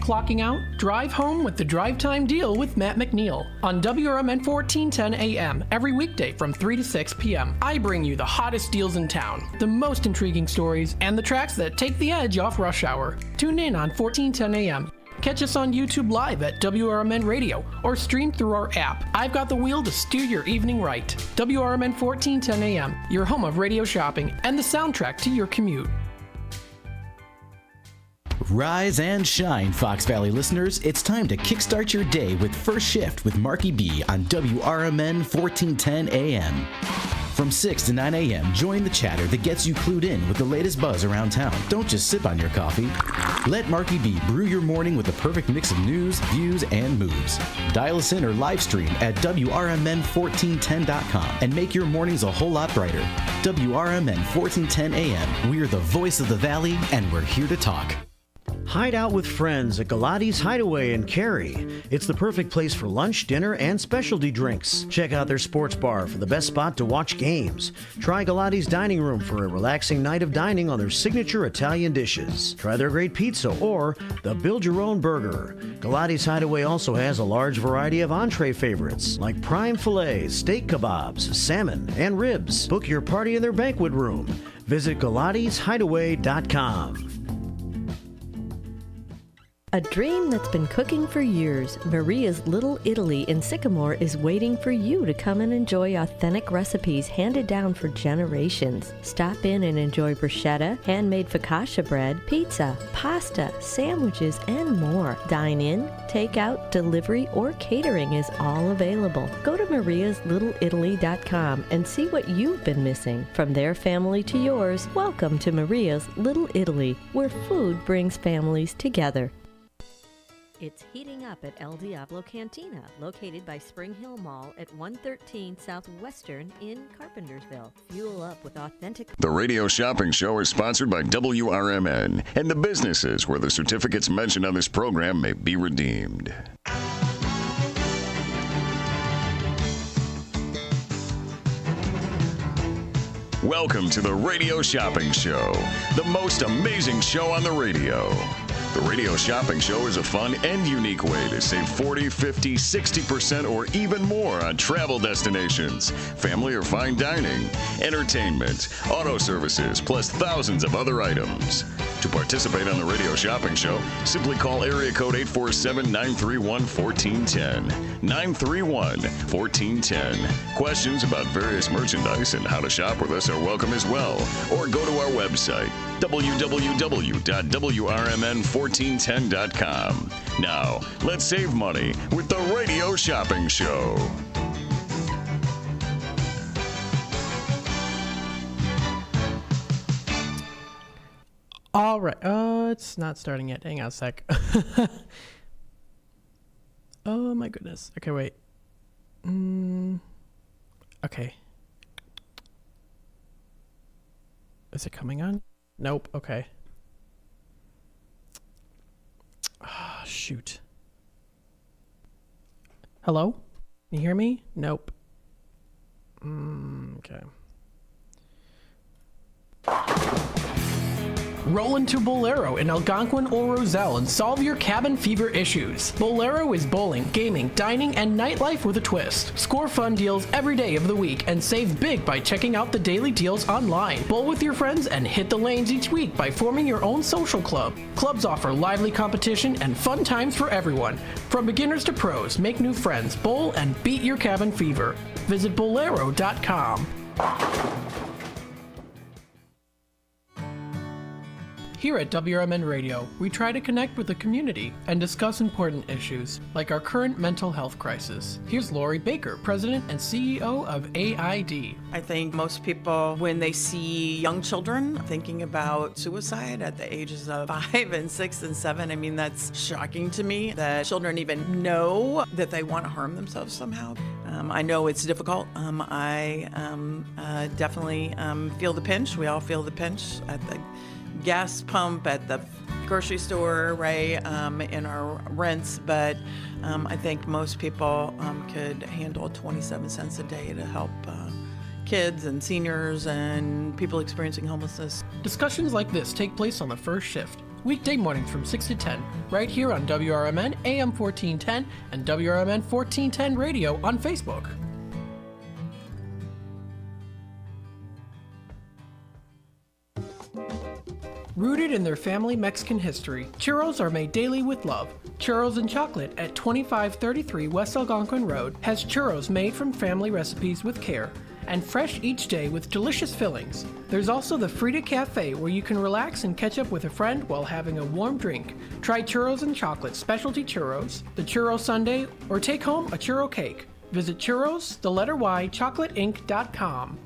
Speaker 5: Clocking out? Drive home with the Drive Time Deal with Matt McNeil on WRMN 1410 AM every weekday from 3 to 6 p.m. I bring you the hottest deals in town, the most intriguing stories, and the tracks that take the edge off rush hour. Tune in on 1410 AM. Catch us on YouTube Live at WRMN Radio or stream through our app. I've got the wheel to steer your evening right. WRMN 1410 AM, your home of radio shopping and the soundtrack to your commute.
Speaker 16: Rise and shine, Fox Valley listeners. It's time to kickstart your day with First Shift with Marky B on WRMN 1410 AM. From 6 to 9 a.m., join the chatter that gets you clued in with the latest buzz around town. Don't just sip on your coffee. Let Marky B brew your morning with the perfect mix of news, views, and moves. Dial us in or live stream at WRMN1410.com and make your mornings a whole lot brighter. WRMN 1410 AM. We're the voice of the Valley, and we're here to talk.
Speaker 2: Hide out with friends at Galati's Hideaway in Cary. It's the perfect place for lunch, dinner, and specialty drinks. Check out their sports bar for the best spot to watch games. Try Galati's Dining Room for a relaxing night of dining on their signature Italian dishes. Try their great pizza or the build-your-own burger. Galati's Hideaway also has a large variety of entree favorites like prime fillets, steak kebabs, salmon, and ribs. Book your party in their banquet room. Visit GalatisHideaway.com.
Speaker 8: A dream that's been cooking for years, Maria's Little Italy in Sycamore is waiting for you to come and enjoy authentic recipes handed down for generations. Stop in and enjoy bruschetta, handmade focaccia bread, pizza, pasta, sandwiches, and more. Dine in, take out, delivery, or catering is all available. Go to mariaslittle.italy.com and see what you've been missing. From their family to yours, welcome to Maria's Little Italy, where food brings families together. It's heating up at El Diablo Cantina, located by Spring Hill Mall at 113 Southwestern in Carpentersville. Fuel up with authentic...
Speaker 4: The Radio Shopping Show is sponsored by WRMN and the businesses where the certificates mentioned on this program may be redeemed. Welcome to the Radio Shopping Show, the most amazing show on the radio. The Radio Shopping Show is a fun and unique way to save 40, 50, 60% or even more on travel destinations, family or fine dining, entertainment, auto services, plus thousands of other items. To participate on the Radio Shopping Show, simply call area code 847-931-1410. 931-1410. Questions about various merchandise and how to shop with us are welcome as well. Or go to our website, www.WRMN1410.com. Now, let's save money with the Radio Shopping Show.
Speaker 5: All right. It's not starting yet. Hang on a sec. Oh, my goodness. Okay, wait. Okay. Is it coming on? Nope. Okay. Ah, shoot. Hello? You hear me? Nope. Okay. Roll into Bolero in Algonquin or Roselle and solve your cabin fever issues. Bolero is bowling, gaming, dining, and nightlife with a twist. Score fun deals every day of the week and save big by checking out the daily deals online. Bowl with your friends and hit the lanes each week by forming your own social club. Clubs offer lively competition and fun times for everyone. From beginners to pros, make new friends, bowl, and beat your cabin fever. Visit Bolero.com. Here at WRMN Radio, we try to connect with the community and discuss important issues, like our current mental health crisis. Here's Lori Baker, President and CEO of AID.
Speaker 6: I think most people, when they see young children thinking about suicide at the ages of 5 and 6 and 7, I mean, that's shocking to me that children even know that they want to harm themselves somehow. I know it's difficult. I definitely feel the pinch. We all feel the pinch at the gas pump, at the grocery store, right, in our rents, but I think most people could handle 27 cents a day to help kids and seniors and people experiencing homelessness.
Speaker 5: Discussions like this take place on the first shift, weekday mornings from 6 to 10, right here on WRMN AM 1410 and WRMN 1410 Radio on Facebook. Rooted in their family Mexican history, churros are made daily with love. Churros and Chocolate at 2533 West Algonquin Road has churros made from family recipes with care and fresh each day with delicious fillings. There's also the Frida Cafe where you can relax and catch up with a friend while having a warm drink. Try Churros and Chocolate specialty churros, the churro sundae, or take home a churro cake. Visit churros, the letter Y, chocolateinc.com.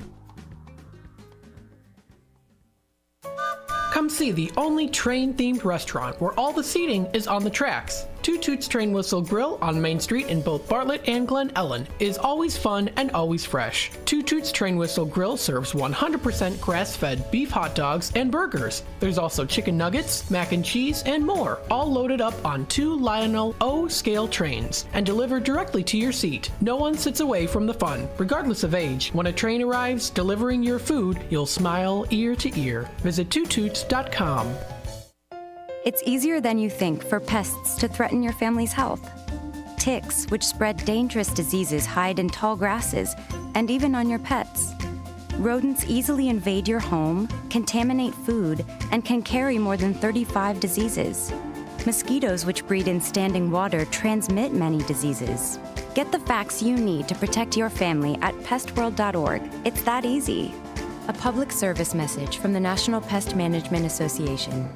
Speaker 5: Come see the only train-themed restaurant where all the seating is on the tracks. Two Toots Train Whistle Grill on Main Street in both Bartlett and Glen Ellen is always fun and always fresh. Two Toots Train Whistle Grill serves 100% grass-fed beef hot dogs and burgers. There's also chicken nuggets, mac and cheese, and more, all loaded up on 2 Lionel O scale trains and delivered directly to your seat. No one sits away from the fun, regardless of age. When a train arrives delivering your food, you'll smile ear to ear. Visit twotoots.com.
Speaker 12: It's easier than you think for pests to threaten your family's health. Ticks, which spread dangerous diseases, hide in tall grasses and even on your pets. Rodents easily invade your home, contaminate food, and can carry more than 35 diseases. Mosquitoes which breed in standing water transmit many diseases. Get the facts you need to protect your family at pestworld.org. It's that easy. A public service message from the National Pest Management Association.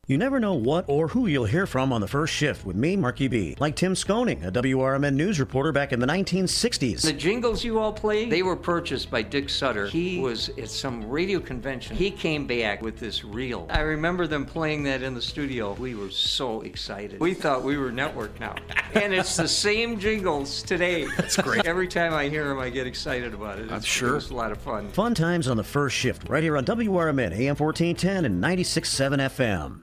Speaker 2: You never know what or who you'll hear from on the first shift with me, Marky B. Like Tim Skoning, a WRMN news reporter back in the 1960s.
Speaker 7: The jingles you all play, they were purchased by Dick Sutter. He was at some radio convention. He came back with this reel. I remember them playing that in the studio. We were so excited. We thought we were network now. And it's the same jingles today.
Speaker 2: That's great.
Speaker 7: Every time I hear them, I get excited about it.
Speaker 2: I'm sure.
Speaker 7: It was a lot of fun.
Speaker 2: Fun times on the first shift, right here on WRMN, AM 1410 and 96.7 FM.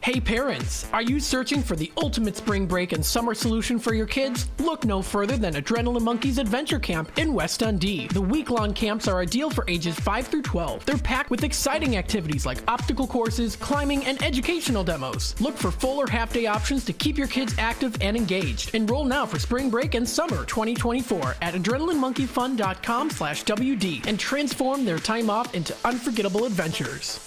Speaker 5: Hey parents, are you searching for the ultimate spring break and summer solution for your kids? Look no further than Adrenaline Monkeys Adventure Camp in West Dundee. The week-long camps are ideal for ages 5 through 12. They're packed with exciting activities like obstacle courses, climbing, and educational demos. Look for full or half-day options to keep your kids active and engaged. Enroll now for spring break and summer 2024 at adrenalinemonkeyfun.com/WD and transform their time off into unforgettable adventures.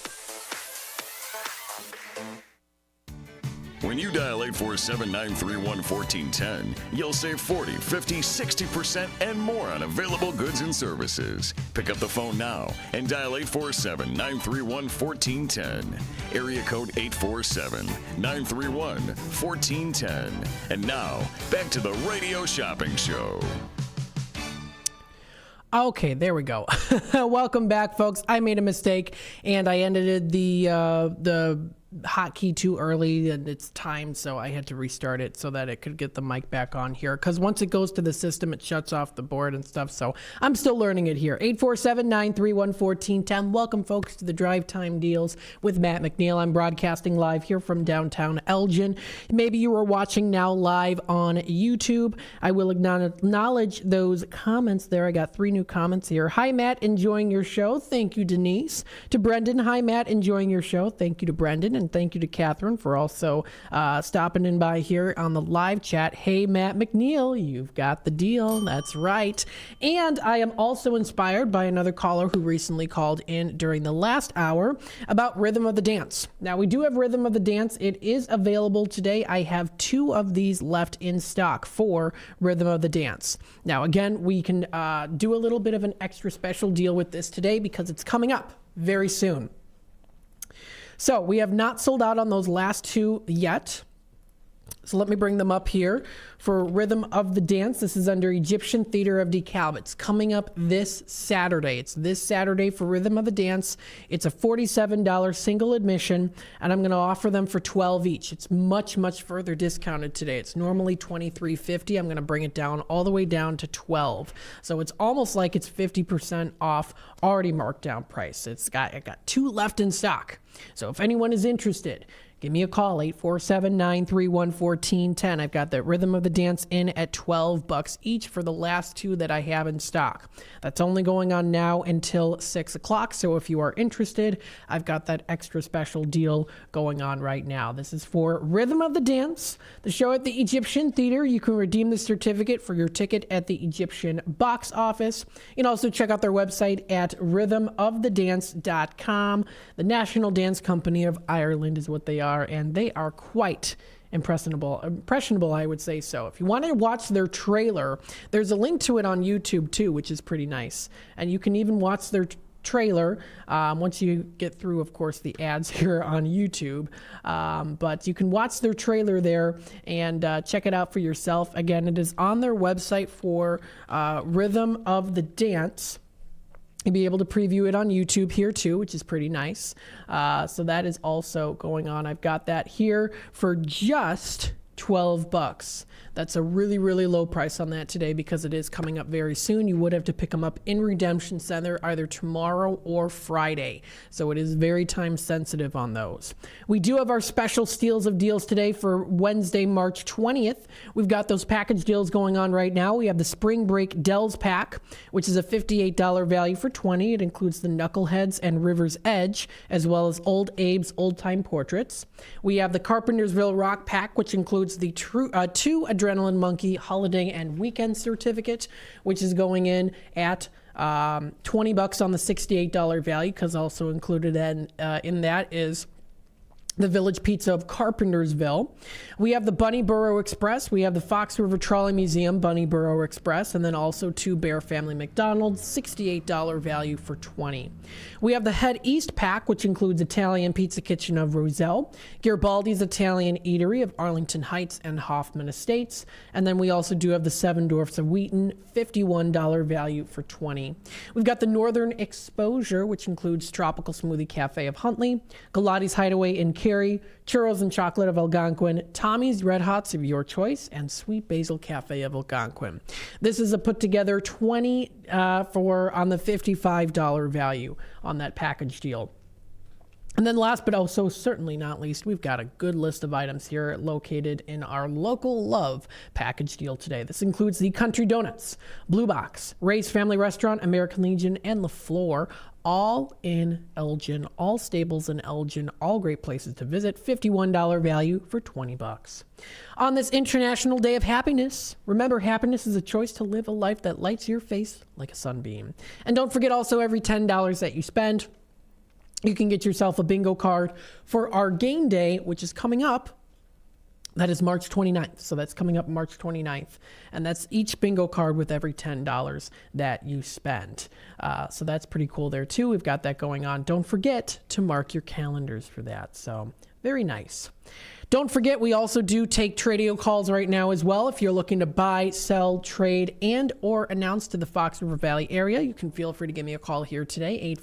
Speaker 4: When you dial 847-931-1410, you'll save 40, 50, 60% and more on available goods and services. Pick up the phone now and dial 847-931-1410. Area code 847-931-1410. And now, back to the Radio Shopping Show.
Speaker 5: Okay, there we go. Welcome back, folks. I made a mistake, and I ended the hotkey too early, and it's timed, so I had to restart it so that it could get the mic back on here. Because once it goes to the system, it shuts off the board and stuff. So I'm still learning it here. 847-931-1410. Welcome, folks, to the Drive Time Deals with Matt McNeil. I'm broadcasting live here from downtown Elgin. Maybe you are watching now live on YouTube. I will acknowledge those comments there. I got 3 new comments here. Hi, Matt, enjoying your show. Thank you, Denise. To Brendan, hi, Matt, enjoying your show. Thank you to Brendan. And thank you to Catherine for also stopping in by here on the live chat. Hey, Matt McNeil, you've got the deal. That's right. And I am also inspired by another caller who recently called in during the last hour about Rhythm of the Dance. Now, we do have Rhythm of the Dance. It is available today. I have 2 of these left in stock for Rhythm of the Dance. Now, again, we can do a little bit of an extra special deal with this today because it's coming up very soon. So we have not sold out on those last 2 yet. So let me bring them up here. For Rhythm of the Dance, this is under Egyptian Theater of DeKalb. It's coming up this Saturday. It's this Saturday for Rhythm of the Dance. It's a $47 single admission, and I'm going to offer them for $12 each. It's much, much further discounted today. It's normally $23.50. I'm going to bring it down all the way down to $12. So it's almost like it's 50% off already marked down price. I got 2 left in stock. So if anyone is interested, give me a call, 847-931-1410. I've got the Rhythm of the Dance in at $12 each for the last 2 that I have in stock. That's only going on now until 6 o'clock. So if you are interested, I've got that extra special deal going on right now. This is for Rhythm of the Dance, the show at the Egyptian Theater. You can redeem the certificate for your ticket at the Egyptian box office. You can also check out their website at rhythmofthedance.com. The National Dance Company of Ireland is what they are, and they are quite impressionable, I would say so. If you want to watch their trailer, there's a link to it on YouTube too, which is pretty nice. And you can even watch their trailer once you get through, of course, the ads here on YouTube. But you can watch their trailer there and check it out for yourself. Again, it is on their website for Rhythm of the Dance. You'll be able to preview it on YouTube here too, which is pretty nice. So that is also going on. I've got that here for just $12. That's a really, really low price on that today because it is coming up very soon. You would have to pick them up in Redemption Center either tomorrow or Friday. So it is very time sensitive on those. We do have our special steals of deals today for Wednesday, March 20th. We've got those package deals going on right now. We have the Spring Break Dells Pack, which is a $58 value for $20. It includes the Knuckleheads and River's Edge, as well as Old Abe's Old Time Portraits. We have the Carpentersville Rock Pack, which includes the 2 Adrenaline Monkey Holiday and Weekend Certificate, which is going in at $20 on the $68 value, because also included in that is the Village Pizza of Carpentersville. We have the Bunny Burrow Express. We have the Fox River Trolley Museum Bunny Burrow Express, and then also 2 Bear Family McDonald's, $68 value for $20. We have the Head East Pack, which includes Italian Pizza Kitchen of Roselle, Garibaldi's Italian Eatery of Arlington Heights and Hoffman Estates, and then we also do have the Seven Dwarfs of Wheaton, $51 value for $20. We've got the Northern Exposure, which includes Tropical Smoothie Cafe of Huntley, Galati's Hideaway in Cary, Churros and Chocolate of Algonquin, Tommy's Red Hots of your choice, and Sweet Basil Cafe of Algonquin. This is a put together $20 on the $55 value on that package deal. And then last but also certainly not least, we've got a good list of items here located in our Local Love package deal today. This includes the Country Donuts, Blue Box, Ray's Family Restaurant, American Legion, and La Fleur, all in Elgin, all stables in Elgin, all great places to visit. $51 value for $20. On this International Day of Happiness, remember, happiness is a choice to live a life that lights your face like a sunbeam. And don't forget also, every $10 that you spend, you can get yourself a bingo card for our game day, which is coming up. That is March 29th. So that's coming up March 29th. And that's each bingo card with every $10 that you spend. So that's pretty cool there, too. We've got that going on. Don't forget to mark your calendars for that. So very nice. Don't forget, we also do take Tradio calls right now as well. If you're looking to buy, sell, trade, and or announce to the Fox River Valley area, you can feel free to give me a call here today,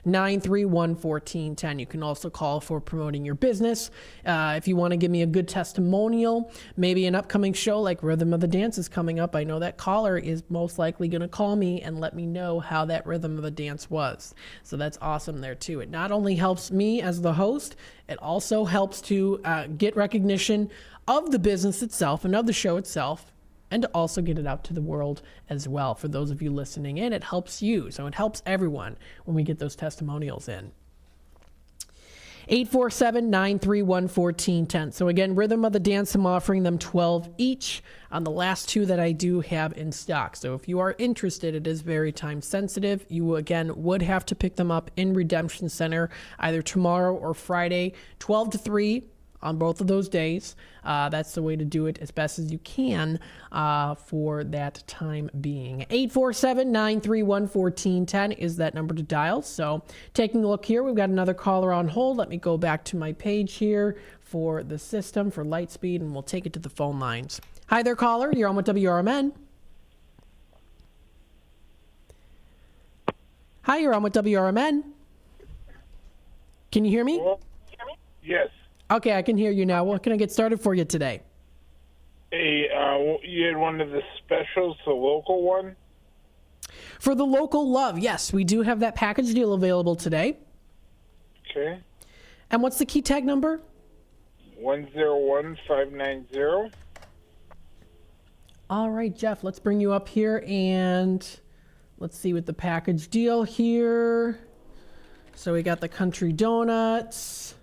Speaker 5: 847-931-1410. You can also call for promoting your business. If you want to give me a good testimonial, maybe an upcoming show like Rhythm of the Dance is coming up. I know that caller is most likely going to call me and let me know how that Rhythm of the Dance was. So that's awesome there, too. It not only helps me as the host, it also helps to get recognition of the business itself and of the show itself, and to also get it out to the world as well. For those of you listening in, it helps you. So it helps everyone when we get those testimonials in. 847-931-1410. So again, Rhythm of the Dance, I'm offering them 12 each on the last 2 that I do have in stock. So if you are interested, it is very time sensitive. You, again, would have to pick them up in Redemption Center either tomorrow or Friday, 12 to 3 on both of those days. That's the way to do it as best as you can for that time being. 847-931-1410 is that number to dial. So taking a look here, we've got another caller on hold. Let me go back to my page here for the system for Lightspeed, and we'll take it to the phone lines. Hi there, caller. You're on with WRMN. Hi, you're on with WRMN. Can you hear me?
Speaker 10: Yes.
Speaker 5: Okay, I can hear you now. What can I get started for you today?
Speaker 10: Hey, you had one of the specials, the local one?
Speaker 5: For the Local Love, yes, we do have that package deal available today.
Speaker 10: Okay.
Speaker 5: And what's the key tag number?
Speaker 10: 101590.
Speaker 5: All right, Jeff, let's bring you up here and let's see what the package deal here. So we got the Country Donuts.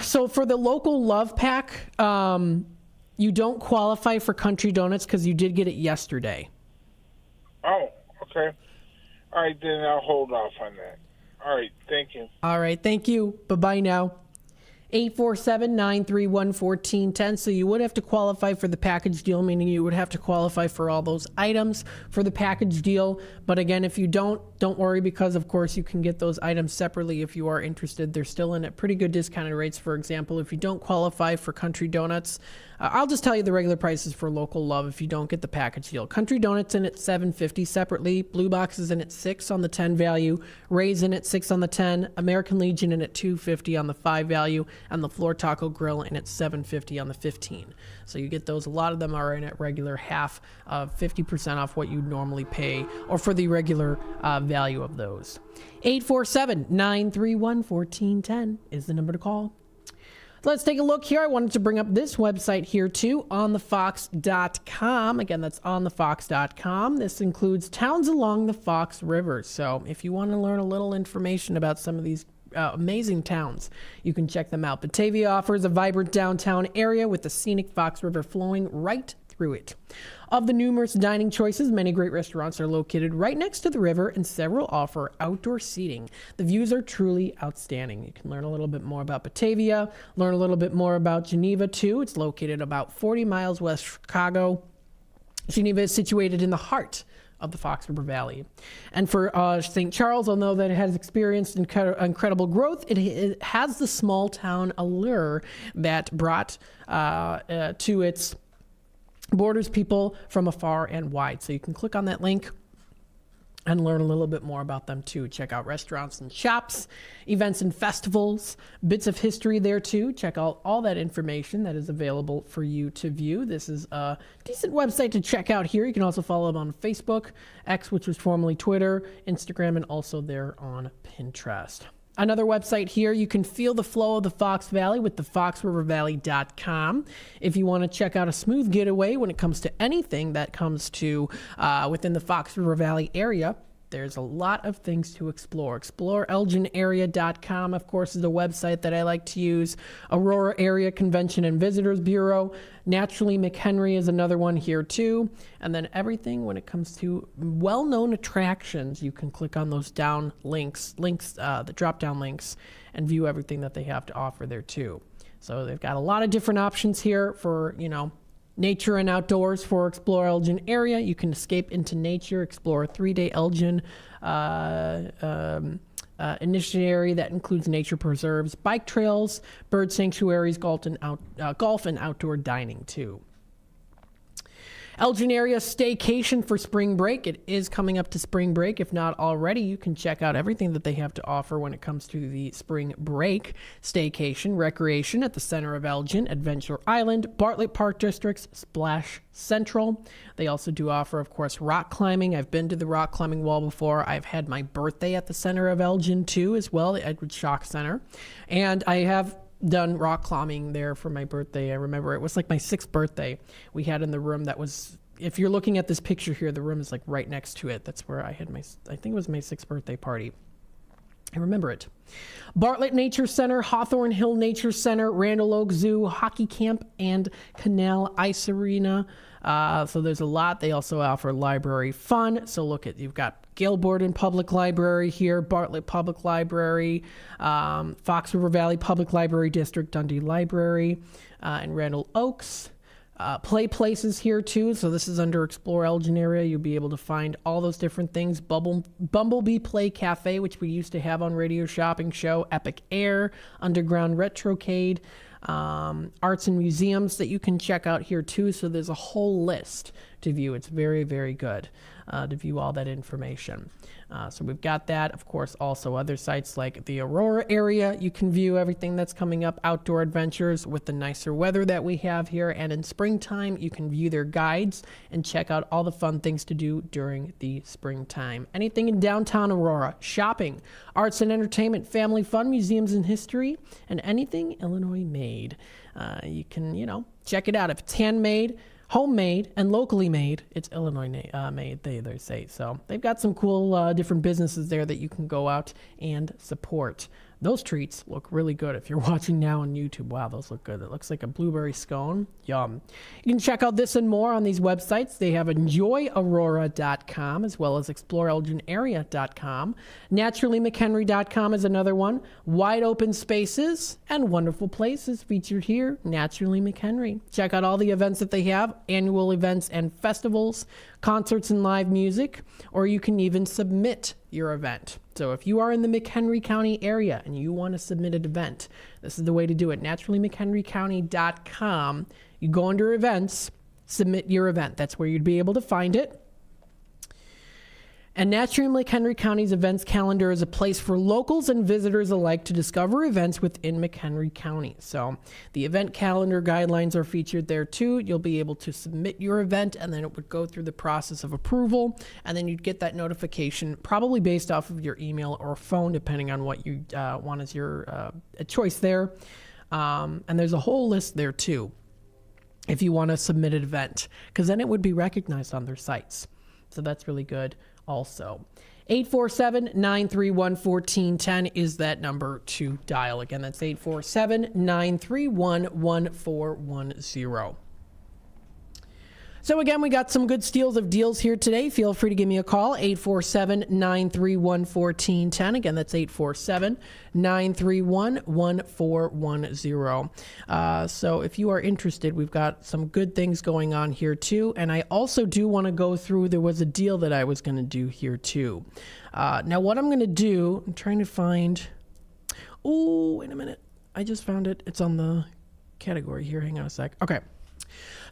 Speaker 5: So for the Local Love Pack, you don't qualify for Country Donuts because you did get it yesterday.
Speaker 10: Oh, okay. All right, then I'll hold off on that. All right, thank you.
Speaker 5: All right, thank you. Bye-bye now. 847-931-1410. So you would have to qualify for the package deal, meaning you would have to qualify for all those items for the package deal. But again, if you don't worry, because of course you can get those items separately if you are interested. They're still in at pretty good discounted rates. For example, if you don't qualify for Country Donuts, I'll just tell you the regular prices for Local Love if you don't get the package deal. Country Donuts in at $7.50 separately. Blue Box is in at $6 on the 10 value. Ray's in at $6 on the 10. American Legion in at $2.50 on the 5 value. And the Floor Taco Grill in at $7.50 on the 15. So you get those. A lot of them are in at regular half of 50% off what you normally pay, or for the regular value of those. 847-931-1410 is the number to call. Let's take a look here. I wanted to bring up this website here too, onthefox.com. Again, that's onthefox.com. This includes towns along the Fox River. So if you want to learn a little information about some of these amazing towns, you can check them out. Batavia offers a vibrant downtown area with the scenic Fox River flowing right through it. Of the numerous dining choices, many great restaurants are located right next to the river, and several offer outdoor seating. The views are truly outstanding. You can learn a little bit more about Batavia, learn a little bit more about Geneva too. It's located about 40 miles west of Chicago. Geneva is situated in the heart of the Fox River Valley. And for St. Charles, although that it has experienced incredible growth, it has the small town allure that brought to its borders people from afar and wide. So you can click on that link and learn a little bit more about them too. Check out restaurants and shops, events and festivals, bits of history there too. Check out all that information that is available for you to view. This is a decent website to check out here. You can also follow them on Facebook, X, which was formerly Twitter, Instagram, and also there on Pinterest. Another website here, you can feel the flow of the Fox Valley with the foxrivervalley.com. If you want to check out a smooth getaway when it comes to anything that comes to within the Fox River Valley area, there's a lot of things to explore. ExploreElginArea.com, of course, is a website that I like to use. Aurora Area Convention and Visitors Bureau. Naturally, McHenry is another one here too. And then everything when it comes to well-known attractions, you can click on those down links, the drop-down links, and view everything that they have to offer there too. So they've got a lot of different options here for, nature and outdoors for Explore Elgin area. You can escape into nature, explore a 3-day Elgin initiatory that includes nature preserves, bike trails, bird sanctuaries, golf and outdoor dining too. Elgin area staycation for spring break. It is coming up to spring break. If not already, you can check out everything that they have to offer when it comes to the spring break staycation recreation at the center of Elgin, Adventure Island, Bartlett Park Districts, Splash Central. They also do offer, of course, rock climbing. I've been to the rock climbing wall before. I've had my birthday at the center of Elgin too, as well, the Edward Schock Center. And I have done rock climbing there for my birthday. I remember it was like my 6th birthday we had in the room that was, if you're looking at this picture here, the room is like right next to it. That's where I had I think it was my 6th birthday party. I remember it. Bartlett Nature Center, Hawthorne Hill Nature Center, Randall Oak Zoo, Hockey Camp, and Canal Ice Arena. So there's a lot. They also offer library fun. So you've got Gale Borden Public Library here, Bartlett Public Library, Fox River Valley Public Library District, Dundee Library, and Randall Oaks. Play places here too. So this is under Explore Elgin area. You'll be able to find all those different things. Bumblebee Play Cafe, which we used to have on Radio Shopping Show, Epic Air, Underground Retrocade, arts and museums that you can check out here too. So there's a whole list to view. It's very, very good to view all that information. So we've got that. Of course, also other sites like the Aurora area. You can view everything that's coming up, outdoor adventures with the nicer weather that we have here. And in springtime, you can view their guides and check out all the fun things to do during the springtime. Anything in downtown Aurora, shopping, arts and entertainment, family fun, museums and history, and anything Illinois made. You can, check it out. If it's handmade, homemade, and locally made, it's Illinois made, they say. So they've got some cool different businesses there that you can go out and support. Those treats look really good. If you're watching now on YouTube, wow, those look good. It looks like a blueberry scone. Yum. You can check out this and more on these websites. They have enjoyaurora.com as well as exploreelginarea.com. NaturallyMcHenry.com is another one. Wide open spaces and wonderful places featured here. Naturally McHenry. Check out all the events that they have, annual events and festivals, concerts and live music, or you can even submit your event. So if you are in the McHenry County area and you want to submit an event, this is the way to do it. NaturallyMcHenryCounty.com. You go under events, submit your event. That's where you'd be able to find it. And Naturally McHenry County's events calendar is a place for locals and visitors alike to discover events within McHenry County. So the event calendar guidelines are featured there too. You'll be able to submit your event and then it would go through the process of approval. And then you'd get that notification probably based off of your email or phone, depending on what you want as your choice there. And there's a whole list there too if you want to submit an event, because then it would be recognized on their sites. So that's really good. Also, 847-931-1410 is that number to dial. Again, that's 847-931-1410. So again, we got some good steals of deals here today. Feel free to give me a call, 847-931-1410. Again, that's 847-931-1410. So if you are interested, we've got some good things going on here too. And I also do want to go through, there was a deal that I was going to do here too. Now what I'm going to do, I'm trying to find, oh, wait a minute. I just found it. It's on the category here. Hang on a sec. Okay.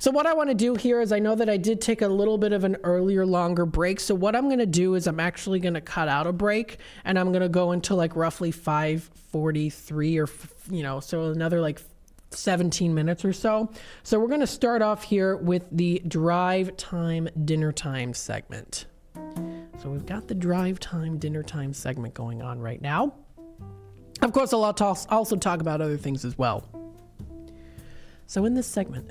Speaker 5: So what I want to do here is I know that I did take a little bit of an earlier, longer break. So what I'm going to do is I'm actually going to cut out a break and I'm going to go into like roughly 5:43 or, so another like 17 minutes or so. So we're going to start off here with the drive time, dinner time segment. So we've got the drive time, dinner time segment going on right now. Of course, I'll also talk about other things as well. So in this segment,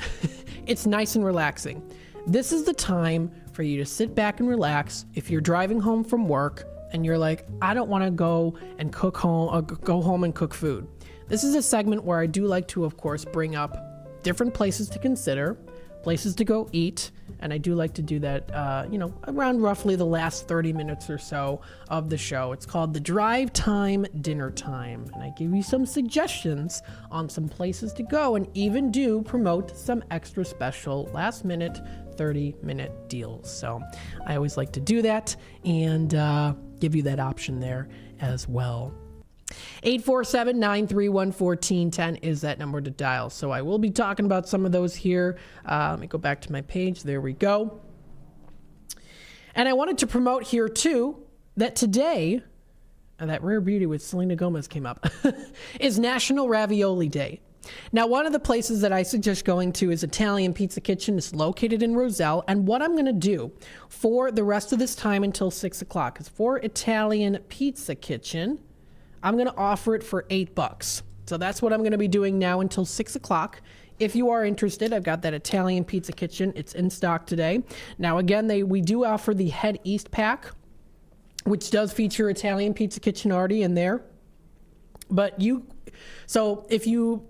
Speaker 5: it's nice and relaxing. This is the time for you to sit back and relax. If you're driving home from work and you're like, I don't want to go home and cook food. This is a segment where I do like to, of course, bring up different places to consider, places to go eat. And I do like to do that, around roughly the last 30 minutes or so of the show. It's called the Drive Time, Dinner Time. And I give you some suggestions on some places to go and even do promote some extra special last minute 30-minute deals. So I always like to do that and give you that option there as well. 847-931-1410 is that number to dial. So I will be talking about some of those here. Let me go back to my page. There we go. And I wanted to promote here too that today, that Rare Beauty with Selena Gomez came up, is National Ravioli Day. Now, one of the places that I suggest going to is Italian Pizza Kitchen. It's located in Roselle. And what I'm going to do for the rest of this time until 6 o'clock is for Italian Pizza Kitchen, I'm going to offer it for $8. So that's what I'm going to be doing now until 6 o'clock. If you are interested, I've got that Italian Pizza Kitchen. It's in stock today. Now, again, we do offer the Head East pack, which does feature Italian Pizza Kitchen already in there. But if you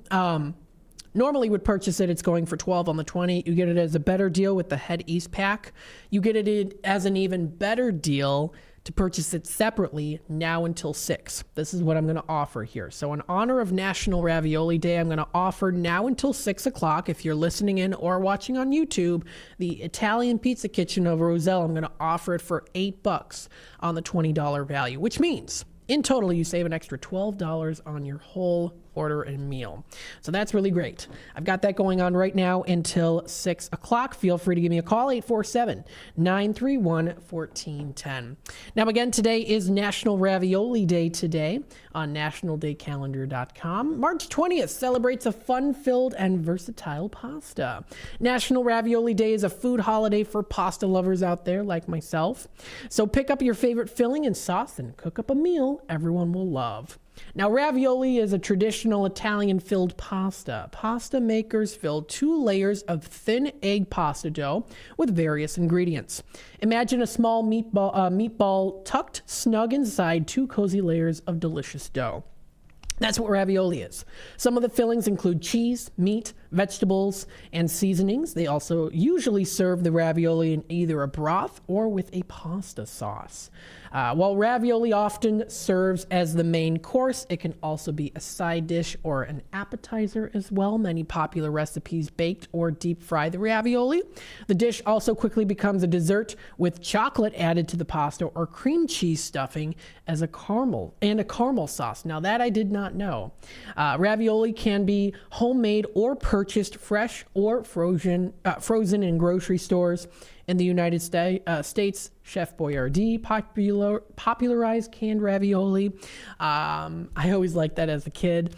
Speaker 5: normally would purchase it, it's going for $12 on the 20. You get it as a better deal with the Head East pack. You get it as an even better deal to purchase it separately now until 6. This is what I'm going to offer here. So in honor of National Ravioli Day, I'm going to offer now until 6 o'clock. If you're listening in or watching on YouTube, the Italian Pizza Kitchen of Roselle, I'm going to offer it for $8 on the $20 value, which means in total, you save an extra $12 on your whole order and meal. So that's really great. I've got that going on right now until 6 o'clock. Feel free to give me a call, 847-931-1410. Now, again, today is National Ravioli Day today on nationaldaycalendar.com. March 20th celebrates a fun-filled and versatile pasta. National Ravioli Day is a food holiday for pasta lovers out there like myself. So pick up your favorite filling and sauce and cook up a meal everyone will love. Now, ravioli is a traditional Italian-filled pasta. Pasta makers fill 2 layers of thin egg pasta dough with various ingredients. Imagine a small meatball tucked snug inside 2 cozy layers of delicious dough. That's what ravioli is. Some of the fillings include cheese, meat, vegetables, and seasonings. They also usually serve the ravioli in either a broth or with a pasta sauce. While ravioli often serves as the main course, it can also be a side dish or an appetizer as well. Many popular recipes baked or deep fry the ravioli. The dish also quickly becomes a dessert with chocolate added to the pasta or cream cheese stuffing as a caramel sauce. Now that I did not know. Ravioli can be homemade or purchased fresh or frozen in grocery stores. In the United States, Chef Boyardee popularized canned ravioli. I always liked that as a kid.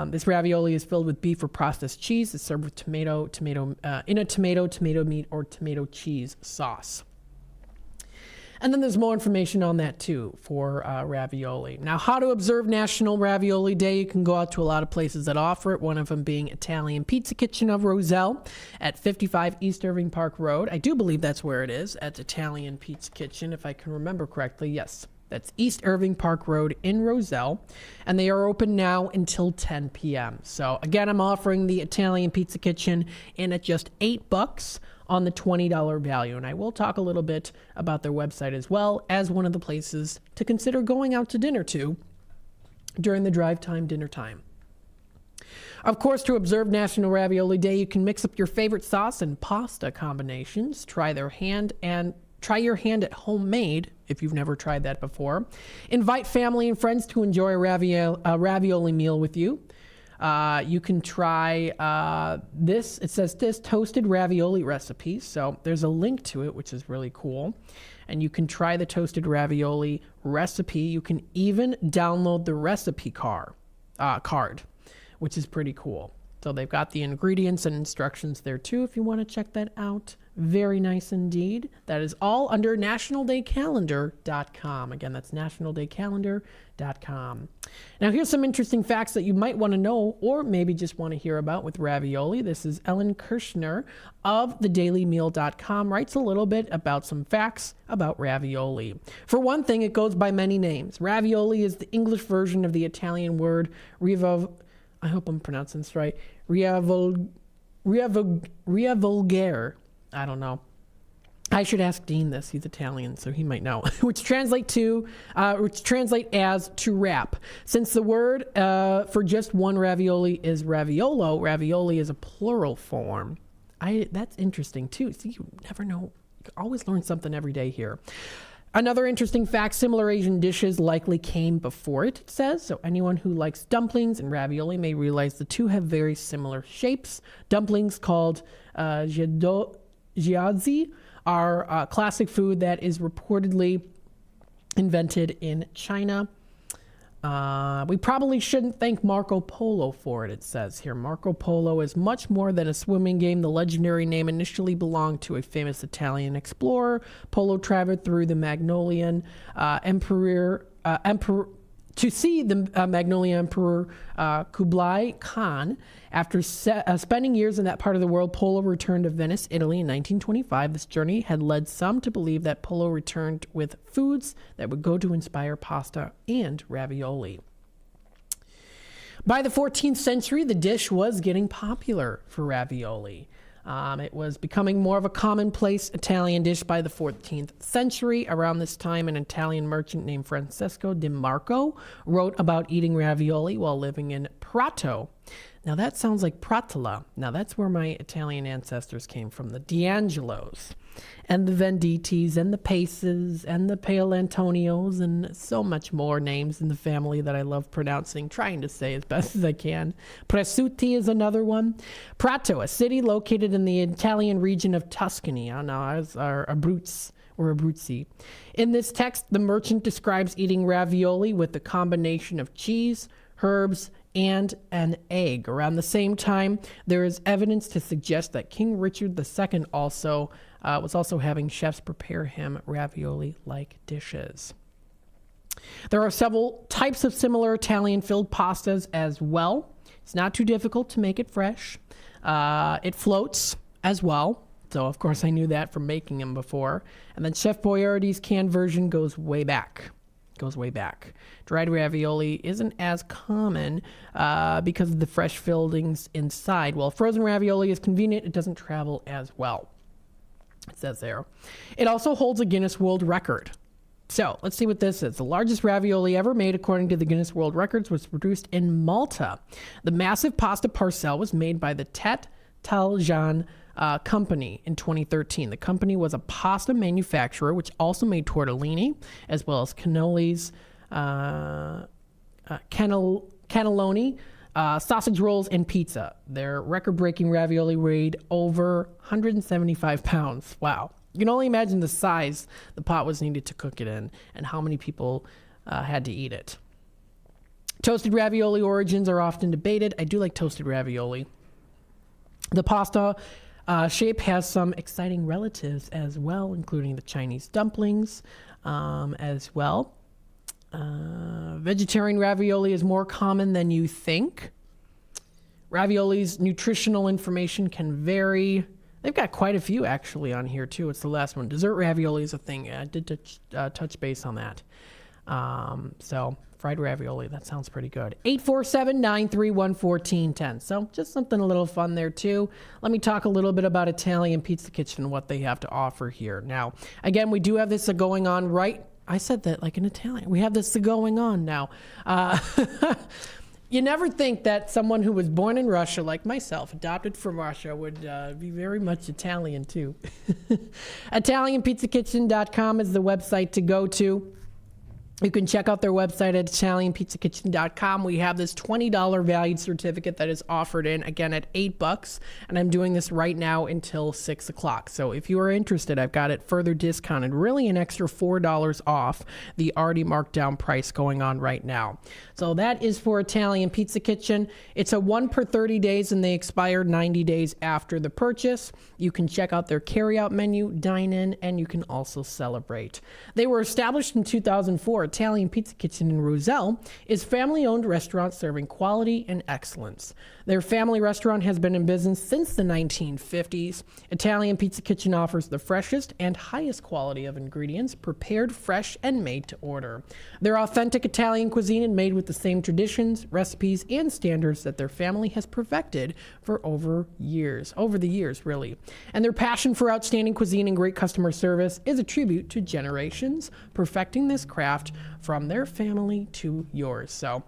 Speaker 5: This ravioli is filled with beef or processed cheese. It's served with tomato meat, or tomato cheese sauce. And then there's more information on that too for ravioli. Now, how to observe National Ravioli Day? You can go out to a lot of places that offer it, one of them being Italian Pizza Kitchen of Roselle at 55 East Irving Park Road. I do believe that's where it is, at Italian Pizza Kitchen, if I can remember correctly. Yes, that's East Irving Park Road in Roselle, and they are open now until 10 p.m. So again, I'm offering the Italian Pizza Kitchen in at just $8 on the $20 value. And I will talk a little bit about their website as well as one of the places to consider going out to dinner to during the drive time, dinner time. Of course, to observe National Ravioli Day, you can mix up your favorite sauce and pasta combinations. Try your hand at homemade if you've never tried that before. Invite family and friends to enjoy a ravioli meal with you. You can try this. It says this toasted ravioli recipe. So there's a link to it, which is really cool. And you can try the toasted ravioli recipe. You can even download the recipe card, which is pretty cool. So they've got the ingredients and instructions there too if you want to check that out. Very nice indeed. That is all under nationaldaycalendar.com. Again, that's nationaldaycalendar.com. Now here's some interesting facts that you might want to know or maybe just want to hear about with ravioli. This is Ellen Kirshner of thedailymeal.com writes a little bit about some facts about ravioli. For one thing, it goes by many names. Ravioli is the English version of the Italian word I hope I'm pronouncing this right. Riavolgare. I don't know. I should ask Dean this. He's Italian, so he might know. which translate as to wrap. Since the word for just one ravioli is raviolo, ravioli is a plural form. That's interesting too. See, you never know. You always learn something every day here. Another interesting fact, similar Asian dishes likely came before it says. So anyone who likes dumplings and ravioli may realize the two have very similar shapes. Dumplings called jiazi are a classic food that is reportedly invented in China. We probably shouldn't thank Marco Polo for it says here. Marco Polo is much more than a swimming game. The legendary name initially belonged to a famous Italian explorer. Polo traveled through the Magnolian Emperor to see the Magnolian Emperor Kublai Khan. After spending years in that part of the world, Polo returned to Venice, Italy in 1925. This journey had led some to believe that Polo returned with foods that would go to inspire pasta and ravioli. By the 14th century, the dish was getting popular for ravioli. It was becoming more of a commonplace Italian dish by the 14th century. Around this time, an Italian merchant named Francesco Di Marco wrote about eating ravioli while living in Prato. Now that sounds like Pratola. Now that's where my Italian ancestors came from, the D'Angelos and the Venditis and the Paces and the Paolantonios and so much more names in the family that I love pronouncing, trying to say as best as I can. Presutti is another one. Prato, a city located in the Italian region of Tuscany. As our Abruzzi or Abruzzi. In this text, the merchant describes eating ravioli with a combination of cheese, herbs, and an egg. Around the same time, there is evidence to suggest that King Richard II was also having chefs prepare him ravioli-like dishes. There are several types of similar Italian-filled pastas as well. It's not too difficult to make it fresh. It floats as well. So, of course, I knew that from making them before. And then Chef Boyardee's canned version goes way back. Dried ravioli isn't as common because of the fresh fillings inside. While frozen ravioli is convenient, it doesn't travel as well. It says there. It also holds a Guinness World Record. So let's see what this is. The largest ravioli ever made, according to the Guinness World Records, was produced in Malta. The massive pasta parcelle was made by the Tet Taljan company in 2013. The company was a pasta manufacturer which also made tortellini as well as cannolis, cannelloni, sausage rolls, and pizza. Their record-breaking ravioli weighed over 175 pounds. Wow. You can only imagine the size the pot was needed to cook it in and how many people had to eat it. Toasted ravioli origins are often debated. I do like toasted ravioli. The pasta shape has some exciting relatives as well, including the Chinese dumplings as well. Vegetarian ravioli is more common than you think. Ravioli's nutritional information can vary. They've got quite a few actually on here too. It's the last one. Dessert ravioli is a thing. I did touch base on that. So fried ravioli, that sounds pretty good. 847-931-1410. So just something a little fun there too. Let me talk a little bit about Italian Pizza Kitchen and what they have to offer here. Now, again, we do have this going on right. I said that like in Italian. We have this going on now. You never think that someone who was born in Russia, like myself, adopted from Russia, would be very much Italian too. ItalianPizzaKitchen.com is the website to go to. You can check out their website at ItalianPizzaKitchen.com. We have this $20 valued certificate that is offered in, again, at $8, and I'm doing this right now until 6 o'clock. So if you are interested, I've got it further discounted, really an extra $4 off the already marked down price going on right now. So that is for Italian Pizza Kitchen. It's a 1 per 30 days, and they expire 90 days after the purchase. You can check out their carryout menu, dine in, and you can also celebrate. They were established in 2004. Italian Pizza Kitchen in Roselle is family-owned restaurant serving quality and excellence. Their family restaurant has been in business since the 1950s. Italian Pizza Kitchen offers the freshest and highest quality of ingredients, prepared fresh and made to order. Their authentic Italian cuisine is made with the same traditions, recipes, and standards that their family has perfected for over the years, really. And their passion for outstanding cuisine and great customer service is a tribute to generations perfecting this craft from their family to yours. So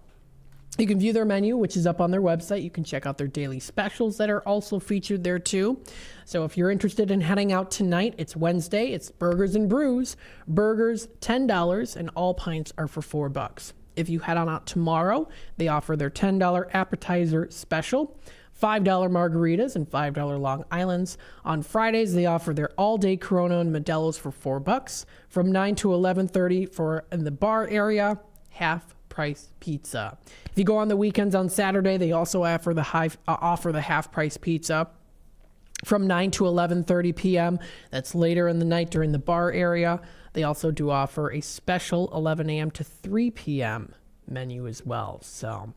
Speaker 5: you can view their menu, which is up on their website. You can check out their daily specials that are also featured there too. So if you're interested in heading out tonight, it's Wednesday. It's Burgers and Brews. Burgers, $10, and all pints are for $4. If you head on out tomorrow, they offer their $10 appetizer special, $5 margaritas, and $5 Long Islands. On Fridays, they offer their all-day Corona and Modelo's for $4. From 9 to 11:30 for in the bar area, half-price pizza. If you go on the weekends on Saturday, they also offer the half-price pizza from 9 to 11:30 p.m. That's later in the night during the bar area. They also do offer a special 11 a.m. to 3 p.m. menu as well. So,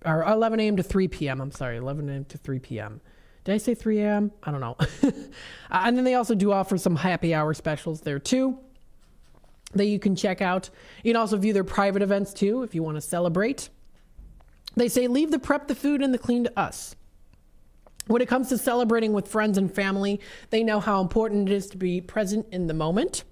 Speaker 5: or 11 a.m. to 3 p.m. I'm sorry, 11 a.m. to 3 p.m. Did I say 3 a.m.? I don't know. And then they also do offer some happy hour specials there too that you can check out. You can also view their private events too if you want to celebrate. They say, leave the prep, the food, and the clean to us. When it comes to celebrating with friends and family, they know how important it is to be present in the moment.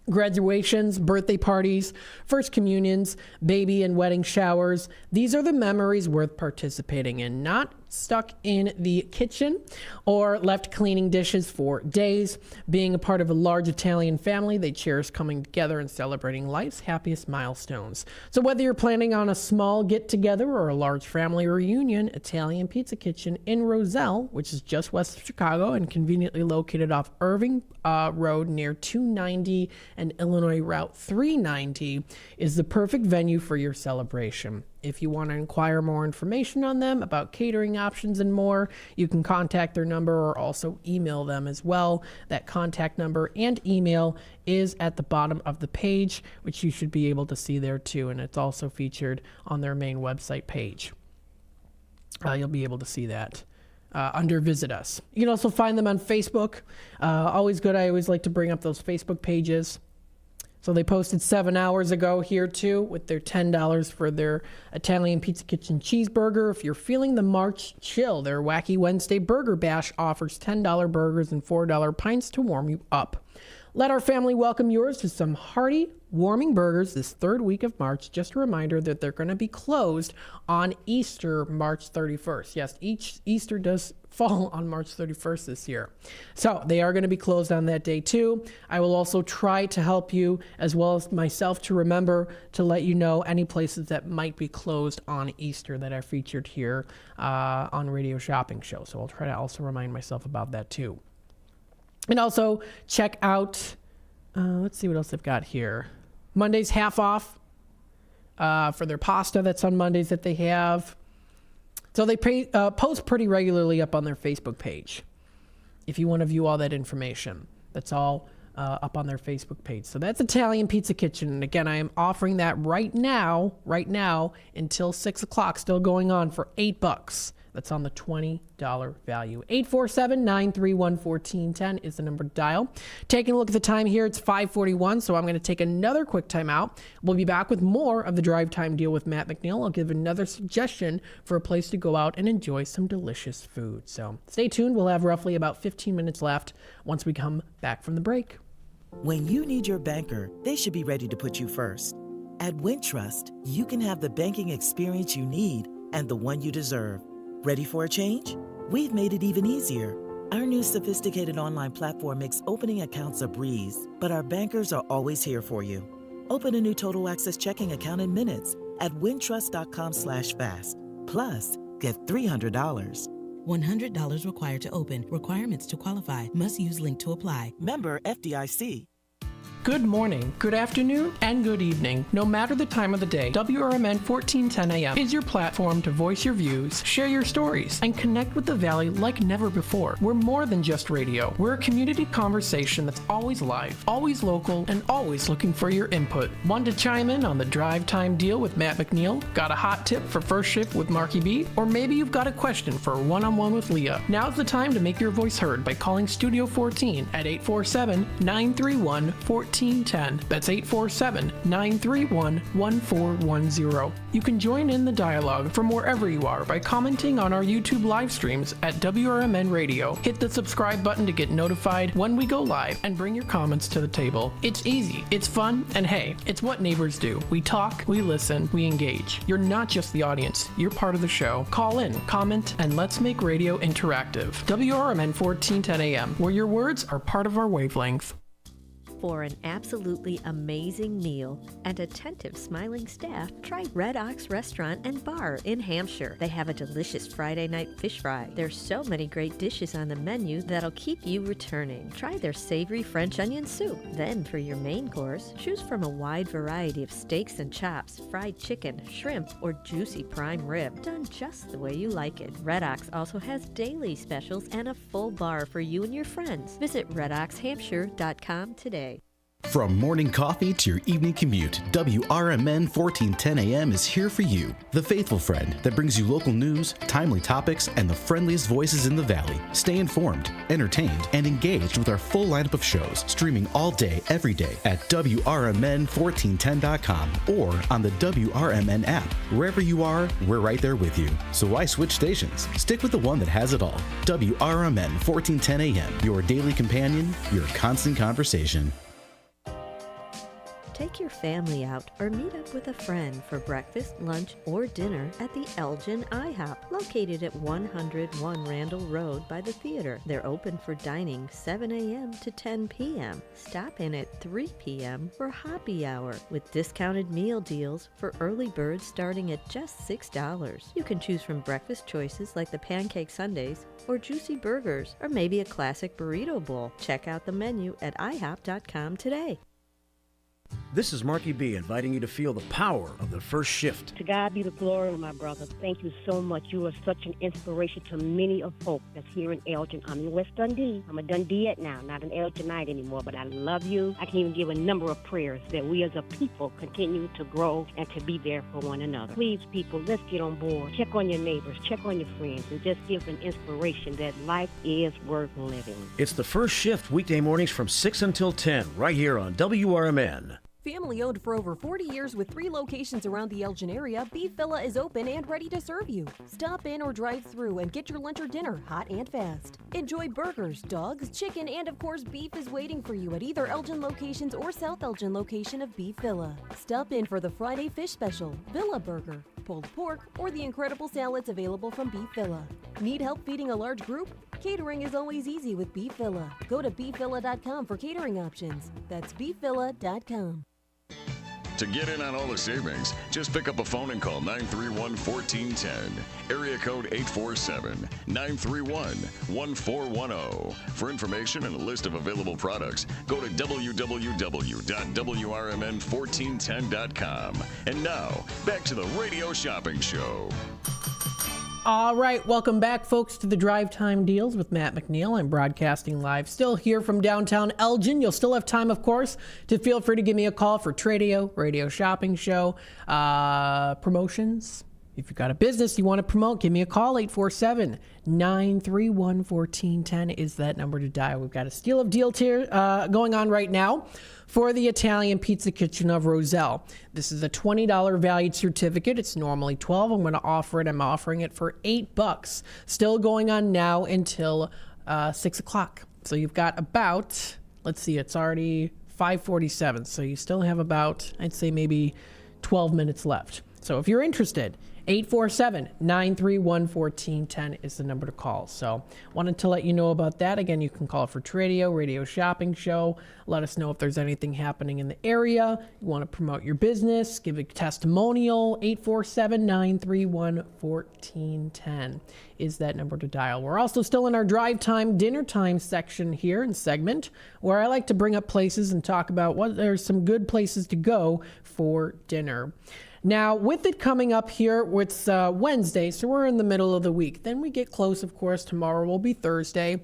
Speaker 5: Graduations, birthday parties, first communions, baby and wedding showers. These are the memories worth participating in, not stuck in the kitchen or left cleaning dishes for days. Being a part of a large Italian family, they cherish coming together and celebrating life's happiest milestones. So whether you're planning on a small get-together or a large family reunion, Italian Pizza Kitchen in Roselle, which is just west of Chicago and conveniently located off Irving Road near 290 and Illinois Route 390, is the perfect venue for your celebration. If you want to inquire more information on them about catering options and more, you can contact their number or also email them as well. That contact number and email is at the bottom of the page, which you should be able to see there too. And it's also featured on their main website page. You'll be able to see that under Visit Us. You can also find them on Facebook. Always good. I always like to bring up those Facebook pages. So they posted 7 hours ago here too with their $10 for their Italian Pizza Kitchen cheeseburger. If you're feeling the March chill, their Wacky Wednesday Burger Bash offers $10 burgers and $4 pints to warm you up. Let our family welcome yours to some hearty, warming burgers this third week of March. Just a reminder that they're going to be closed on Easter, March 31st. Yes, Easter does fall on March 31st this year. So they are going to be closed on that day too. I will also try to help you, as well as myself, to remember to let you know any places that might be closed on Easter that are featured here on Radio Shopping Show. So I'll try to also remind myself about that too. And also check out, let's see what else they've got here. Monday's half off for their pasta. That's on Mondays that they have. So they post pretty regularly up on their Facebook page. If you want to view all that information, that's all up on their Facebook page. So that's Italian Pizza Kitchen. And again, I am offering that right now until 6 o'clock, still going on for $8. That's on the $20 value. 847-931-1410 is the number to dial. Taking a look at the time here, it's 5:41, so I'm going to take another quick time out. We'll be back with more of the Drive Time Deal with Matt McNeil. I'll give another suggestion for a place to go out and enjoy some delicious food. So stay tuned. We'll have roughly about 15 minutes left once we come back from the break.
Speaker 11: When you need your banker, they should be ready to put you first. At Wintrust, you can have the banking experience you need and the one you deserve. Ready for a change? We've made it even easier. Our new sophisticated online platform makes opening accounts a breeze, but our bankers are always here for you. Open a new Total Access checking account in minutes at wintrust.com/fast. Plus, get $300.
Speaker 22: $100 required to open. Requirements to qualify. Must use link to apply.
Speaker 11: Member FDIC.
Speaker 5: Good morning, good afternoon, and good evening. No matter the time of the day, WRMN 1410 AM is your platform to voice your views, share your stories, and connect with the Valley like never before. We're more than just radio. We're a community conversation that's always live, always local, and always looking for your input. Want to chime in on the Drive Time Deal with Matt McNeil? Got a hot tip for First Shift with Marky B? Or maybe you've got a question for a one-on-one with Leah. Now's the time to make your voice heard by calling Studio 14 at 847-931-1410. That's 847-931-1410. You can join in the dialogue from wherever you are by commenting on our YouTube live streams at WRMN Radio. Hit the subscribe button to get notified when we go live and bring your comments to the table. It's easy, it's fun, and hey, it's what neighbors do. We talk, we listen, we engage. You're not just the audience, you're part of the show. Call in, comment, and let's make radio interactive. WRMN 1410 AM, where your words are part of our wavelength.
Speaker 8: For an absolutely amazing meal and attentive smiling staff, try Red Ox Restaurant and Bar in Hampshire. They have a delicious Friday night fish fry. There's so many great dishes on the menu that'll keep you returning. Try their savory French onion soup. Then for your main course, choose from a wide variety of steaks and chops, fried chicken, shrimp, or juicy prime rib, done just the way you like it. Red Ox also has daily specials and a full bar for you and your friends. Visit redoxhampshire.com today.
Speaker 16: From morning coffee to your evening commute, WRMN 1410 AM is here for you. The faithful friend that brings you local news, timely topics, and the friendliest voices in the Valley. Stay informed, entertained, and engaged with our full lineup of shows, streaming all day, every day at WRMN1410.com or on the WRMN app. Wherever you are, we're right there with you. So why switch stations? Stick with the one that has it all. WRMN 1410 AM, your daily companion, your constant conversation.
Speaker 8: Take your family out or meet up with a friend for breakfast, lunch, or dinner at the Elgin IHOP, located at 101 Randall Road by the theater. They're open for dining 7 a.m. to 10 p.m. Stop in at 3 p.m. for happy hour with discounted meal deals for early birds starting at just $6. You can choose from breakfast choices like the pancake sundaes or juicy burgers or maybe a classic burrito bowl. Check out the menu at ihop.com today.
Speaker 2: This is Marky B inviting you to feel the power of the First Shift.
Speaker 23: To God be the glory, my brother. Thank you so much. You are such an inspiration to many of folk that's here in Elgin. I'm in West Dundee. I'm a Dundeeite now, not an Elginite anymore, but I love you. I can even give a number of prayers that we as a people continue to grow and to be there for one another. Please, people, let's get on board. Check on your neighbors, check on your friends, and just give an inspiration that life is worth living.
Speaker 2: It's the First Shift, weekday mornings from 6 until 10, right here on WRMN.
Speaker 24: Family owned for over 40 years with 3 locations around the Elgin area, Beef Villa is open and ready to serve you. Stop in or drive through and get your lunch or dinner hot and fast. Enjoy burgers, dogs, chicken, and of course beef is waiting for you at either Elgin locations or South Elgin location of Beef Villa. Stop in for the Friday fish special, Villa Burger, pulled pork, or the incredible salads available from Beef Villa. Need help feeding a large group? Catering is always easy with Beef Villa. Go to beefvilla.com for catering options. That's beefvilla.com.
Speaker 4: To get in on all the savings, just pick up a phone and call 931-1410. Area code 847-931-1410. For information and a list of available products, go to www.WRMN1410.com. And now, back to the Radio Shopping Show.
Speaker 5: All right, welcome back, folks, to the Drive Time Deals with Matt McNeil. I'm broadcasting live, still here from downtown Elgin. You'll still have time, of course, to feel free to give me a call for Tradio, Radio Shopping Show, promotions. If you've got a business you want to promote, give me a call. 847-931-1410 is that number to dial. We've got a steal of deal tier going on right now for the Italian Pizza Kitchen of Roselle. This is a $20 valued certificate. It's normally $12. I'm going to offer it. I'm offering it for $8. Still going on now until 6 o'clock. So you've got about, let's see, it's already 5:47. So you still have about, I'd say maybe 12 minutes left. So if you're interested, 847-931-1410 is the number to call. So wanted to let you know about that. Again, you can call for radio shopping show. Let us know if there's anything happening in the area. You want to promote your business, give a testimonial. 847-931-1410 is that number to dial. We're also still in our drive time, dinner time section here in segment where I like to bring up places and talk about what there's some good places to go for dinner. Now, with it coming up here, it's Wednesday, so we're in the middle of the week. Then we get close, of course. Tomorrow will be Thursday.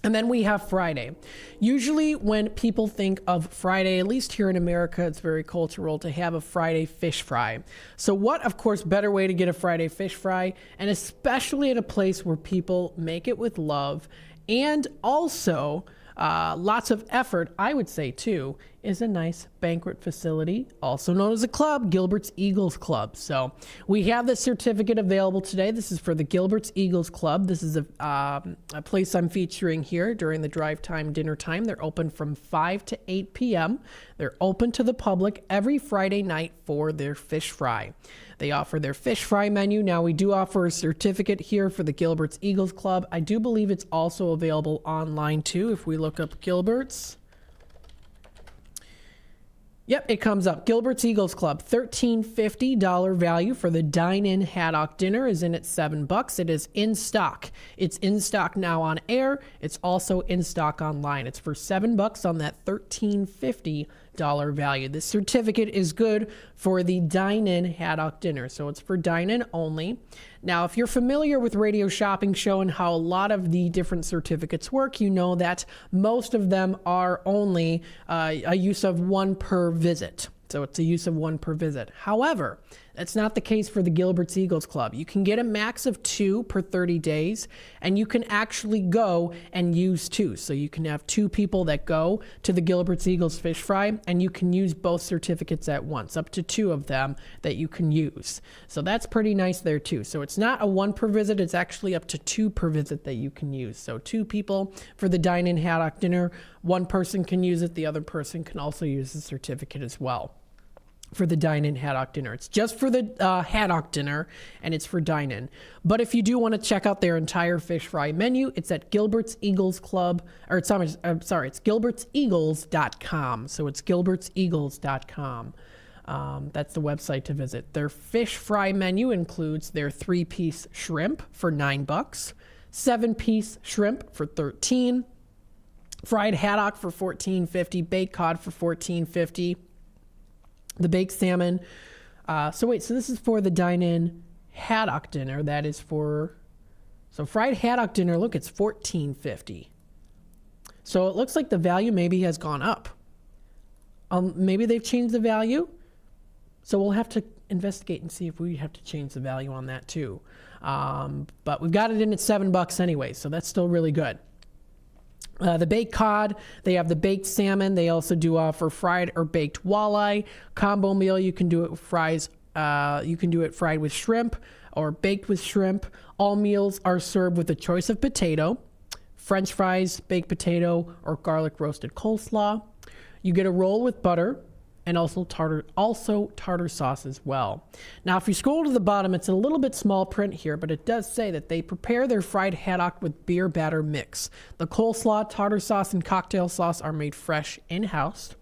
Speaker 5: And then we have Friday. Usually when people think of Friday, at least here in America, it's very cultural to have a Friday fish fry. So what, of course, better way to get a Friday fish fry, and especially at a place where people make it with love and also lots of effort, I would say, too, is a nice banquet facility, also known as a club, Gilbert's Eagles Club. So we have the certificate available today. This is for the Gilbert's Eagles Club. This is a place I'm featuring here during the drive time, dinner time. They're open from 5 to 8 p.m. They're open to the public every Friday night for their fish fry. They offer their fish fry menu. Now, we do offer a certificate here for the Gilbert's Eagles Club. I do believe it's also available online, too, if we look up Gilbert's. Yep, it comes up. Gilbert's Eagles Club, $13.50 value for the dine-in haddock dinner is in at $7. It is in stock. It's in stock now on air. It's also in stock online. It's for $7 on that $13.50 value. This certificate is good for the dine-in haddock dinner, so it's for dine-in only. Now, if you're familiar with Radio Shopping Show and how a lot of the different certificates work, you know that most of them are only a use of one per visit. So it's a use of one per visit. However, that's not the case for the Gilbert's Eagles Club. You can get a max of 2 per 30 days, and you can actually go and use 2. So you can have 2 people that go to the Gilbert's Eagles fish fry, and you can use both certificates at once, up to 2 of them that you can use. So that's pretty nice there too. So it's not a 1 per visit, it's actually up to 2 per visit that you can use. So 2 people for the dine-in haddock dinner, 1 person can use it, the other person can also use the certificate as well for the dine-in haddock dinner. It's just for the haddock dinner, and it's for dine-in. But if you do want to check out their entire fish fry menu, it's at Gilbert's Eagles Club, or it's gilbertseagles.com. So it's gilbertseagles.com. That's the website to visit. Their fish fry menu includes their 3-piece shrimp for $9, 7-piece shrimp for $13, fried haddock for $14.50, baked cod for $14.50, the baked salmon. So this is for the dine-in haddock dinner. That is for, so fried haddock dinner, look, it's $14.50. So it looks like the value maybe has gone up. Maybe they've changed the value. So we'll have to investigate and see if we have to change the value on that too. But we've got it in at $7 anyway, so that's still really good. The baked cod, they have the baked salmon. They also do offer fried or baked walleye combo meal. You can do it with fries. You can do it fried with shrimp or baked with shrimp. All meals are served with a choice of potato, French fries, baked potato, or garlic roasted coleslaw. You get a roll with butter and also tartar sauce as well. Now, if you scroll to the bottom, it's a little bit small print here, but it does say that they prepare their fried haddock with beer batter mix. The coleslaw, tartar sauce, and cocktail sauce are made fresh in-house.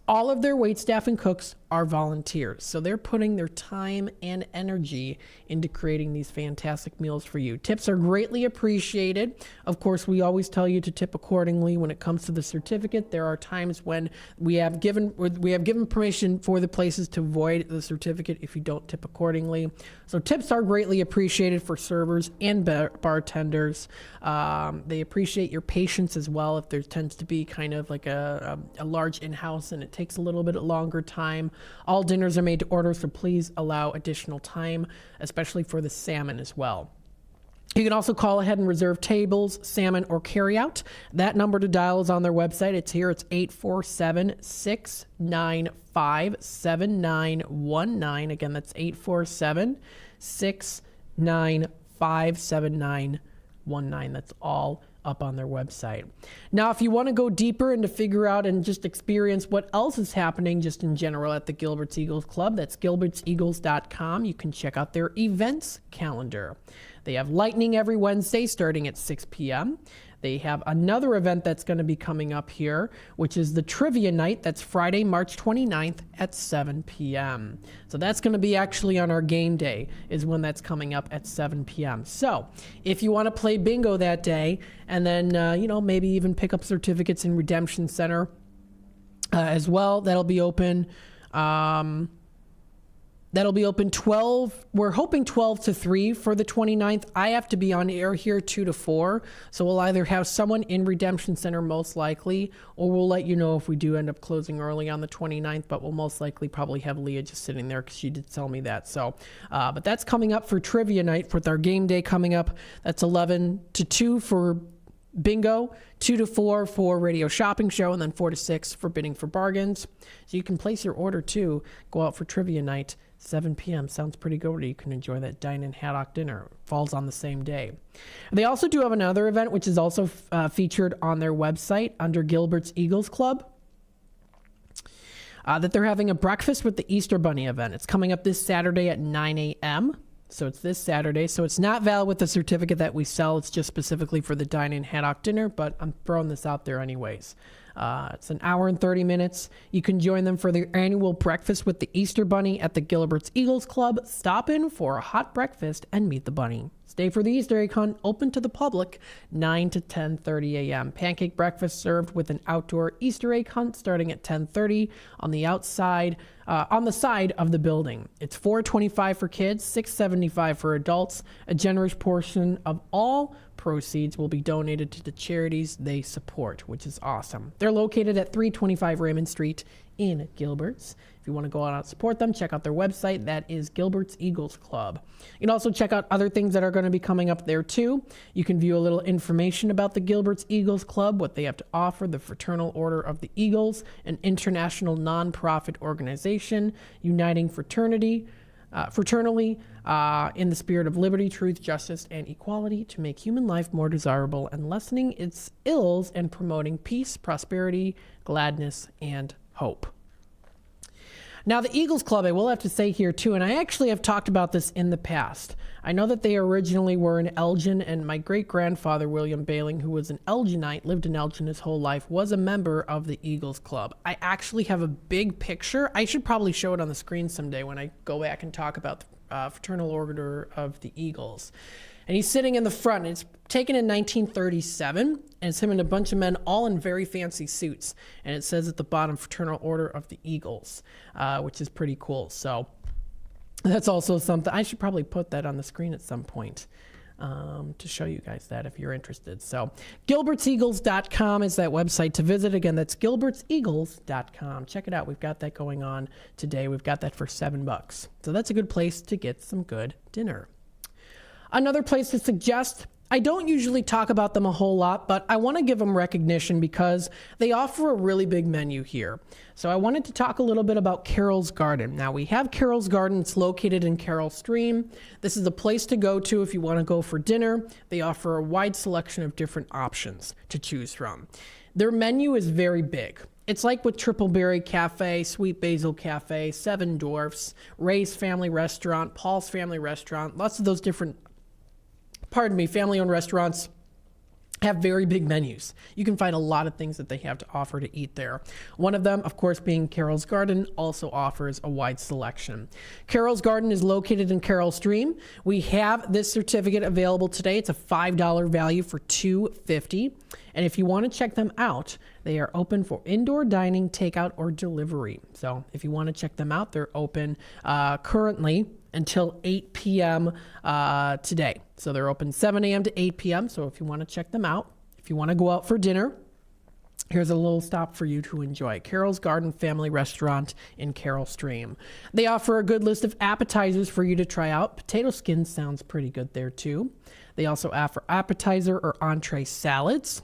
Speaker 5: All of their waitstaff and cooks are volunteers, so they're putting their time and energy into creating these fantastic meals for you. Tips are greatly appreciated. Of course, we always tell you to tip accordingly when it comes to the certificate. There are times when we have given permission for the places to void the certificate if you don't tip accordingly. So tips are greatly appreciated for servers and bartenders. They appreciate your patience as well if there tends to be kind of like a large in-house and It takes a little bit longer time. All dinners are made to order, so please allow additional time, especially for the salmon as well. You can also call ahead and reserve tables, salmon, or carryout. That number to dial is on their website. It's here. It's 847-695-7919. Again, that's 847-695-7919. That's all up on their website. Now, if you want to go deeper and to figure out and just experience what else is happening just in general at the Gilbert's Eagles Club, that's gilbertseagles.com. You can check out their events calendar. They have Lightning every Wednesday starting at 6 p.m. They have another event that's going to be coming up here, which is the Trivia Night. That's Friday, March 29th at 7 p.m. So that's going to be actually on our game day is when that's coming up at 7 p.m. So if you want to play bingo that day and then, maybe even pick up certificates in Redemption Center as well, that'll be open. That'll be open 12. We're hoping 12 to 3 for the 29th. I have to be on air here 2 to 4. So we'll either have someone in Redemption Center most likely, or we'll let you know if we do end up closing early on the 29th, but we'll most likely probably have Leah just sitting there because she did tell me that. So, but that's coming up for Trivia Night with our game day coming up. That's 11 to 2 for bingo, 2 to 4 for Radio Shopping Show, and then 4 to 6 for bidding for bargains. So you can place your order too. Go out for Trivia Night. 7 p.m. Sounds pretty good. You can enjoy that dine-in haddock dinner. Falls on the same day. They also do have another event, which is also featured on their website under Gilbert's Eagles Club, that they're having a breakfast with the Easter Bunny event. It's coming up this Saturday at 9 a.m. So it's this Saturday. So it's not valid with the certificate that we sell. It's just specifically for the dine-in haddock dinner, but I'm throwing this out there anyways. It's an hour and 30 minutes. You can join them for their annual breakfast with the Easter Bunny at the Gilbert's Eagles Club. Stop in for a hot breakfast and meet the bunny. Stay for the Easter egg hunt, open to the public, 9 to 10:30 a.m. Pancake breakfast served with an outdoor Easter egg hunt starting at 10:30 on the outside, on the side of the building. It's $4.25 for kids, $6.75 for adults. A generous portion of all proceeds will be donated to the charities they support, which is awesome. They're located at 325 Raymond Street in Gilbert's. If you want to go out and support them, check out their website. That is Gilbert's Eagles Club. You can also check out other things that are going to be coming up there too. You can view a little information about the Gilbert's Eagles Club, what they have to offer, the Fraternal Order of the Eagles, an international nonprofit organization uniting fraternally in the spirit of liberty, truth, justice, and equality to make human life more desirable and lessening its ills and promoting peace, prosperity, gladness, and hope. Now, the Eagles Club, I will have to say here too, and I actually have talked about this in the past. I know that they originally were in Elgin, and my great-grandfather, William Baling, who was an Elginite, lived in Elgin his whole life, was a member of the Eagles Club. I actually have a big picture. I should probably show it on the screen someday when I go back and talk about the Fraternal Order of the Eagles. And he's sitting in the front. It's taken in 1937, and it's him and a bunch of men all in very fancy suits. And it says at the bottom, Fraternal Order of the Eagles, which is pretty cool. So that's also something. I should probably put that on the screen at some point to show you guys that if you're interested. So gilbertseagles.com is that website to visit. Again, that's gilbertseagles.com. Check it out. We've got that going on today. We've got that for $7. So that's a good place to get some good dinner. Another place to suggest, I don't usually talk about them a whole lot, but I want to give them recognition because they offer a really big menu here. So I wanted to talk a little bit about Carol's Garden. Now, we have Carol's Garden. It's located in Carroll Stream. This is a place to go to if you want to go for dinner. They offer a wide selection of different options to choose from. Their menu is very big. It's like with Tripleberry Cafe, Sweet Basil Cafe, Seven Dwarfs, Ray's Family Restaurant, Paul's Family Restaurant, lots of those different family-owned restaurants have very big menus. You can find a lot of things that they have to offer to eat there. One of them, of course, being Carol's Garden, also offers a wide selection. Carol's Garden is located in Carroll Stream. We have this certificate available today. It's a $5 value for $2.50. And if you want to check them out, they are open for indoor dining, takeout, or delivery. So if you want to check them out, they're open currently until 8 p.m. Today. So they're open 7 a.m. to 8 p.m. So if you want to check them out, if you want to go out for dinner, Here's a little stop for you to enjoy. Carol's Garden Family Restaurant in Carroll Stream. They offer a good list of appetizers for you to try out. Potato skins sounds pretty good there too. They also offer appetizer or entree salads.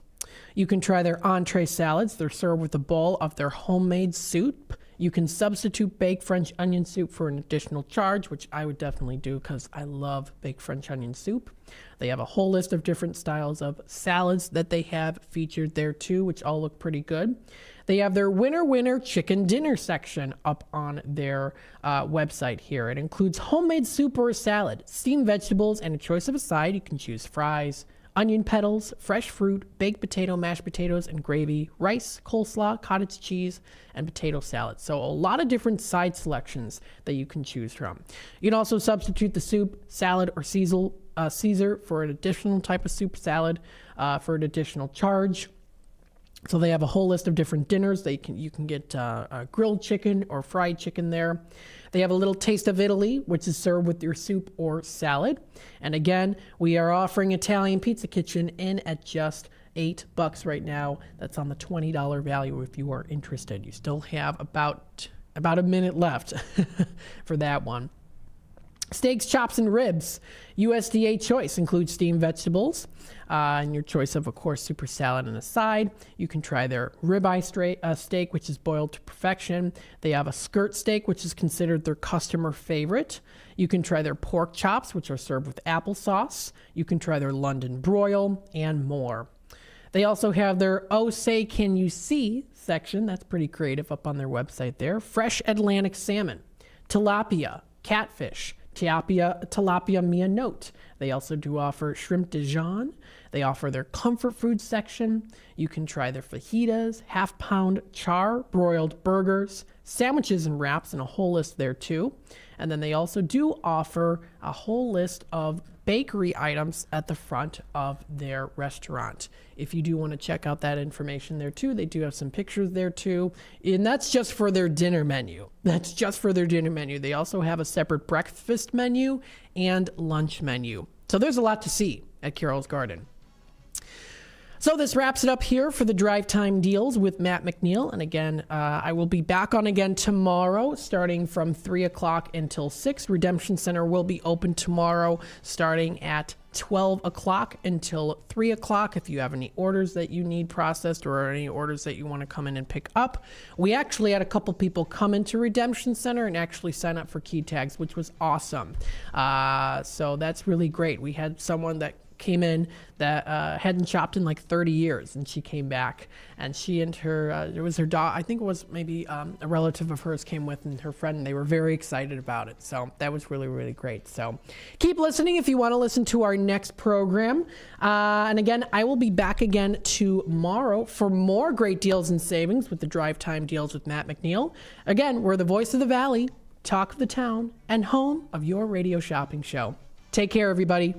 Speaker 5: You can try their entree salads. They're served with a bowl of their homemade soup. You can substitute baked French onion soup for an additional charge, which I would definitely do because I love baked French onion soup. They have a whole list of different styles of salads that they have featured there too, which all look pretty good. They have their Winner Chicken Dinner section up on their website here. It includes homemade soup or a salad, steamed vegetables, and a choice of a side. You can choose fries, onion petals, fresh fruit, baked potato, mashed potatoes, and gravy, rice, coleslaw, cottage cheese, and potato salad. So a lot of different side selections that you can choose from. You can also substitute the soup, salad, or Caesar for an additional type of soup salad for an additional charge. So they have a whole list of different dinners. You can get grilled chicken or fried chicken there. They have a little taste of Italy, which is served with your soup or salad. And again, we are offering Italian Pizza Kitchen in at just $8 right now. That's on the $20 value if you are interested. You still have about a minute left for that one. Steaks, chops, and ribs. USDA choice includes steamed vegetables and your choice of course, super salad and a side. You can try their ribeye steak, which is boiled to perfection. They have a skirt steak, which is considered their customer favorite. You can try their pork chops, which are served with applesauce. You can try their London broil and more. They also have their Oh Say Can You See section. That's pretty creative up on their website there. Fresh Atlantic salmon, tilapia, catfish, tilapia mia note. They also do offer shrimp Dijon. They offer their comfort food section. You can try their fajitas, half-pound char, broiled burgers, sandwiches and wraps, and a whole list there too. And then they also do offer a whole list of bakery items at the front of their restaurant. If you do want to check out that information there too, they do have some pictures there too. And that's just for their dinner menu. That's just for their dinner menu. They also have a separate breakfast menu and lunch menu. So there's a lot to see at Carol's Garden. So this wraps it up here for the Drive Time Deals with Matt McNeil. And again, I will be back on again tomorrow, starting from 3 o'clock until 6. Redemption Center will be open tomorrow, starting at 12 o'clock until 3 o'clock. If you have any orders that you need processed or any orders that you want to come in and pick up. We actually had a couple people come into Redemption Center and actually sign up for key tags, which was awesome. So that's really great. We had someone that came in that hadn't shopped in like 30 years, and she came back, and she and her it was her dog, I think it was maybe a relative of hers came with, and her friend, and they were very excited about it. So that was really, really great. So keep listening if you want to listen to our next program. And again, I will be back again tomorrow for more great deals and savings with the Drive Time Deals with Matt McNeil. Again, we're the voice of the Valley, talk of the town, and home of your radio shopping show. Take care, everybody.